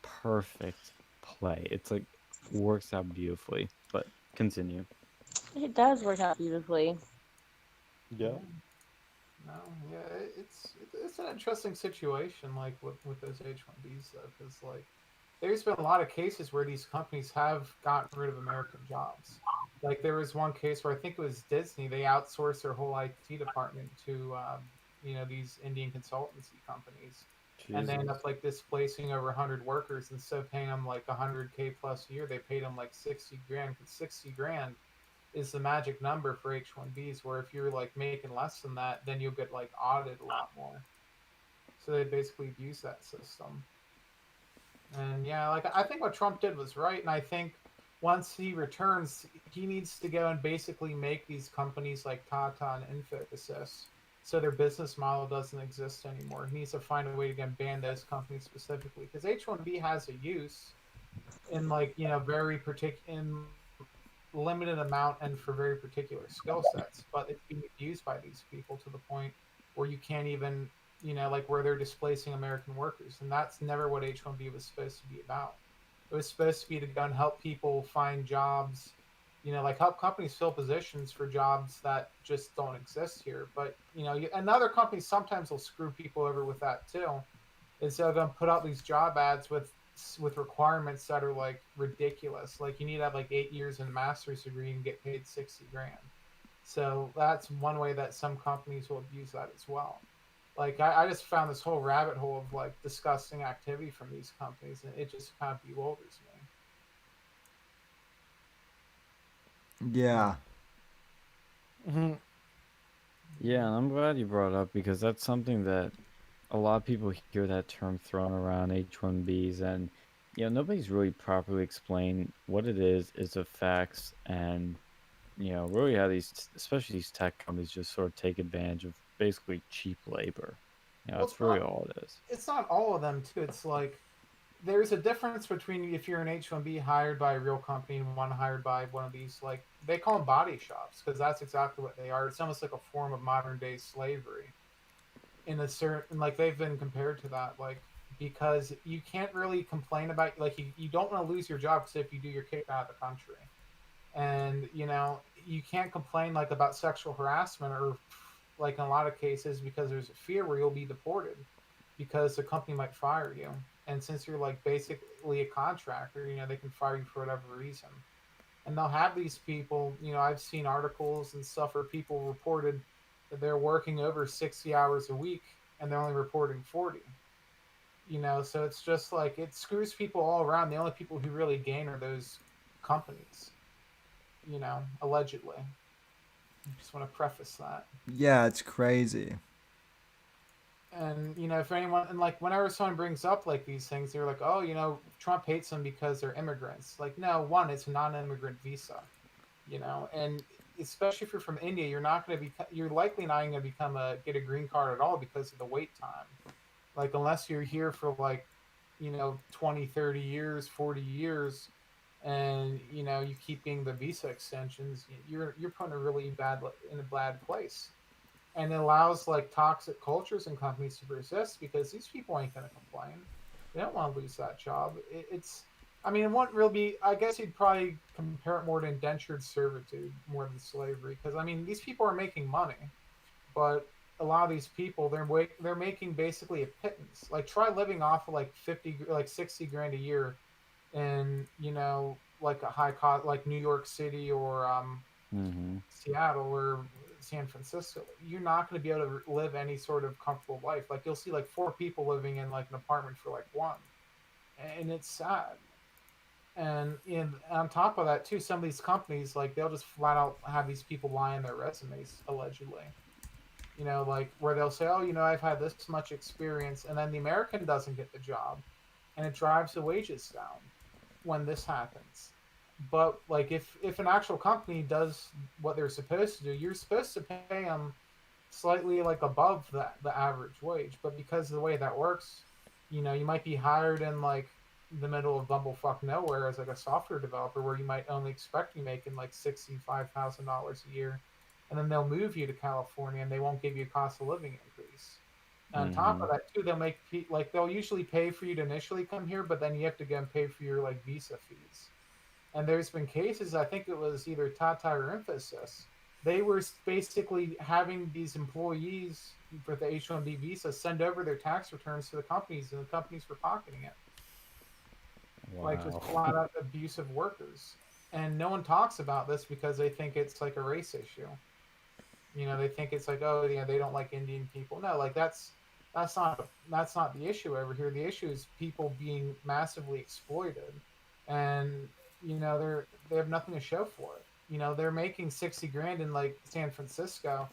perfect play. It's like works out beautifully. But continue. It does work out beautifully. Yeah. no, yeah, it's an interesting situation, like with those H-1Bs though, because like there's been a lot of cases where these companies have gotten rid of American jobs. Like there was one case where I think it was Disney. They outsourced their whole IT department to these Indian consultancy companies, and they end Jesus. up like displacing over 100 workers. Instead of paying them like 100K plus a year, they paid them like 60 grand. Because 60 grand is the magic number for H-1Bs. Where if you're like making less than that, then you'll get like audited a lot more. So they basically abuse that system. And yeah, like I think what Trump did was right, and I think once he returns, he needs to go and basically make these companies like Tata and Infosys so their business model doesn't exist anymore. He needs to find a way to get ban those companies specifically because H-1B has a use in like very particular in limited amount and for very particular skill sets, but it's being abused by these people to the point where you can't even, like where they're displacing American workers. And that's never what H-1B was supposed to be about. It was supposed to be to go and help people find jobs, like help companies fill positions for jobs that just don't exist here. But, and other companies sometimes will screw people over with that too. And so they're going to put out these job ads with requirements that are like ridiculous. Like you need to have like 8 years in a master's degree and get paid 60 grand. So that's one way that some companies will abuse that as well. Like I just found this whole rabbit hole of like disgusting activity from these companies, and it just kind of bewilders me. yeah, Mhm. Yeah, and I'm glad you brought it up because that's something that a lot of people hear that term thrown around H-1Bs, and nobody's really properly explained what it is, its effects, and really how especially these tech companies just sort of take advantage of basically cheap labor. Well, That's really all it is. it's not all of them too. It's like there's a difference between if you're an H-1B hired by a real company and one hired by one of these, like they call them body shops, because that's exactly what they are. It's almost like a form of modern day slavery in a certain, like they've been compared to that, like because you can't really complain about, like you don't want to lose your job because if you do, you're kicked out of the country. And you can't complain like about sexual harassment or like in a lot of cases, because there's a fear where you'll be deported because the company might fire you. And since you're like basically a contractor, they can fire you for whatever reason. And they'll have these people, I've seen articles and stuff where people reported that they're working over 60 hours a week and they're only reporting 40. So it's just like it screws people all around. The only people who really gain are those companies, allegedly. I just want to preface that. Yeah, it's crazy. And for anyone, and like whenever someone brings up like these things, they're like, oh, Trump hates them because they're immigrants. Like, no, one, it's a non-immigrant visa, and especially if you're from India, you're likely not going to get a green card at all because of the wait time. Like, unless you're here for like 20, 30 years, 40 years, and you keep getting the visa extensions, you're put in a bad place. And it allows like toxic cultures and companies to persist because these people ain't going to complain. They don't want to lose that job. I mean, it wouldn't really be. I guess you'd probably compare it more to indentured servitude more than slavery, because I mean, these people are making money, but a lot of these people they're making basically a pittance. Like, try living off of like 50, like 60 grand a year in like a high cost like New York City or Mm-hmm. Seattle or San Francisco. You're not going to be able to live any sort of comfortable life. Like, you'll see like four people living in like an apartment for like one, and it's sad. And on top of that too, some of these companies, like, they'll just flat out have these people lie in their resumes allegedly. Like, where they'll say, oh, I've had this much experience, and then the American doesn't get the job, and it drives the wages down when this happens. But like, if an actual company does what they're supposed to do, you're supposed to pay them slightly like above the average wage. But because of the way that works, you might be hired in like the middle of bumblefuck nowhere as like a software developer, where you might only expect to be making like $65,000 a year, and then they'll move you to California and they won't give you a cost of living increase. On top Mm-hmm. of that too, they'll usually pay for you to initially come here, but then you have to go and pay for your like visa fees. And there's been cases, I think it was either Tata or Infosys, they were basically having these employees for the H-1B visa send over their tax returns to the companies, and the companies were pocketing it. Like, just Wow. flat out abusive workers. And no one talks about this because they think it's like a race issue. They think it's like, oh, yeah, they don't like Indian people. No, like, that's not the issue over here. The issue is people being massively exploited, and they have nothing to show for it. They're making 60 grand in like San Francisco.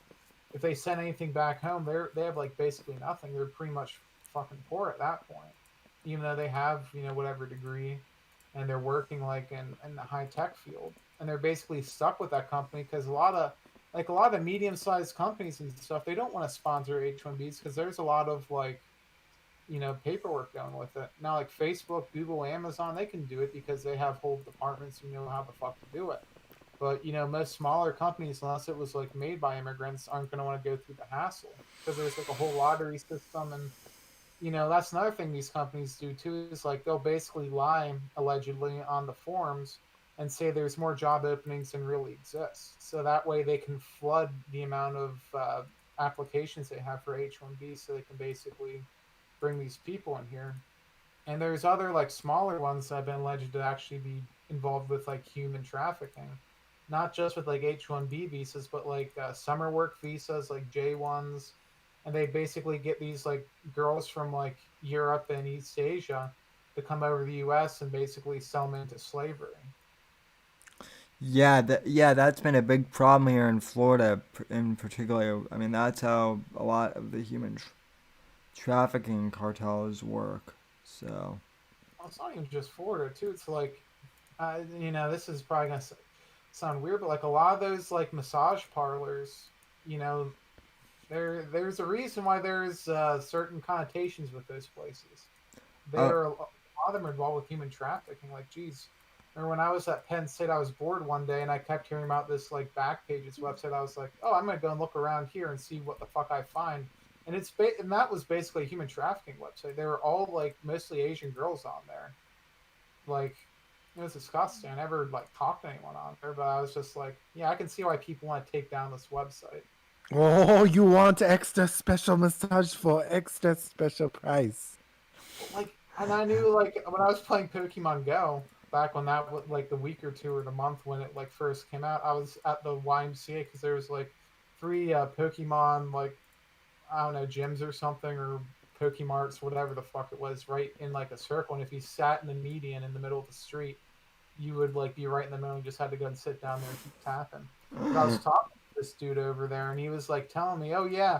If they send anything back home, they have like basically nothing. They're pretty much fucking poor at that point, even though they have whatever degree, and they're working like in the high tech field, and they're basically stuck with that company because a lot of medium-sized companies and stuff, they don't want to sponsor H-1Bs because there's a lot of like paperwork going with it. Now, like Facebook, Google, Amazon, they can do it because they have whole departments who know how the fuck to do it. But most smaller companies, unless it was like made by immigrants, aren't going to want to go through the hassle because there's like a whole lottery system. And that's another thing these companies do too, is like they'll basically lie allegedly on the forms and say there's more job openings than really exist, so that way they can flood the amount of applications they have for H-1B, so they can basically bring these people in here. And there's other like smaller ones that have been alleged to actually be involved with like human trafficking, not just with like H-1B visas, but like summer work visas, like J-1s. And they basically get these like girls from like Europe and East Asia to come over to the U.S. and basically sell them into slavery. Yeah, that's been a big problem here in Florida, in particular. I mean, that's how a lot of the human trafficking cartels work. So, Well, it's not even just Florida too. It's like, this is probably gonna sound weird, but like a lot of those like massage parlors, you know, there's a reason why there's certain connotations with those places. uh, A lot of them are involved with human trafficking. Like, geez, remember when I was at Penn State, I was bored one day and I kept hearing about this like Backpages website. I was like, oh, I'm gonna go and look around here and see what the fuck I find. And and that was basically a human trafficking website. They were all like mostly Asian girls on there. Like, it was disgusting. I never like talked to anyone on there, but I was just like, yeah, I can see why people want to take down this website. Oh, you want extra special massage for extra special price? Like, and I knew like when I was playing Pokemon Go back when that was like the week or two or the month when it like first came out, I was at the YMCA because there was like three Pokemon like I don't know gyms or something or Pokemarts, whatever the fuck it was, right in like a circle. And if you sat in the median in the middle of the street, you would like be right in the middle. You just had to go and sit down there and keep tapping. But I was talking to this dude over there, and he was like telling me, "Oh yeah,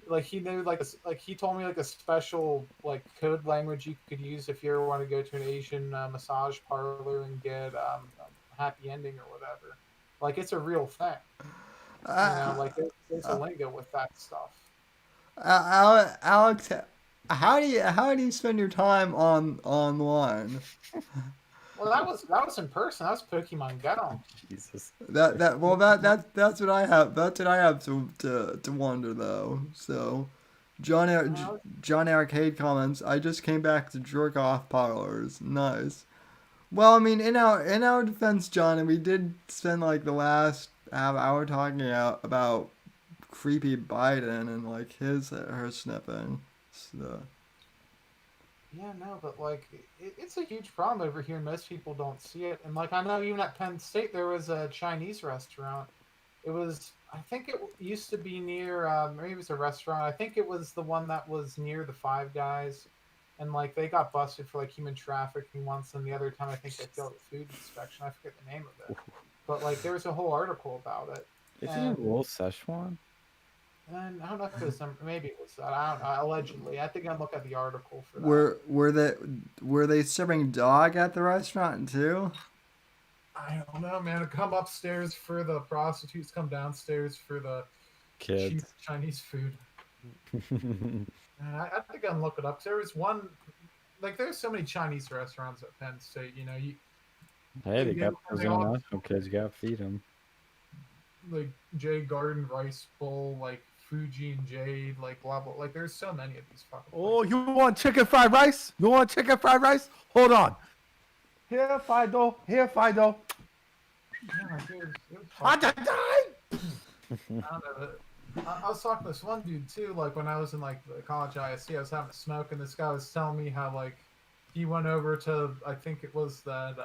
like he knew like he told me like a special like code language you could use if you ever want to go to an Asian massage parlor and get a happy ending or whatever. Like it's a real thing, you know. Uh, Like there's a lingo with that stuff. Alex, how do you spend your time online? Well, that was in person. That was Pokemon Go. Jesus. That's what I have. That's what I have to wonder though. So, Uh, John Arcade comments. I just came back to jerk off parlors. Nice. Well, I mean, in our defense, John, and we did spend like the last half hour talking about creepy Biden and like her sniffing. So, Yeah, no, but like it's a huge problem over here. Most people don't see it, and like I know even at Penn State there was a Chinese restaurant. It was I think it used to be near maybe it was a restaurant. I think it was the one that was near the Five Guys, and like they got busted for like human trafficking once, and the other time I think they failed a food inspection. I forget the name of it, but like there was a whole article about it, Isn't it and Roll Szechuan? and I don't know if it was maybe it was that. I don't know. Allegedly, I think I look at the article for that. were they serving dog at the restaurant too? I don't know, man. Come upstairs for the prostitutes, come downstairs for the cheap Kids. Chinese food. And I think I can look it up. There was one, like, there's so many Chinese restaurants at Penn State. You know, Hey, they got they those all international kids. You gotta feed them. like Jay Garden Rice Bowl, like Fuji and Jade, like blah blah. Like, there's so many of these fucking. Oh, Places. you want chicken fried rice? You want chicken fried rice? Hold on. Here, Fido. Here, Fido. Yeah, like, it was I fucking- died. I don't know. I was talking to this one dude too. Like when I was in like the college ISC, I was having a smoke, and this guy was telling me how like he went over to I think it was that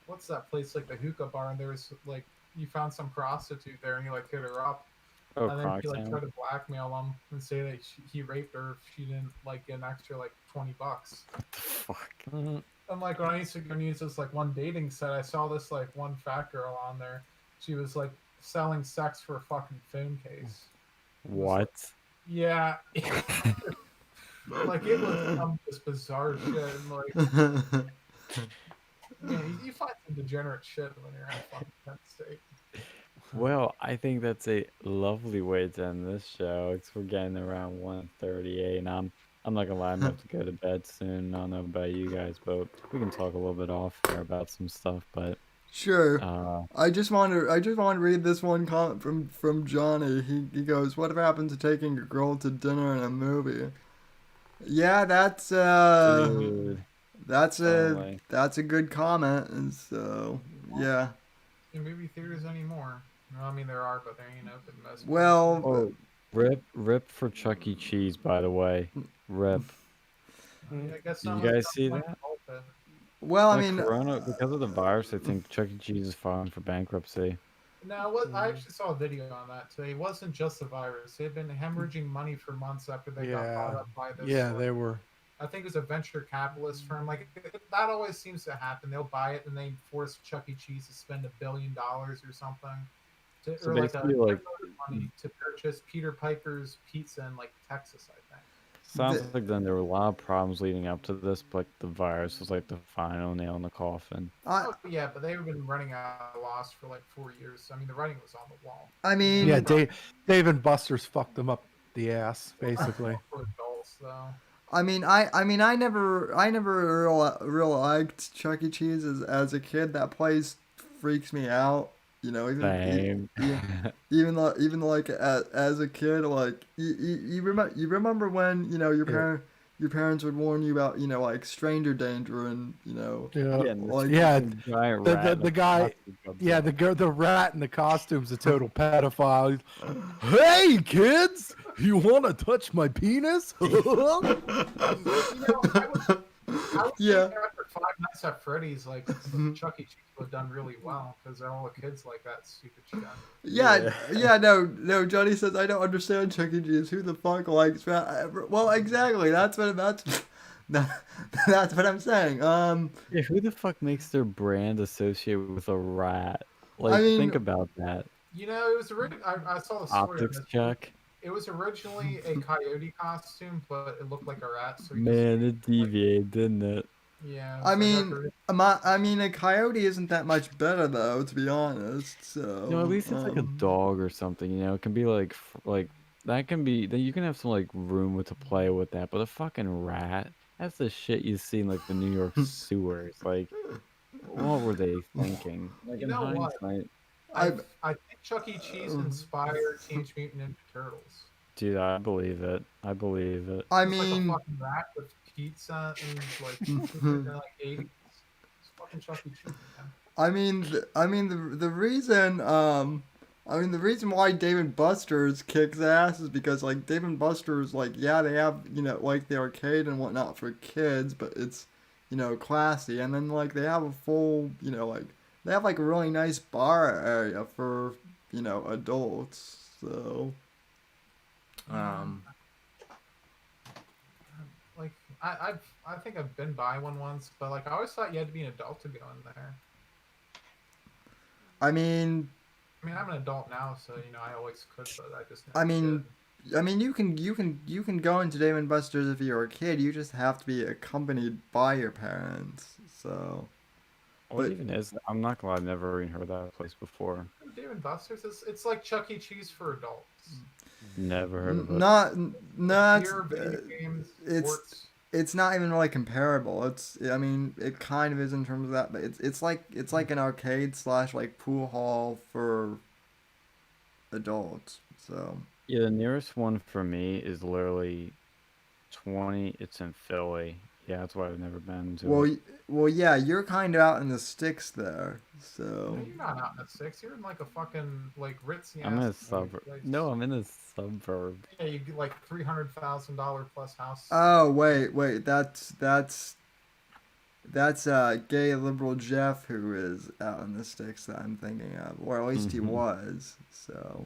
what's that place like the hookah bar, and there was like you found some prostitute there, and he like hit her up, Oh, and then he like Crocktown. tried to blackmail him and say that he raped her if she didn't like get an extra like $20. What the fuck? And like when I used to go use this like one dating site, I saw this like one fat girl on there. She was like selling sex for a fucking phone case. What? Yeah. Like it was some this bizarre shit and like yeah, you find some degenerate shit when you're at fucking Penn State. Well, I think that's a lovely way to end this show. It's we're getting around 1:38, and I'm not gonna lie, I'm gonna have to go to bed soon. I don't know about you guys, but we can talk a little bit off there about some stuff. But Sure. uh, I just want to read this one comment from Johnny. He goes, "Whatever happened to taking a girl to dinner and a movie?" Yeah, that's dude, that's totally. a good comment, and so yeah. In movie theaters anymore. Well, I mean there are, but they ain't open most. Well, Oh, rip for Chuck E. Cheese, by the way. Rip. I guess Did not you much guys on see point that? Volta. well, I The mean, Corona, because of the virus, I think Chuck E. Cheese is filing for bankruptcy. No, what I actually saw a video on that today. It wasn't just the virus. They've been hemorrhaging money for months after they got bought Yeah. up by this. Yeah, like, they were. I think it was a venture capitalist firm. Like that always seems to happen. They'll buy it and they force Chuck E. Cheese to spend $1 billion or something, So or like a basically, like, money to purchase Peter Piper's Pizza in like Texas, I think. sounds The- like then there were a lot of problems leading up to this, but the virus was like the final nail in the coffin. I Oh yeah, but they've been running out of loss for like 4 years. I mean, the writing was on the wall. I mean, Yeah, Dave and Buster's fucked them up the ass, basically. For adults, though. I never real liked Chuck E. Cheese as a kid. That place freaks me out. You know, Same. even like as a kid, like you remember when your Yeah. your parents would warn you about, like stranger danger and, Yeah, Yeah, and this like yeah. fucking giant The rat in the a guy, costume comes yeah, out. the rat in the costume's a total pedophile. Hey kids, you want to touch my penis? I would yeah. think after Five Nights at Freddy's, like Chuck E. Cheese would have done really well because they're all the kids like that stupid shit. Yeah, Yeah. yeah, no. Johnny says I don't understand Chuck E. Cheese. Who the fuck likes rat? Well, exactly. That's what I'm saying. Yeah, who the fuck makes their brand associated with a rat? I Like, mean, think about that. You know, it was I saw the story on Optics this. check. It was originally a coyote costume, but it looked like a rat, so he just Man, made it deviated, didn't it? yeah. It I was like mean, a coyote isn't that much better though, to be honest. No, at So, least it's like a dog or something, you know? It can be like, like, that can be, then you can have some, like, room with to play with that, but a fucking rat, that's the shit you see in, like, the New York sewers. Like, what were they thinking? Like, you in know what? hindsight, I, I think Chuck E. Cheese inspired Teenage Mutant Ninja Turtles. dude, I believe it. I believe it. I It's like a mean, fucking rat with pizza and like in the like 80s. It's fucking Chuck E. Cheese, man. the reason, the reason why Dave and Buster's kicks ass is because like Dave and Buster's, like, yeah, they have, like the arcade and whatnot for kids, but it's, classy, and then like they have a full, like they have like a really nice bar area for, adults. So, Like I think I've been by one once, but like I always thought you had to be an adult to go in there. I mean, I mean, I'm an adult now, so I always could, but I just never I mean, did. you can go into Dave and Buster's if you're a kid. You just have to be accompanied by your parents. So, What but even is that? I'm not gonna lie, I've never even heard of that place before. Dave and Buster's, it's like Chuck E. Cheese for adults. Never heard of it. not Beer, video games, it's sports. it's not even really comparable. I mean, it kind of is in terms of that, but it's like an arcade slash like pool hall for adults. So, Yeah, the nearest one for me is literally 20. It's in Philly. Yeah, that's why I've never been to well, it. yeah, you're kind of out in the sticks there. So, No, you're not out in the six. You're in like a fucking like ritzy I'm in a ass suburb. place. No, I'm in a suburb. Yeah, you get like $300,000 plus house. oh wait, that's gay liberal Jeff who is out in the sticks that I'm thinking of, or at least he Mhm. was. So,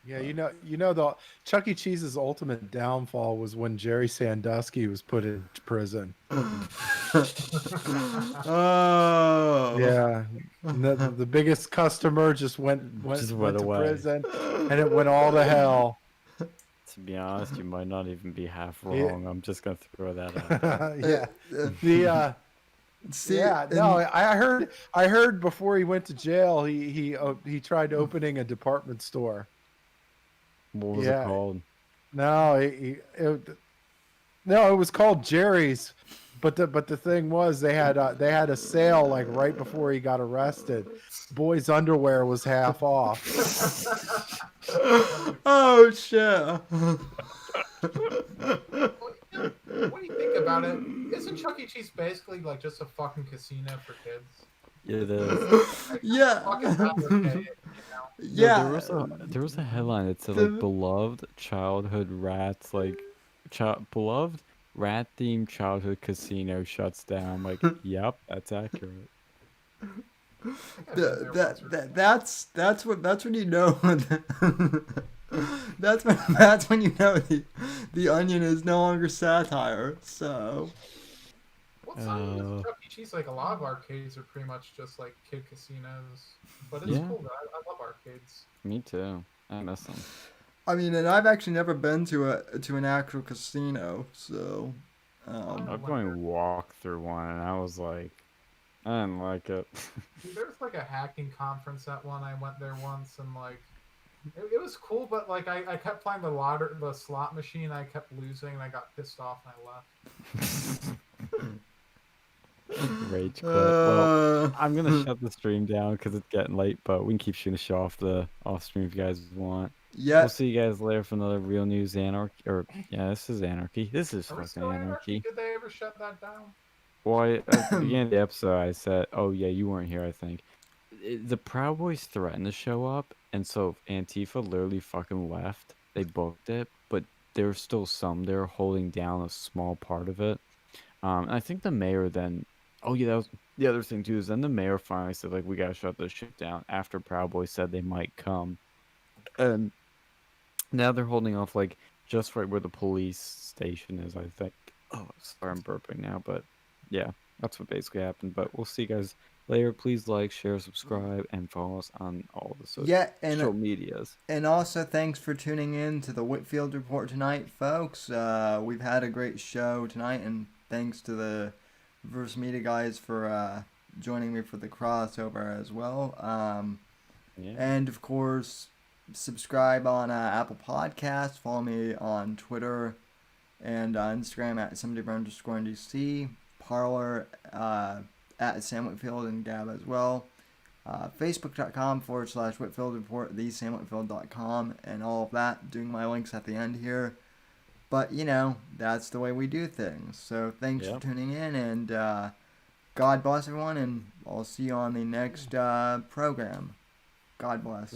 Yeah, the Chuck E. Cheese's ultimate downfall was when Jerry Sandusky was put in prison. oh Yeah, and the biggest customer just went Just went went to away. prison, and it went all to hell. To be honest, you might not even be half Yeah. wrong. I'm just gonna throw that out. Yeah, See, yeah. No, I heard before he went to jail, he tried opening a department store. What was it Yeah. called? No, no, it was called Jerry's, but the thing was they had a sale like right before he got arrested. Boys' underwear was half off. oh shit. What do you think about it? Isn't Chuck E. Cheese basically like just a fucking casino for kids? It is. yeah. Fucking okay, No, yeah. there was a headline that said The- like beloved childhood rats, like beloved rat themed childhood casino shuts down. Like, yep, that's accurate. That's when you know that's when you know the Onion is no longer satire. So, What's not even Chuck E. Cheese? Like a lot of arcades are pretty much just like kid casinos, but it's Yeah. cool. Though. I love arcades. Me too. I miss them. I mean, and I've actually never been to an actual casino. So, I'm going to walk through one, and I was like, I didn't like it. Dude, there was like a hacking conference at one. I went there once, and like it was cool, but like I kept playing the slot machine. I kept losing, and I got pissed off, and I left. Rage quit. Well, Uh, I'm gonna shut the stream down because it's getting late, but we can keep shooting the show off stream if you guys want. We'll yeah, see you guys later for another Real News Anarchy. Or yeah, this is Anarchy. This is Are we fucking still anarchy? Anarchy. Did they ever shut that down? Well, at the beginning of the episode, I said, "Oh yeah, you weren't here." I think the Proud Boys threatened to show up, and so Antifa literally fucking left. They booked it, but there were still some. They were holding down a small part of it. And I think the mayor then. Oh yeah, that was the other thing too. Is then the mayor finally said like, "We gotta shut this shit down." After Proud Boys said they might come, and now they're holding off like just right where the police station is. I think. Oh, sorry, I'm burping now, but yeah, that's what basically happened. But we'll see you guys later. Please like, share, subscribe, and follow us on all the yeah, social medias. and also thanks for tuning in to the Whitfield Report tonight, folks. We've had a great show tonight, and thanks to the Verse Media guys for joining me for the crossover as well. Yeah. And of course, subscribe on Apple Podcasts. Follow me on Twitter and Instagram at somebody_NDC. Parlor at Sam Whitfield and Gab as well. Facebook.com/Whitfield Report, thesamwhitfield.com, and all of that. Doing my links at the end here. But, that's the way we do things. So thanks for tuning in, and God bless everyone, and I'll see you on the next program. God bless.